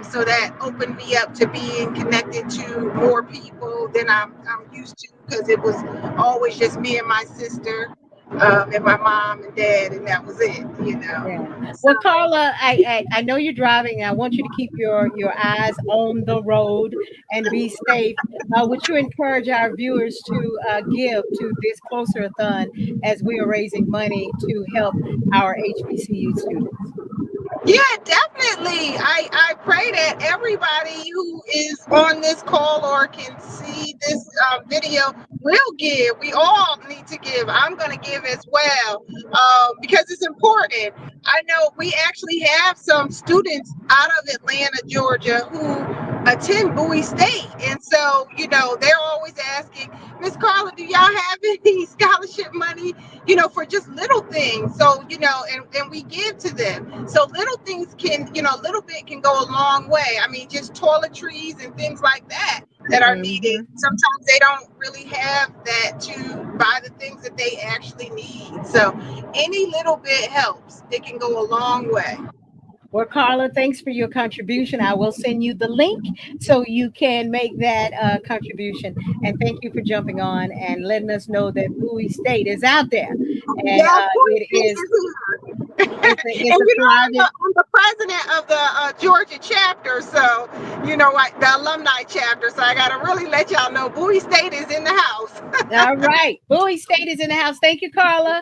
So that opened me up to being connected to more people than I'm used to because it was always just me and my sister. And my mom and dad, and that was it, Yeah. Well, Carla, I know you're driving, and I want you to keep your eyes on the road and be safe. Would you encourage our viewers to give to this Closer-Thon as we are raising money to help our HBCU students? Yeah, definitely. I pray that everybody who is on this call or can see this video will give. We all need to give. I'm going to give as well because it's important. I know we actually have some students out of Atlanta, Georgia, who attend Bowie State. And so, they're always asking, Miss Carla, do y'all have any scholarship money, for just little things? So, and we give to them. So little things can, little bit can go a long way. I mean, just toiletries and things like that are needed. Sometimes they don't really have that to buy the things that they actually need. So any little bit helps. It can go a long way. Well, Carla, thanks for your contribution. I will send you the link so you can make that contribution. And thank you for jumping on and letting us know that Bowie State is out there. And Yeah, it is. and It's a private. I'm the president of the Georgia chapter, so the alumni chapter. So I gotta really let y'all know Bowie State is in the house. All right. Bowie State is in the house. Thank you, Carla.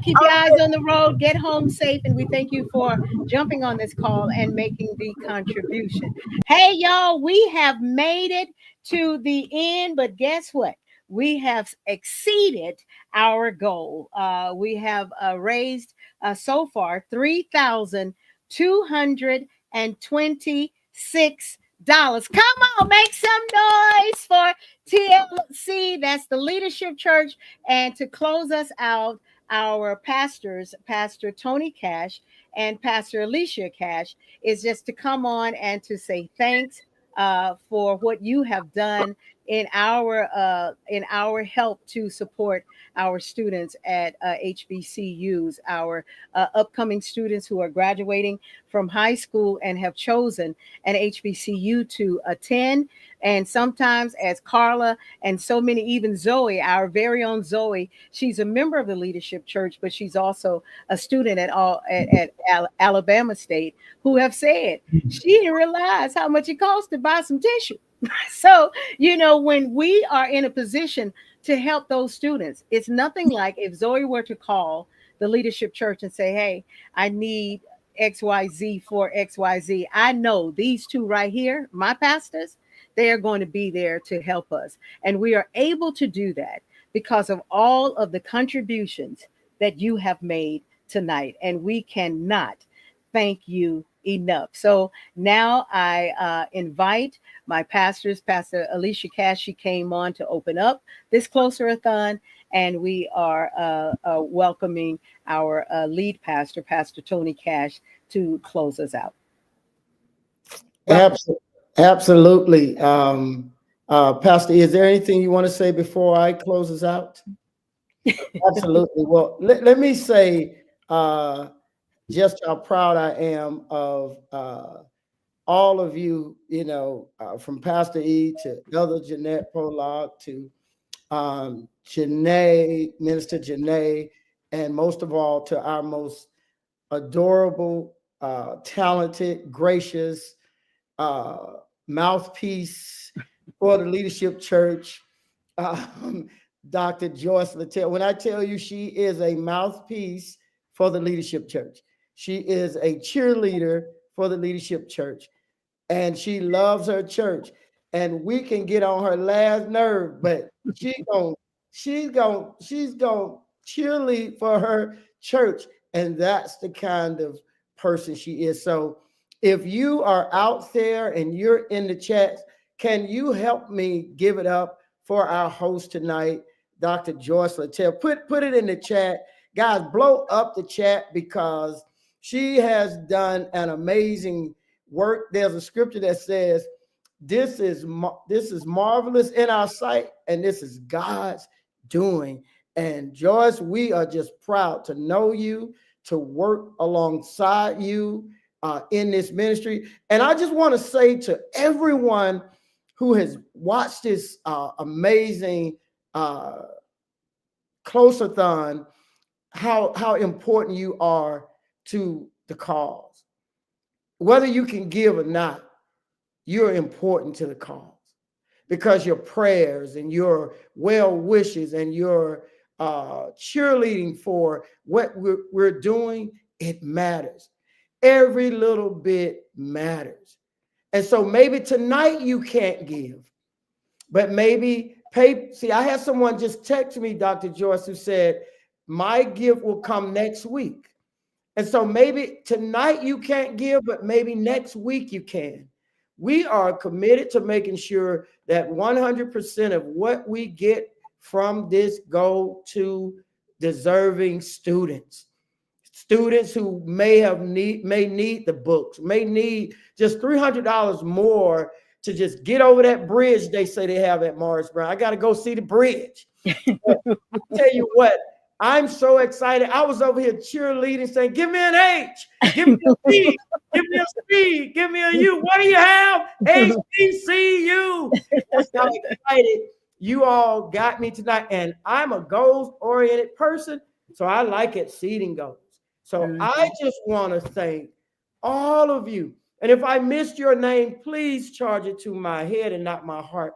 Keep your eyes on the road. Get home safe. And we thank you for jumping on this call and making the contribution. Hey, y'all, we have made it to the end, but guess what? We have exceeded our goal. We have raised so far $3,226. Come on, make some noise for TLC. That's the Leadership Church. And to close us out, our pastors, Pastor Tony Cash and Pastor Alicia Cash, is just to come on and to say thanks for what you have done in our help to support our students at HBCUs, our upcoming students who are graduating from high school and have chosen an HBCU to attend. And sometimes, as Carla and so many, even Zoe, our very own Zoe, she's a member of the Leadership Church, but she's also a student at Alabama State, who have said she didn't realize how much it costs to buy some tissue. So, when we are in a position to help those students, it's nothing like if Zoe were to call the Leadership Church and say, hey, I need XYZ for XYZ. I know these two right here, my pastors, they are going to be there to help us. And we are able to do that because of all of the contributions that you have made tonight. And we cannot thank you enough. So now I invite my pastors, Pastor Alicia Cash. She came on to open up this Closer-a-thon, and we are welcoming our lead pastor, Pastor Tony Cash, to close us out. Absolutely. Pastor, is there anything you want to say before I close us out? Absolutely. Well, let me say just how proud I am of all of you, from Pastor E to Elder Jeanette Pollock to Janae, Minister Janae, and most of all to our most adorable, talented, gracious mouthpiece for the Leadership Church, Dr. Joyce Littell. When I tell you she is a mouthpiece for the Leadership Church, she is a cheerleader for the Leadership Church, and she loves her church. And we can get on her last nerve, but she's gonna cheerlead for her church, and that's the kind of person she is. So if you are out there and you're in the chat, can you help me give it up for our host tonight, Dr. Joyce Littell? Put it in the chat. Guys, blow up the chat because she has done an amazing work. There's a scripture that says, this is marvelous in our sight, and this is God's doing. And Joyce, we are just proud to know you, to work alongside you in this ministry. And I just want to say to everyone who has watched this amazing Closer-Thon, how important you are to the cause. Whether you can give or not, you're important to the cause because your prayers and your well wishes and your cheerleading for what we're doing, it matters. Every little bit matters. And so maybe tonight you can't give, but maybe pay. See, I had someone just text me, Dr. Joyce, who said, my gift will come next week. And so maybe tonight you can't give, but maybe next week you can. We are committed to making sure that 100% of what we get from this go to deserving students. Students who may need the books, may need just $300 more to just get over that bridge they say they have at Morris Brown. I got to go see the bridge. I'll tell you what, I'm so excited. I was over here cheerleading, saying, give me an H, give me a C, give me a C, give me a U. What do you have? HBCU. That's how excited you all got me tonight. And I'm a goals-oriented person, so I like exceeding goals. So I just want to thank All of you. And if I missed your name, please charge it to my head and not my heart.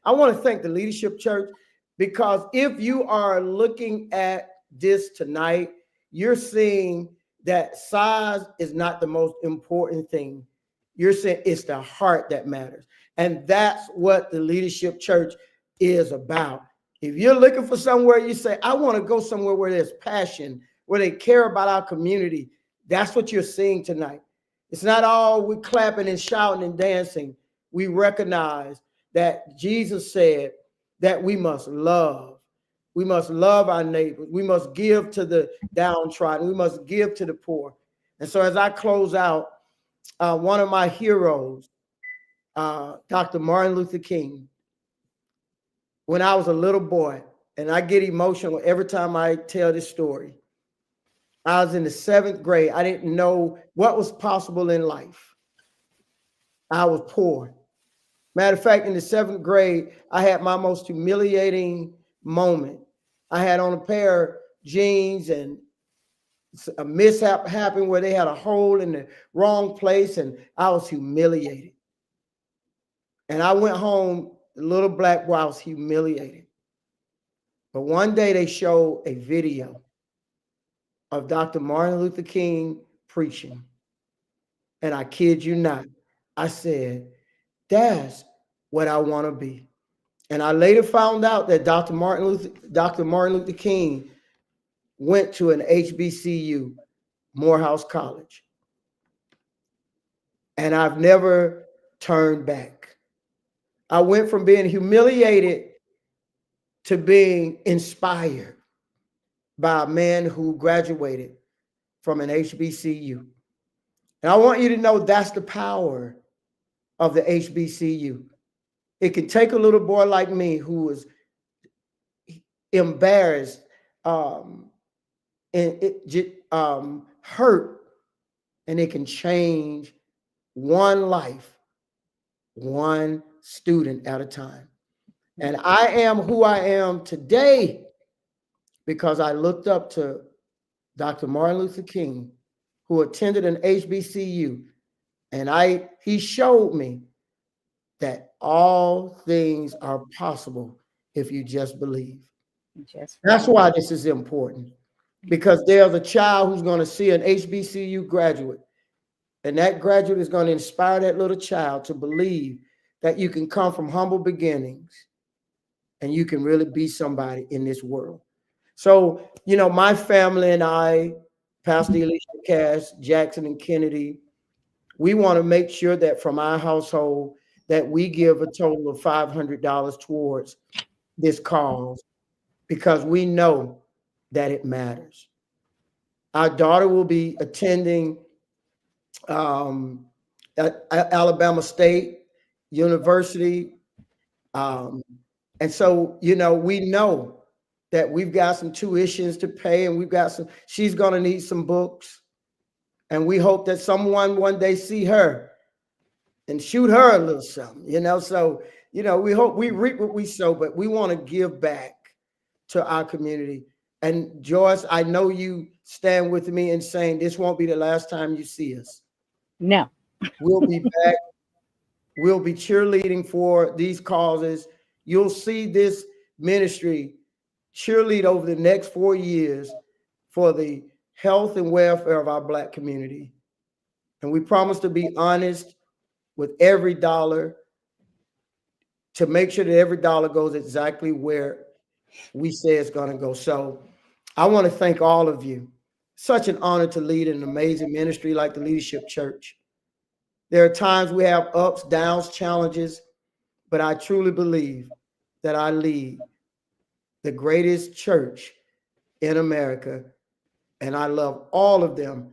I want to thank the Leadership Church, because if you are looking at this tonight, you're seeing that size is not the most important thing. You're saying it's the heart that matters. And that's what the Leadership Church is about. If you're looking for somewhere, you say, I want to go somewhere where there's passion, where they care about our community. That's what you're seeing tonight. It's not all we clapping and shouting and dancing. We recognize that Jesus said that we must love. We must love our neighbors. We must give to the downtrodden. We must give to the poor. And so as I close out, one of my heroes, Dr. Martin Luther King, when I was a little boy, and I get emotional every time I tell this story. I was in the 7th grade. I didn't know what was possible in life. I was poor. Matter of fact, in the 7th grade, I had my most humiliating moment. I had on a pair of jeans, and a mishap happened where they had a hole in the wrong place, and I was humiliated. And I went home, the little black boy, I was humiliated. But one day they showed a video of Dr. Martin Luther King preaching. And I kid you not, I said, that's what I want to be. And I later found out that Dr. Martin Luther King went to an HBCU, Morehouse College. And I've never turned back. I went from being humiliated to being inspired by a man who graduated from an HBCU. And I want you to know that's the power of the HBCU. It can take a little boy like me who was embarrassed, hurt, and it can change one life, one student at a time. And I am who I am today because I looked up to Dr. Martin Luther King, who attended an HBCU, and he showed me that all things are possible if you just believe. That's why this is important, because there's a child who's going to see an HBCU graduate, and that graduate is going to inspire that little child to believe that you can come from humble beginnings and you can really be somebody in this world. So, my family and I, Pastor Elisha Cass, Jackson, and Kennedy, we want to make sure that from our household that we give a total of $500 towards this cause, because we know that it matters. Our daughter will be attending at Alabama State University. And so, we know that we've got some tuitions to pay, and she's going to need some books. And we hope that someone one day see her and shoot her a little something, So, we hope we reap what we sow, but we want to give back to our community. And Joyce, I know you stand with me in saying this won't be the last time you see us. No. We'll be back. We'll be cheerleading for these causes. You'll see this ministry cheerlead over the next 4 years for the health and welfare of our Black community. And we promise to be honest with every dollar to make sure that every dollar goes exactly where we say it's going to go. So I want to thank all of you. Such an honor to lead an amazing ministry like the Leadership Church. There are times we have ups, downs, challenges, but I truly believe that I lead the greatest church in America, and I love all of them.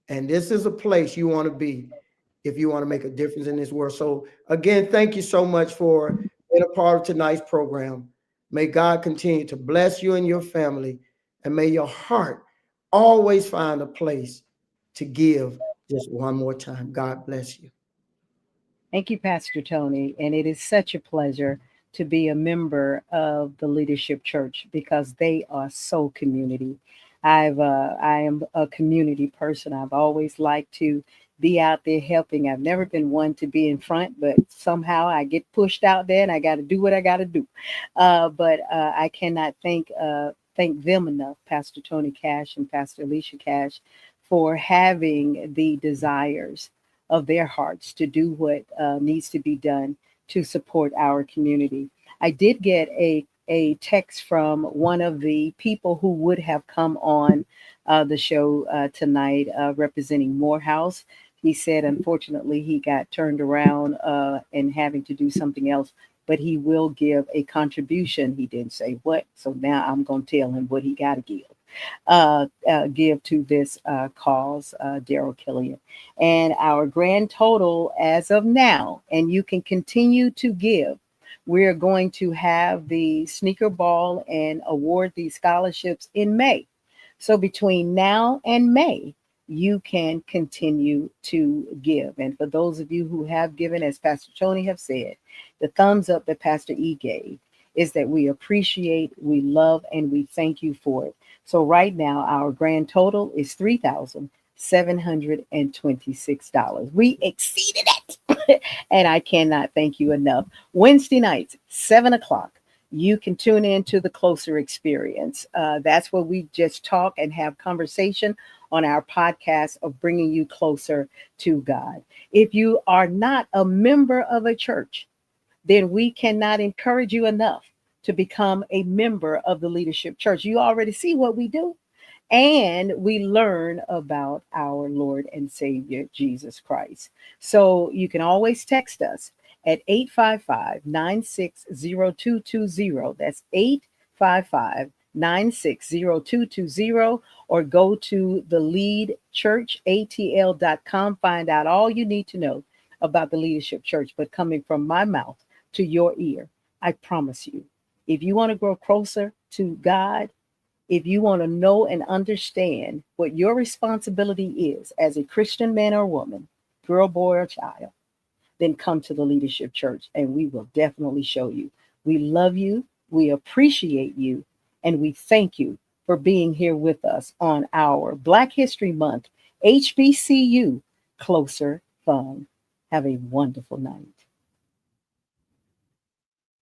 And this is a place you want to be if you want to make a difference in this world. So again, thank you so much for being a part of tonight's program. May God continue to bless you and your family, and may your heart always find a place to give just one more time. God bless you. Thank you, Pastor Tony. And it is such a pleasure to be a member of the Leadership Church because they are so community. I am a community person. I've always liked to be out there helping. I've never been one to be in front, but somehow I get pushed out there and I got to do what I got to do. But I cannot thank them enough, Pastor Tony Cash and Pastor Alicia Cash, for having the desires of their hearts to do what needs to be done to support our community. I did get a text from one of the people who would have come on the show tonight representing Morehouse. He said, unfortunately, he got turned around and having to do something else, but he will give a contribution. He didn't say what, so now I'm going to tell him what he got to give to this cause, Daryl Killian. And our grand total as of now, and you can continue to give. We're going to have the sneaker ball and award these scholarships in May. So between now and May, you can continue to give. And for those of you who have given, as Pastor Tony have said, the thumbs up that Pastor E gave is that we appreciate, we love, and we thank you for it. So right now, our grand total is $3,726. We exceeded it. And I cannot thank you enough. Wednesday nights, 7 o'clock. You can tune in to the Closer Experience. That's where we just talk and have conversation on our podcast of bringing you closer to God. If you are not a member of a church, then we cannot encourage you enough to become a member of the Leadership Church. You already see what we do. And we learn about our Lord and Savior, Jesus Christ. So you can always text us at 855-960-220. That's 855-960-220, or go to theleadchurchatl.com. Find out all you need to know about the Leadership Church. But coming from my mouth to your ear, I promise you, if you want to grow closer to God, if you want to know and understand what your responsibility is as a Christian man or woman, girl, boy, or child, then come to the Leadership Church and we will definitely show you. We love you, we appreciate you, and we thank you for being here with us on our Black History Month HBCU Closer-Thon. Have a wonderful night.